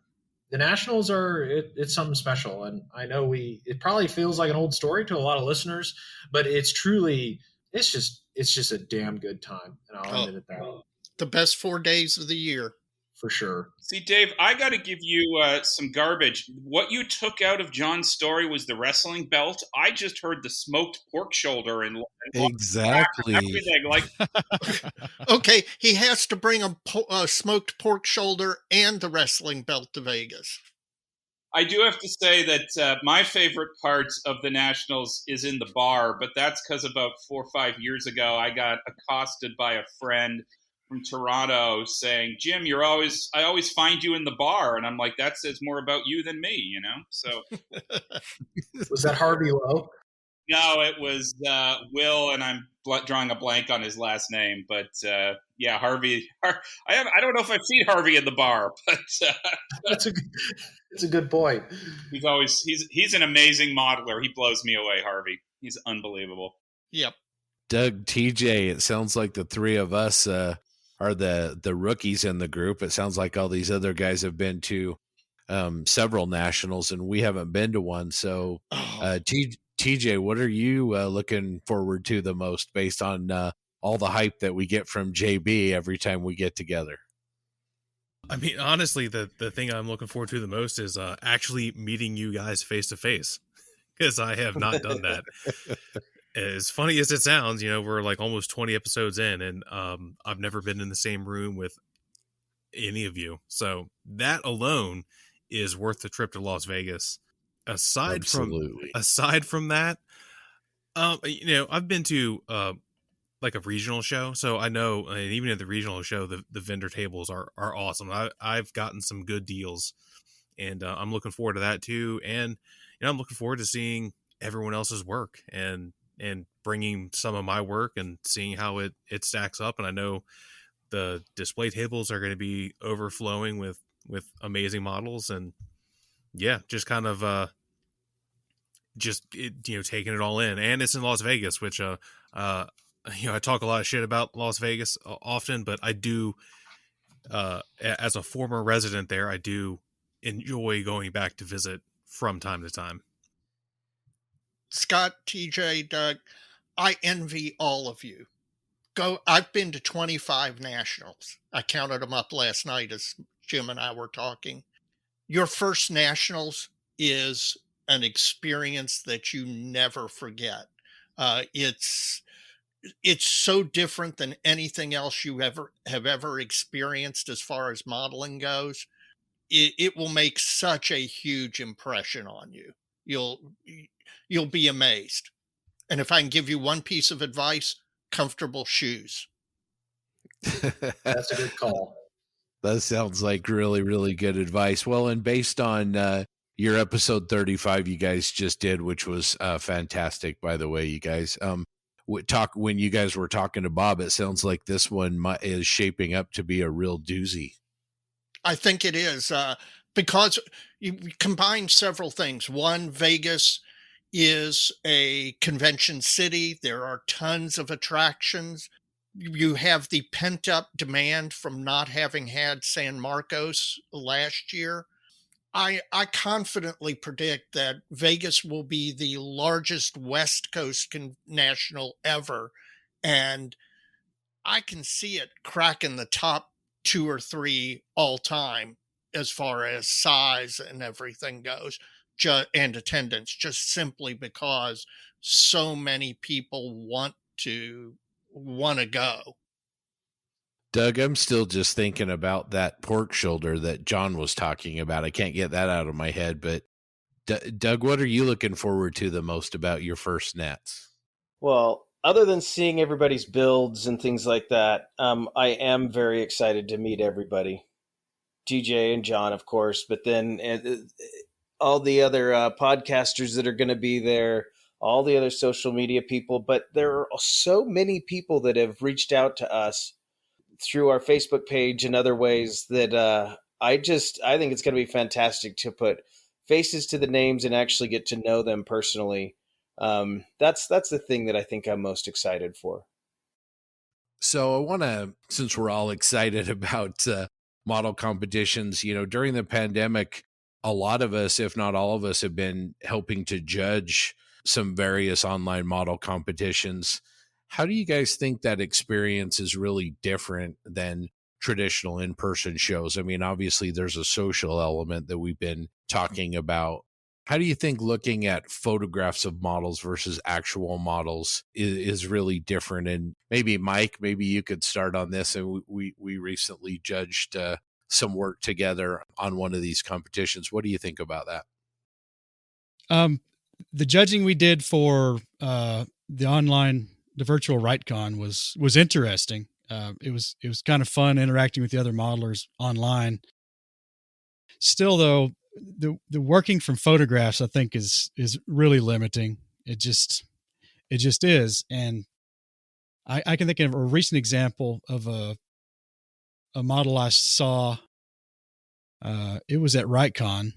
the Nationals it's something special. And I know it probably feels like an old story to a lot of listeners, but it's just a damn good time. And I'll admit it that. The best 4 days of the year. For sure. See, Dave, I got to give you some garbage. What you took out of John's story was the wrestling belt. I just heard the smoked pork shoulder and exactly everything. Like, okay, he has to bring a smoked pork shoulder and the wrestling belt to Vegas. I do have to say that my favorite part of the Nationals is in the bar, but that's because about 4 or 5 years ago, I got accosted by a friend from Toronto saying, "Jim, I always find you in the bar." And I'm like, that says more about you than me, So was that Harvey Lowe? No, it was Will, and I'm drawing a blank on his last name, but yeah, Harvey. I don't know if I've seen Harvey in the bar, but that's a good point. He's an amazing modeler. He blows me away, Harvey. He's unbelievable. Yep. Doug, TJ, it sounds like the three of us are the rookies in the group. It sounds like all these other guys have been to several Nationals, and we haven't been to one. So, TJ, what are you looking forward to the most based on all the hype that we get from JB every time we get together? I mean, honestly, the thing I'm looking forward to the most is actually meeting you guys face to face, because I have not done that. As funny as it sounds, we're like almost 20 episodes in, and I've never been in the same room with any of you. So that alone is worth the trip to Las Vegas. Aside from that, I've been to like a regional show, so I know, and even at the regional show, the vendor tables are awesome. I've gotten some good deals, and I'm looking forward to that too. And I'm looking forward to seeing everyone else's work and bringing some of my work and seeing how it stacks up. And I know the display tables are going to be overflowing with amazing models, and yeah, just kind of taking it all in. And it's in Las Vegas, which I talk a lot of shit about Las Vegas often, but I do as a former resident there, I do enjoy going back to visit from time to time. Scott, TJ, Doug, I envy all of you. I've been to 25 Nationals. I counted them up last night as Jim and I were talking. Your first Nationals is an experience that you never forget. It's so different than anything else you have ever experienced as far as modeling goes. It will make such a huge impression on you. You'll be amazed. And if I can give you one piece of advice, comfortable shoes. That's a good call. That sounds like really, really good advice. Well, and based on your episode 35 you guys just did, which was fantastic, by the way, you guys, when you guys were talking to Bob, it sounds like this one is shaping up to be a real doozy. I think it is because you combine several things. One, Vegas is a convention city. There are tons of attractions. You have the pent-up demand from not having had San Marcos last year. I confidently predict that Vegas will be the largest West Coast national ever, and I can see it cracking the top 2 or 3 all time as far as size and everything goes, and attendance, just simply because so many people want to go. Doug, I'm still just thinking about that pork shoulder that John was talking about. I can't get that out of my head, but Doug, what are you looking forward to the most about your first nets? Well, other than seeing everybody's builds and things like that, I am very excited to meet everybody. TJ and John, of course, but then all the other podcasters that are going to be there, all the other social media people. But there are so many people that have reached out to us through our Facebook page and other ways that I think it's going to be fantastic to put faces to the names and actually get to know them personally. That's the thing that I think I'm most excited for. So I want to, since we're all excited about model competitions, during the pandemic, a lot of us, if not all of us, have been helping to judge some various online model competitions. How do you guys think that experience is really different than traditional in-person shows? I mean, obviously there's a social element that we've been talking about. How do you think looking at photographs of models versus actual models is really different? And maybe Mike, maybe you could start on this. And we recently judged some work together on one of these competitions. What do you think about that? The judging we did for the virtual RightCon was interesting. It was kind of fun interacting with the other modelers online. Still, though, the working from photographs, I think, is really limiting. It just is. And I can think of a recent example of a model I saw. It was at RightCon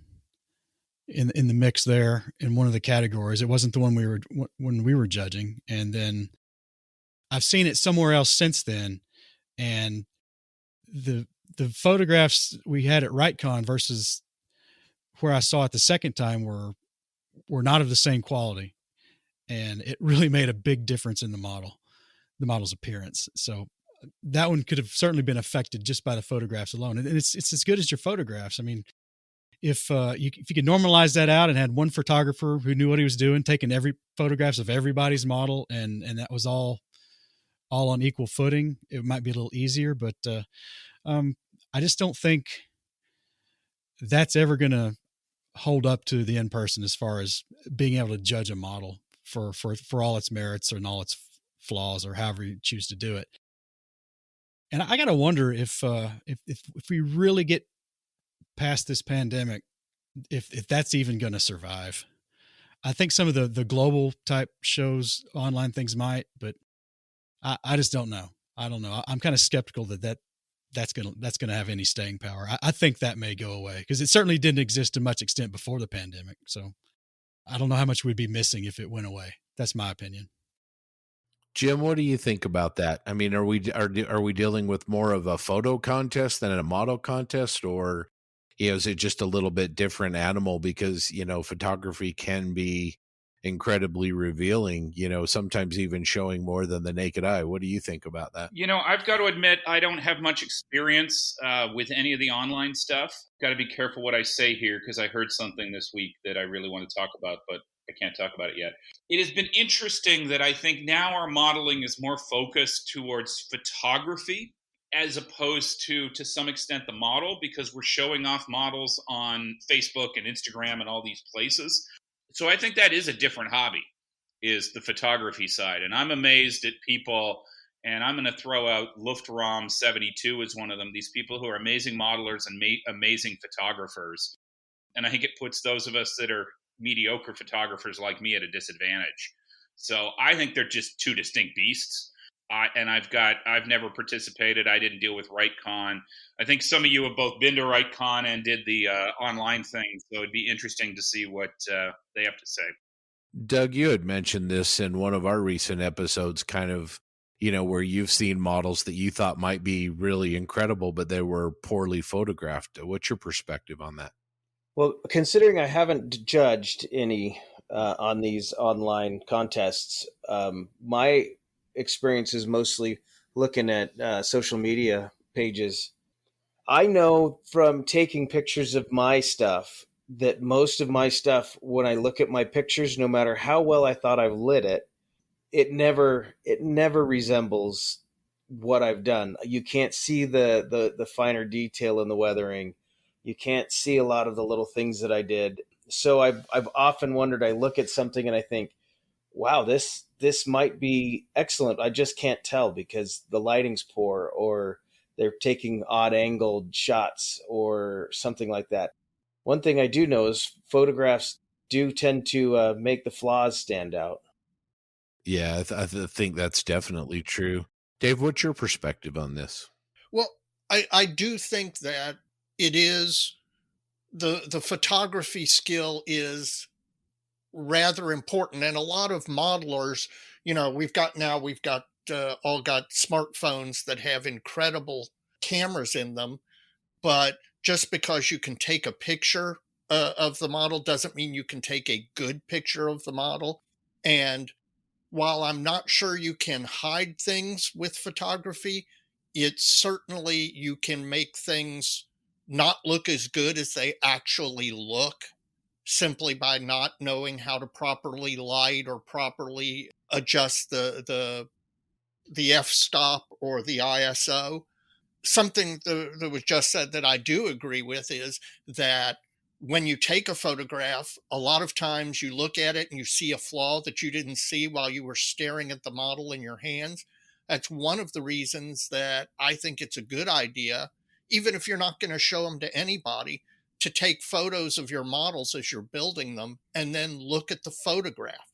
in the mix there in one of the categories. It wasn't the one when we were judging. And then I've seen it somewhere else since then. And the photographs we had at RightCon versus where I saw it the second time were not of the same quality. And it really made a big difference in the model's appearance. So that one could have certainly been affected just by the photographs alone. And it's as good as your photographs. I mean, if you could normalize that out and had one photographer who knew what he was doing, taking every photographs of everybody's model, and that was all on equal footing, it might be a little easier. But I just don't think that's ever going to hold up to the in-person as far as being able to judge a model for all its merits and all its flaws, or however you choose to do it. And I got to wonder if we really get past this pandemic, if that's even going to survive. I think some of the global type shows, online things might, but I just don't know. I don't know. I'm kind of skeptical that's going to have any staying power. I think that may go away because it certainly didn't exist to much extent before the pandemic. So I don't know how much we'd be missing if it went away. That's my opinion. Jim, what do you think about that? I mean, are we dealing with more of a photo contest than a model contest, or is it just a little bit different animal? Because photography can be incredibly revealing, sometimes even showing more than the naked eye. What do you think about that? I've got to admit, I don't have much experience with any of the online stuff. Got to be careful what I say here because I heard something this week that I really want to talk about, but I can't talk about it yet. It has been interesting that I think now our modeling is more focused towards photography as opposed to some extent the model, because we're showing off models on Facebook and Instagram and all these places. So I think that is a different hobby, is the photography side. And I'm amazed at people, and I'm going to throw out Luftraum 72 as one of them, these people who are amazing modelers and amazing photographers. And I think it puts those of us that are mediocre photographers like me at a disadvantage. So I think they're just two distinct beasts. I've never participated. I didn't deal with RightCon. I think some of you have both been to RightCon and did the online thing. So it'd be interesting to see what they have to say. Doug, you had mentioned this in one of our recent episodes, kind of, where you've seen models that you thought might be really incredible, but they were poorly photographed. What's your perspective on that? Well, considering I haven't judged any on these online contests, my experience is mostly looking at social media pages. I know from taking pictures of my stuff that most of my stuff, when I look at my pictures, no matter how well I thought I've lit it, it never resembles what I've done. You can't see the finer detail in the weathering. You can't see a lot of the little things that I did. So I've often wondered, I look at something and I think, wow, this might be excellent. I just can't tell because the lighting's poor, or they're taking odd angled shots or something like that. One thing I do know is photographs do tend to make the flaws stand out. Yeah, I think that's definitely true. Dave, what's your perspective on this? Well, I do think that it is the photography skill is rather important, and a lot of modelers, we've got all got smartphones that have incredible cameras in them, but just because you can take a picture of the model doesn't mean you can take a good picture of the model. And while I'm not sure you can hide things with photography, it's certainly you can make things not look as good as they actually look simply by not knowing how to properly light or properly adjust the f-stop or the ISO. Something that was just said that I do agree with is that when you take a photograph, a lot of times you look at it and you see a flaw that you didn't see while you were staring at the model in your hands. That's one of the reasons that I think it's a good idea, even if you're not going to show them to anybody, to take photos of your models as you're building them and then look at the photograph.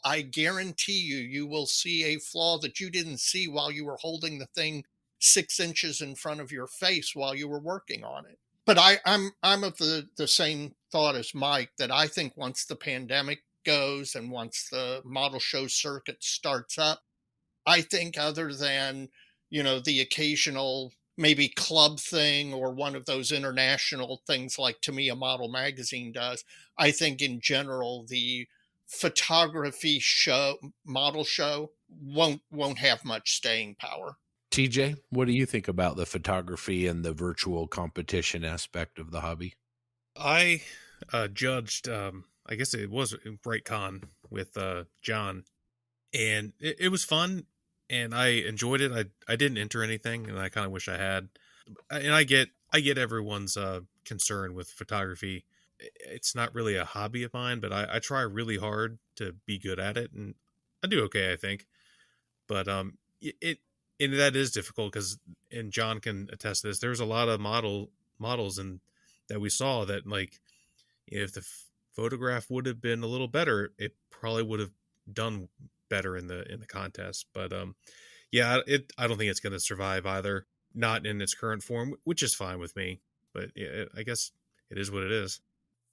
I guarantee you will see a flaw that you didn't see while you were holding the thing 6 inches in front of your face while you were working on it. But I'm of the same thought as Mike, that I think once the pandemic goes and once the model show circuit starts up, I think other than, the occasional maybe club thing or one of those international things like Tamiya Model Magazine does, I think in general the photography model show won't have much staying power. TJ, what do you think about the photography and the virtual competition aspect of the hobby? I judged, I guess it was BrightCon with John, and it was fun, and I enjoyed it. I didn't enter anything, and I kind of wish I had. And I get everyone's concern with photography. It's not really a hobby of mine, but I try really hard to be good at it, and I do okay, I think. But it and that is difficult because, and John can attest to this, there's a lot of models and that we saw that, like, if the photograph would have been a little better, it probably would have done better in the contest. But yeah, I don't think it's going to survive either, not in its current form, which is fine with me. But yeah, I guess it is what it is.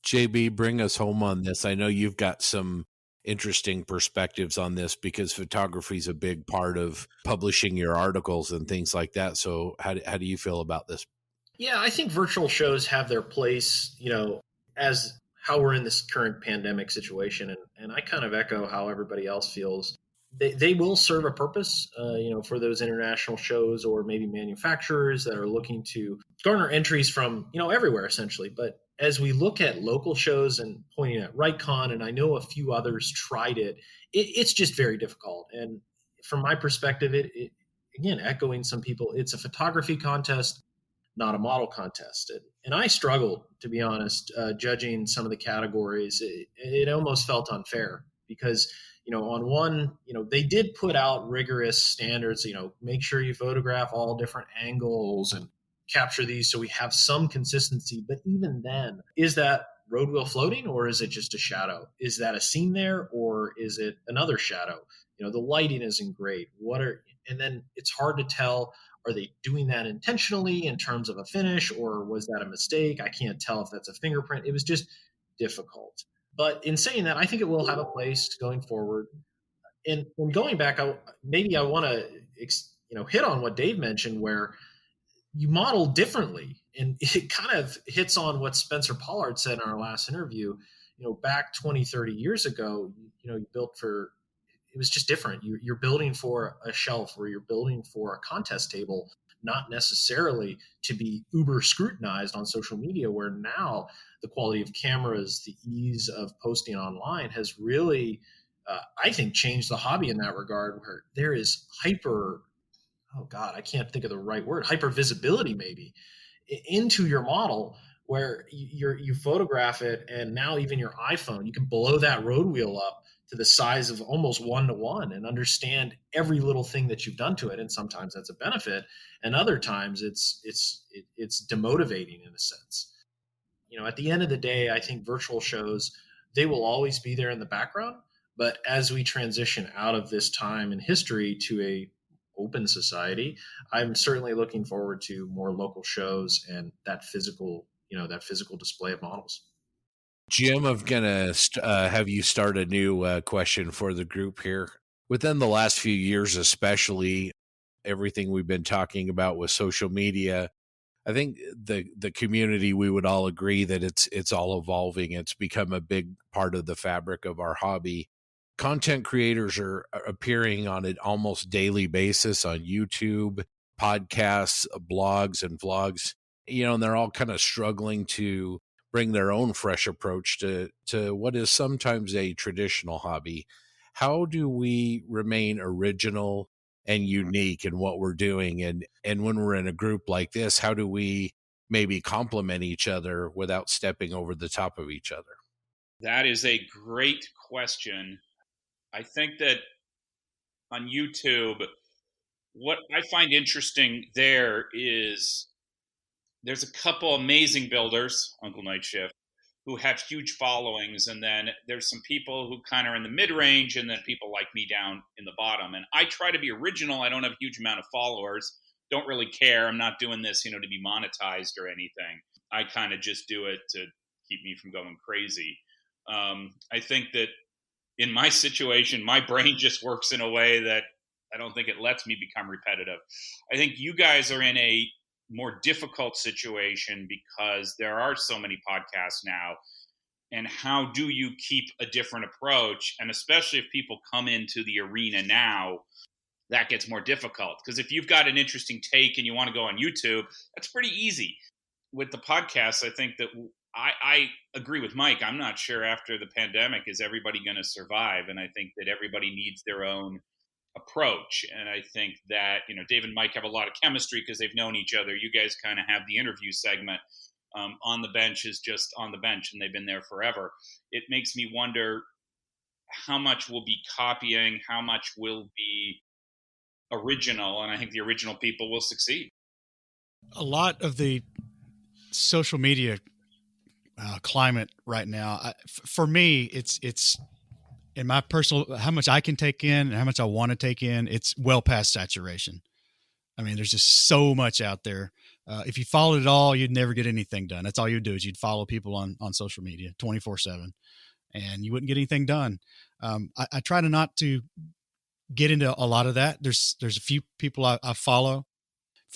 JB, bring us home on this. I know you've got some interesting perspectives on this because photography is a big part of publishing your articles and things like that. So how do you feel about this? Yeah, I think virtual shows have their place, as how we're in this current pandemic situation. And I kind of echo how everybody else feels. They will serve a purpose, for those international shows or maybe manufacturers that are looking to garner entries from, everywhere essentially. But as we look at local shows and pointing at RightCon, and I know a few others tried it's just very difficult. And from my perspective, it again, echoing some people, it's a photography contest, not a model contest. And I struggled, to be honest, judging some of the categories. It almost felt unfair because, on one, they did put out rigorous standards, make sure you photograph all different angles and capture these so we have some consistency. But even then, is that road wheel floating or is it just a shadow? Is that a scene there or is it another shadow? The lighting isn't great. And then it's hard to tell, are they doing that intentionally in terms of a finish, or was that a mistake? I can't tell if that's a fingerprint. It was just difficult. But in saying that, I think it will have a place going forward. And going back, I want to hit on what Dave mentioned, where you model differently, and it kind of hits on what Spencer Pollard said in our last interview. Back 20, 30 years ago, you built for, it was just different. You're building for a shelf or you're building for a contest table, not necessarily to be uber scrutinized on social media, where now the quality of cameras, the ease of posting online has really, I think, changed the hobby in that regard, where there is hyper oh God, I can't think of the right word, hypervisibility maybe, into your model, where you photograph it, and now even your iPhone, you can blow that road wheel up to the size of almost 1-to-1 and understand every little thing that you've done to it. And sometimes that's a benefit, and other times it's demotivating in a sense. At the end of the day, I think virtual shows, they will always be there in the background. But as we transition out of this time in history to a open society, I'm certainly looking forward to more local shows and that physical display of models. Jim, I'm going to have you start a new question for the group here. Within the last few years, especially, everything we've been talking about with social media, I think the community, we would all agree that it's all evolving. It's become a big part of the fabric of our hobby. Content creators are appearing on an almost daily basis on YouTube, podcasts, blogs, and vlogs. And they're all kind of struggling to bring their own fresh approach to what is sometimes a traditional hobby. How do we remain original and unique in what we're doing? And when we're in a group like this, how do we maybe complement each other without stepping over the top of each other? That is a great question. I think that on YouTube, what I find interesting there is there's a couple amazing builders, Uncle Night Shift, who have huge followings, and then there's some people who kind of are in the mid-range, and then people like me down in the bottom. And I try to be original. I don't have a huge amount of followers, don't really care. I'm not doing this to be monetized or anything. I kind of just do it to keep me from going crazy. I think that in my situation, my brain just works in a way that I don't think it lets me become repetitive. I think you guys are in a more difficult situation because there are so many podcasts now. And how do you keep a different approach? And especially if people come into the arena now, that gets more difficult. Because if you've got an interesting take and you want to go on YouTube, that's pretty easy. With the podcasts, I think that I agree with Mike. I'm not sure after the pandemic, is everybody going to survive? And I think that everybody needs their own approach. And I think that, Dave and Mike have a lot of chemistry because they've known each other. You guys kind of have the interview segment. On the bench is just on the bench, and they've been there forever. It makes me wonder how much will be copying, how much will be original. And I think the original people will succeed. A lot of the social media climate right now, for me, it's in my personal, how much I can take in and how much I want to take in, it's well past saturation. I mean, there's just so much out there. If you followed it all, you'd never get anything done. That's all you'd do is you'd follow people on social media 24/7, and you wouldn't get anything done. I try to not to get into a lot of that. There's a few people I follow.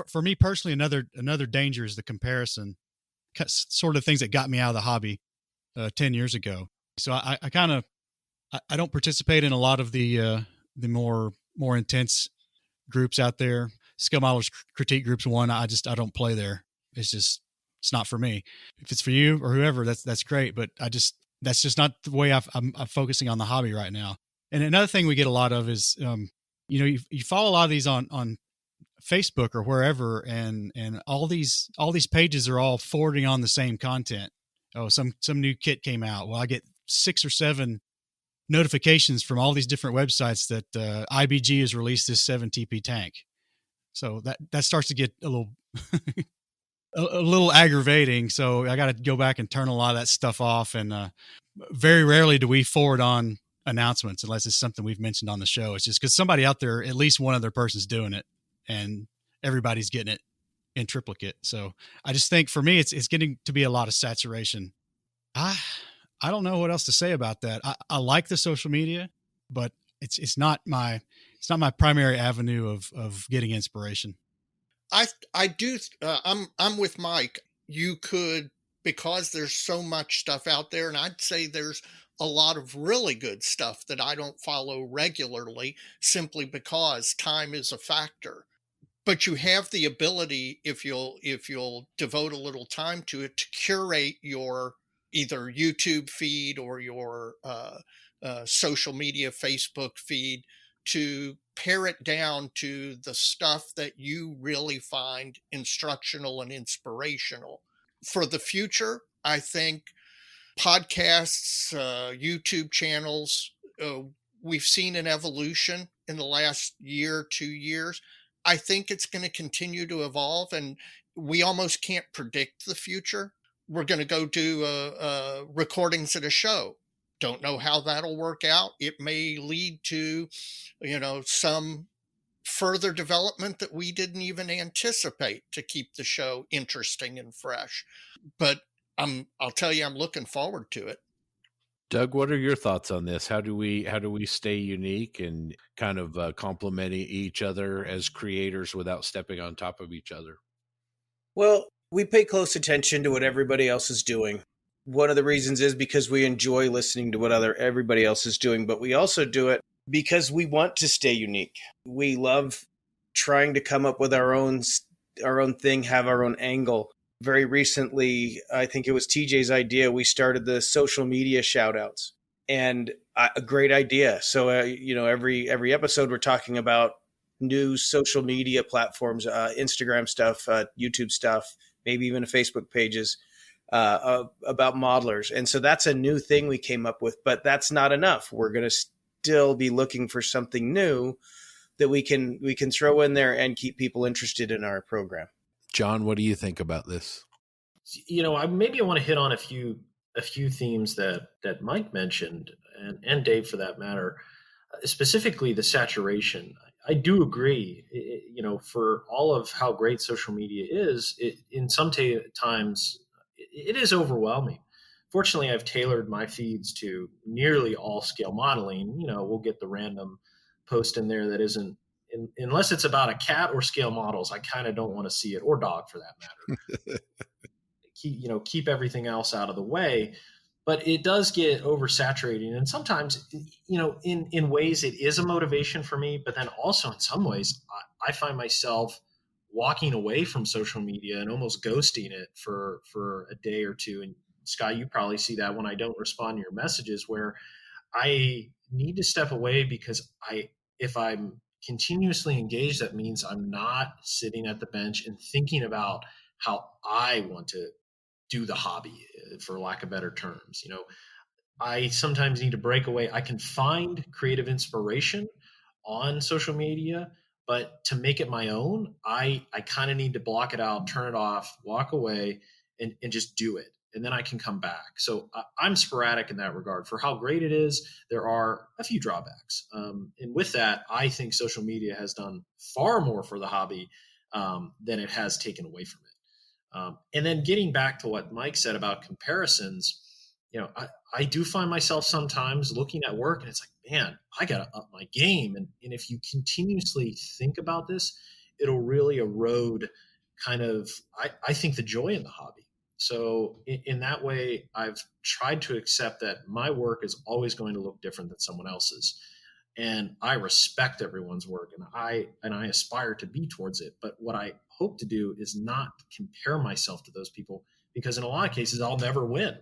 For me personally, another danger is the comparison, sort of things that got me out of the hobby 10 years ago. So I don't participate in a lot of the more intense groups out there. Skill modelers critique groups one. I don't play there. It's not for me. If it's for you or whoever, that's great. But that's just not the way I'm focusing on the hobby right now. And another thing we get a lot of is, you follow a lot of these on Facebook or wherever, and all these pages are all forwarding on the same content. Oh, some new kit came out. Well, I get 6 or 7 notifications from all these different websites that IBG has released this 7 TP tank. So that starts to get a little a little aggravating. So I got to go back and turn a lot of that stuff off. And very rarely do we forward on announcements unless it's something we've mentioned on the show. It's just because somebody out there, at least one other person's doing it, and everybody's getting it in triplicate. So I just think for me, it's getting to be a lot of saturation. I don't know what else to say about that. I like the social media, but it's not my primary avenue of getting inspiration. I do. I'm with Mike. You could, because there's so much stuff out there, and I'd say there's a lot of really good stuff that I don't follow regularly simply because time is a factor. But you have the ability, if you'll devote a little time to it, to curate your either YouTube feed or your social media Facebook feed to pare it down to the stuff that you really find instructional and inspirational. For the future, I think podcasts, YouTube channels, we've seen an evolution in the last year, 2 years. I think it's going to continue to evolve, and we almost can't predict the future. We're going to go do recordings at a show. Don't know how that'll work out. It may lead to, some further development that we didn't even anticipate to keep the show interesting and fresh. But I'll tell you, I'm looking forward to it. Doug, what are your thoughts on this? How do we stay unique and kind of complementing each other as creators without stepping on top of each other? Well, we pay close attention to what everybody else is doing. One of the reasons is because we enjoy listening to what everybody else is doing, but we also do it because we want to stay unique. We love trying to come up with our own thing, have our own angle. Very recently, I think it was TJ's idea, we started the social media shout-outs, and a great idea. So, every episode we're talking about new social media platforms, Instagram stuff, YouTube stuff, maybe even Facebook pages about modelers. And so that's a new thing we came up with, but that's not enough. We're going to still be looking for something new that we can throw in there and keep people interested in our program. John, what do you think about this? Maybe I want to hit on a few themes that Mike mentioned, and Dave for that matter, specifically the saturation. I do agree, for all of how great social media is, in some times it is overwhelming. Fortunately, I've tailored my feeds to nearly all scale modeling. We'll get the random post in there that isn't, unless it's about a cat or scale models, I kind of don't want to see it, or dog for that matter. Keep everything else out of the way. But it does get oversaturating. And sometimes, in ways it is a motivation for me, but then also in some ways, I find myself walking away from social media and almost ghosting it for a day or two. And Scott, you probably see that when I don't respond to your messages, where I need to step away because if I'm continuously engaged, that means I'm not sitting at the bench and thinking about how I want to do the hobby, for lack of better terms. I sometimes need to break away. I can find creative inspiration on social media, but to make it my own, I kind of need to block it out, turn it off, walk away, and just do it. And then I can come back. So I'm sporadic in that regard. For how great it is, there are a few drawbacks. And with that, I think social media has done far more for the hobby than it has taken away from it. And then getting back to what Mike said about comparisons, I do find myself sometimes looking at work and it's like, man, I got to up my game. And if you continuously think about this, it'll really erode kind of, I think, the joy in the hobby. So in that way, I've tried to accept that my work is always going to look different than someone else's. And I respect everyone's work, and I aspire to be towards it. But what I hope to do is not compare myself to those people, because in a lot of cases, I'll never win.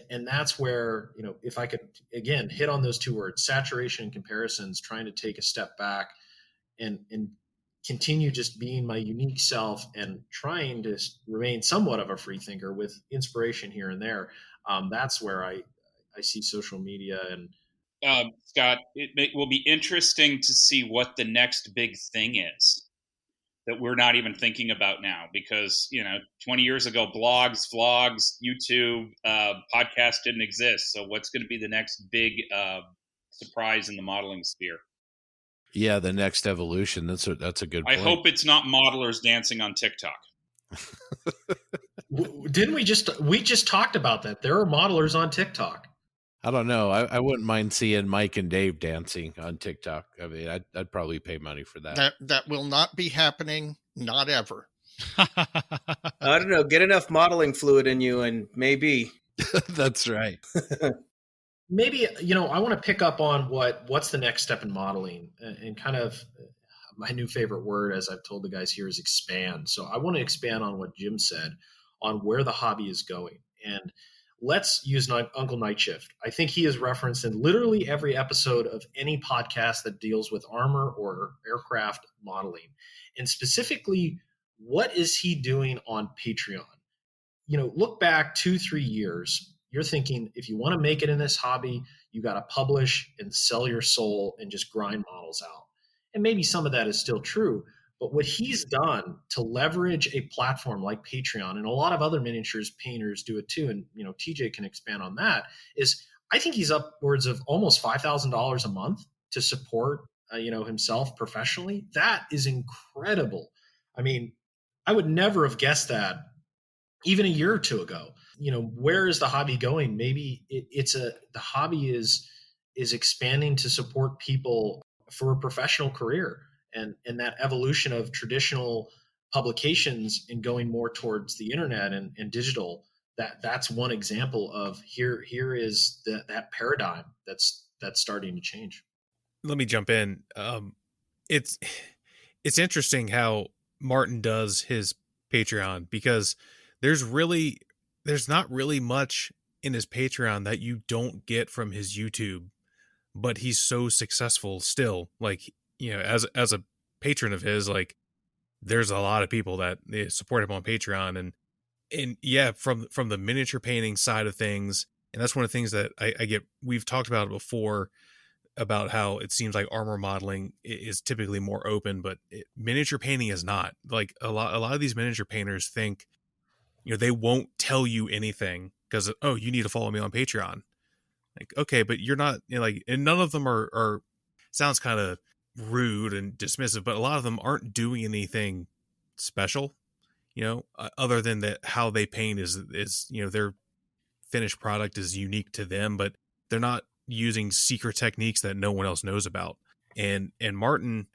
And that's where, if I could, again, hit on those two words, saturation and comparisons, trying to take a step back and continue just being my unique self and trying to remain somewhat of a free thinker with inspiration here and there. That's where I see social media. And Scott, will be interesting to see what the next big thing is that we're not even thinking about now, because 20 years ago, blogs, vlogs, YouTube, podcasts didn't exist. So what's going to be the next big surprise in the modeling sphere? Yeah, the next evolution. That's a good point. I hope it's not modelers dancing on TikTok. Didn't we just talked about that? There are modelers on TikTok. I don't know. I wouldn't mind seeing Mike and Dave dancing on TikTok. I mean, I'd probably pay money for that. That will not be happening. Not ever. I don't know. Get enough modeling fluid in you, and maybe. That's right. Maybe, I want to pick up on what's the next step in modeling, and kind of my new favorite word, as I've told the guys here, is expand. So I want to expand on what Jim said on where the hobby is going. And let's use Uncle Night Shift. I think he is referenced in literally every episode of any podcast that deals with armor or aircraft modeling. And specifically, what is he doing on Patreon? Look back 2-3 years. You're thinking, if you want to make it in this hobby, you got to publish and sell your soul and just grind models out. And maybe some of that is still true. But what he's done to leverage a platform like Patreon, and a lot of other miniatures painters do it too, and TJ can expand on that, is I think he's upwards of almost $5,000 a month to support himself professionally. That is incredible. I mean, I would never have guessed that even a year or two ago. Where is the hobby going? Maybe the hobby is expanding to support people for a professional career. And that evolution of traditional publications and going more towards the internet and digital, that's one example of here is that paradigm that's starting to change. Let me jump in. It's interesting how Martin does his Patreon, because there's not really much in his Patreon that you don't get from his YouTube, but he's so successful still. Like, as a patron of his, like, there's a lot of people that support him on Patreon, and yeah, from the miniature painting side of things. And that's one of the things that I get. We've talked about it before, about how it seems like armor modeling is typically more open, but miniature painting is not. Like, a lot of these miniature painters think, they won't tell you anything because, oh, you need to follow me on Patreon. Like, okay, but you're not, and none of them are sounds kind of rude and dismissive, but a lot of them aren't doing anything special, other than that how they paint is their finished product is unique to them, but they're not using secret techniques that no one else knows about. And Martin,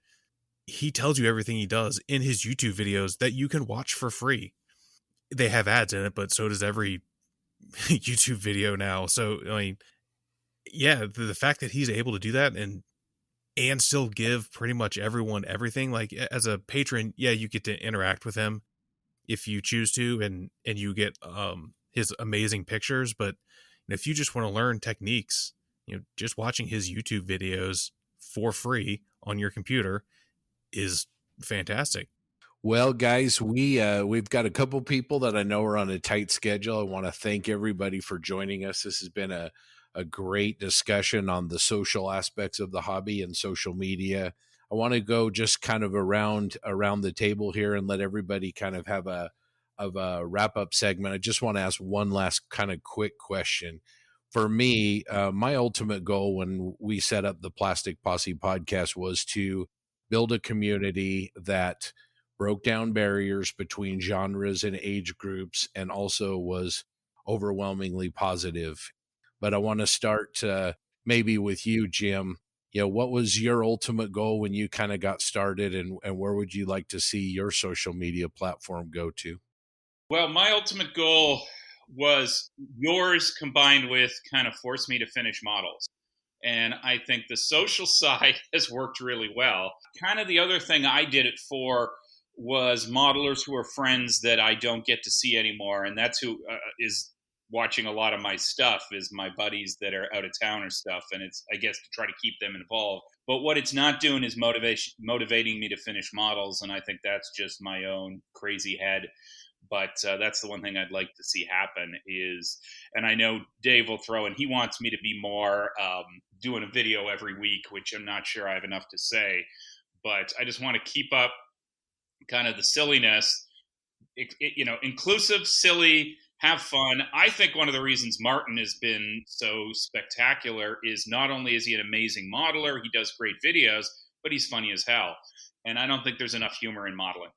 he tells you everything he does in his YouTube videos that you can watch for free. They have ads in it, but so does every YouTube video now. So, I mean, yeah, the fact that he's able to do that and still give pretty much everyone everything, like, as a patron, yeah, you get to interact with him if you choose to, and you get his amazing pictures. But if you just want to learn techniques, just watching his YouTube videos for free on your computer is fantastic. Well, guys, we've got a couple people that I know are on a tight schedule. I want to thank everybody for joining us. This has been a great discussion on the social aspects of the hobby and social media. I want to go just kind of around the table here and let everybody kind of have a wrap up segment. I just want to ask one last kind of quick question. For me, my ultimate goal when we set up the Plastic Posse podcast was to build a community that broke down barriers between genres and age groups, and also was overwhelmingly positive. But I want to start maybe with you, Jim. What was your ultimate goal when you kind of got started, and where would you like to see your social media platform go to? Well, my ultimate goal was yours combined with kind of force me to finish models. And I think the social side has worked really well. Kind of the other thing I did it for was modelers who are friends that I don't get to see anymore. And that's who is watching a lot of my stuff, is my buddies that are out of town or stuff. And it's, I guess, to try to keep them involved. But what it's not doing is motivating me to finish models. And I think that's just my own crazy head. But that's the one thing I'd like to see happen is, and I know Dave will throw in, he wants me to be more doing a video every week, which I'm not sure I have enough to say. But I just want to keep up kind of the silliness, inclusive, silly, have fun. I think one of the reasons Martin has been so spectacular is not only is he an amazing modeler, he does great videos, but he's funny as hell. And I don't think there's enough humor in modeling.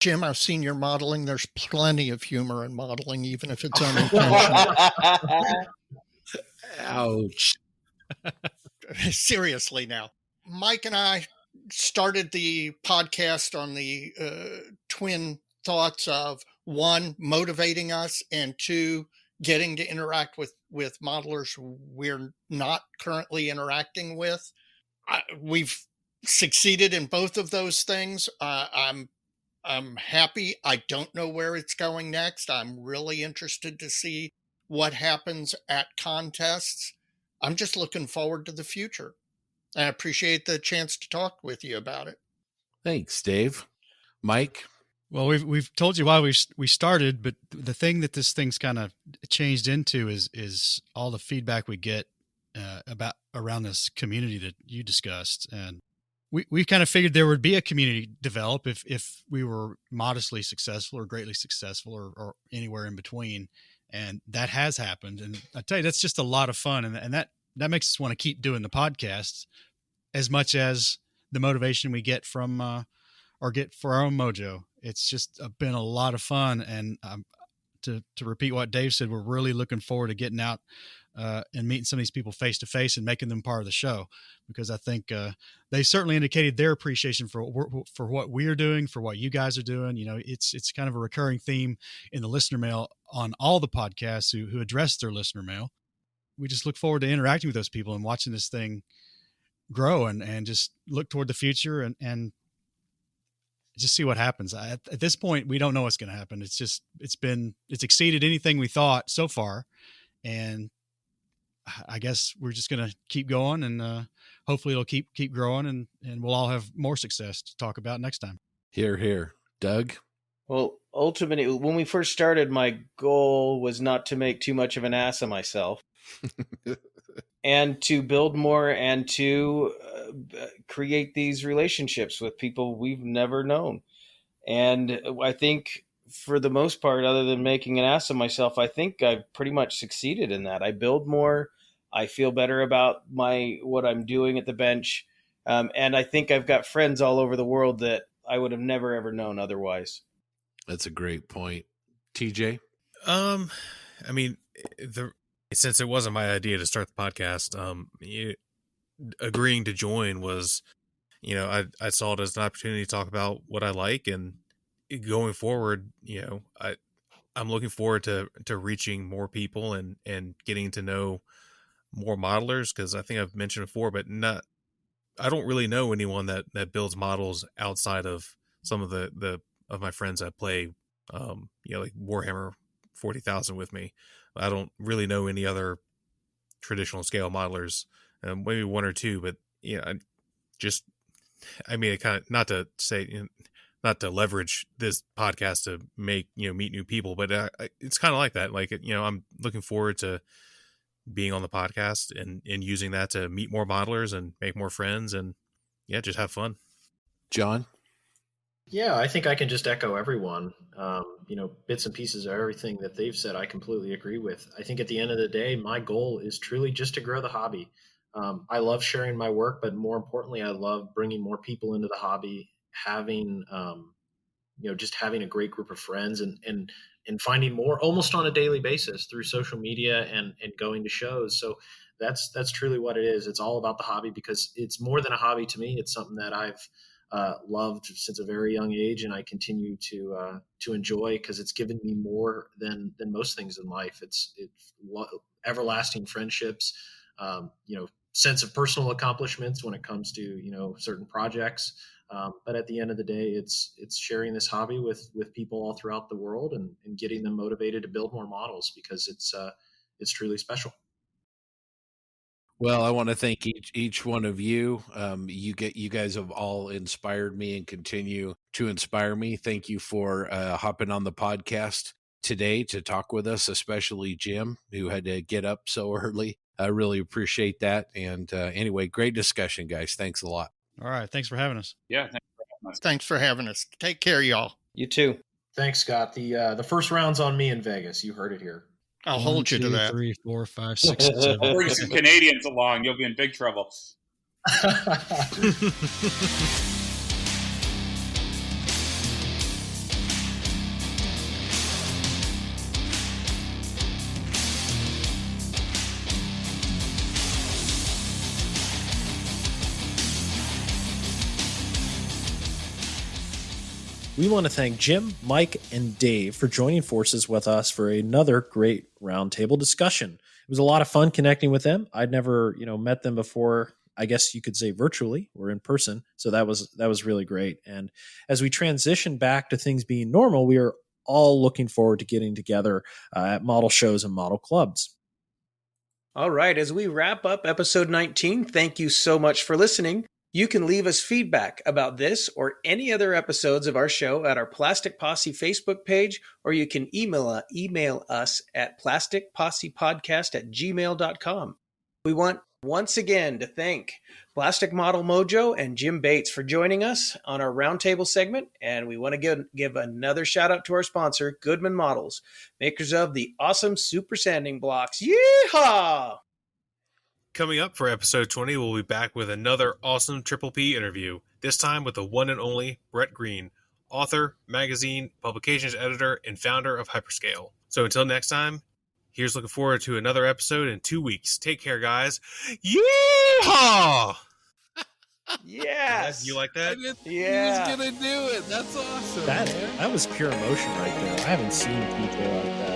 Jim, I've seen your modeling. There's plenty of humor in modeling, even if it's unintentional. Ouch. Seriously now. Mike and I started the podcast on the twin thoughts of, one, motivating us, and two, getting to interact with modelers we're not currently interacting with. We've succeeded in both of those things. I'm happy. I don't know where it's going next. I'm really interested to see what happens at contests. I'm just looking forward to the future. I appreciate the chance to talk with you about it. Thanks, Dave. Mike? Well, we've told you why we started, but the thing that this thing's kind of changed into is all the feedback we get about around this community that you discussed, and we kind of figured there would be a community develop if we were modestly successful or greatly successful or anywhere in between, and that has happened. And I tell you, that's just a lot of fun, and that makes us want to keep doing the podcast as much as the motivation we get from or get for our own Mojo. It's just been a lot of fun. And to repeat what Dave said, we're really looking forward to getting out and meeting some of these people face to face and making them part of the show, because I think they certainly indicated their appreciation for what we are doing, for what you guys are doing. You know, it's kind of a recurring theme in the listener mail on all the podcasts who address their listener mail. We just look forward to interacting with those people and watching this thing grow and just look toward the future and just see what happens. At this point, we don't know what's going to happen. It's exceeded anything we thought so far. And I guess we're just going to keep going, and hopefully it'll keep growing, and we'll all have more success to talk about next time. Hear, hear. Doug? Well, ultimately, when we first started, my goal was not to make too much of an ass of myself and to build more and to create these relationships with people we've never known. And I think for the most part, other than making an ass of myself, I think I've pretty much succeeded in that. I build more. I feel better about what I'm doing at the bench. And I think I've got friends all over the world that I would have never, ever known otherwise. That's a great point. TJ? I mean, since it wasn't my idea to start the podcast, agreeing to join was, I saw it as an opportunity to talk about what I like, and going forward, I'm looking forward to reaching more people and getting to know more modelers, because I think I've mentioned before, but I don't really know anyone that builds models outside of some of the of my friends that play, like Warhammer 40,000 with me. I don't really know any other traditional scale modelers, maybe one or two, but it kind of, not to leverage this podcast to make, meet new people, but it's kind of like that. Like, I'm looking forward to being on the podcast and using that to meet more modelers and make more friends and just have fun. John? Yeah, I think I can just echo everyone. Bits and pieces of everything that they've said, I completely agree with. I think at the end of the day, my goal is truly just to grow the hobby. I love sharing my work, but more importantly, I love bringing more people into the hobby, having, just having a great group of friends and finding more almost on a daily basis through social media and going to shows. So that's truly what it is. It's all about the hobby, because it's more than a hobby to me. It's something that I've loved since a very young age, and I continue to enjoy, because it's given me more than most things in life. It's everlasting friendships, sense of personal accomplishments when it comes to certain projects. But at the end of the day, it's sharing this hobby with people all throughout the world and getting them motivated to build more models, because it's truly special. Well, I want to thank each one of you. You guys have all inspired me and continue to inspire me. Thank you for hopping on the podcast today to talk with us, especially Jim, who had to get up so early. I really appreciate that. And anyway, great discussion, guys. Thanks a lot. All right. Thanks for having us. Yeah. Thanks for having us. Take care, y'all. You too. Thanks, Scott. The first round's on me in Vegas. You heard it here. I'll 1, hold you 2, to that. 3, 4, 5, 6, 7. Bring some Canadians along. You'll be in big trouble. We want to thank Jim, Mike, and Dave for joining forces with us for another great roundtable discussion. It was a lot of fun connecting with them. I'd never, met them before. I guess you could say virtually or in person. So that was really great. And as we transition back to things being normal, we are all looking forward to getting together at model shows and model clubs. All right, as we wrap up episode 19, thank you so much for listening. You can leave us feedback about this or any other episodes of our show at our Plastic Posse Facebook page, or you can email us at plasticpossepodcast@gmail.com. We want once again to thank Plastic Model Mojo and Jim Bates for joining us on our Roundtable segment, and we want to give another shout out to our sponsor, Goodman Models, makers of the awesome super sanding blocks. Yeehaw! Coming up for episode 20, we'll be back with another awesome Triple P interview, this time with the one and only Brett Green, author, magazine, publications editor, and founder of Hyperscale. So until next time, here's looking forward to another episode in 2 weeks. Take care, guys. Yeehaw! Yes! You like that? Yeah. He was going to do it. That's awesome. That was pure emotion right there. I haven't seen PK like that.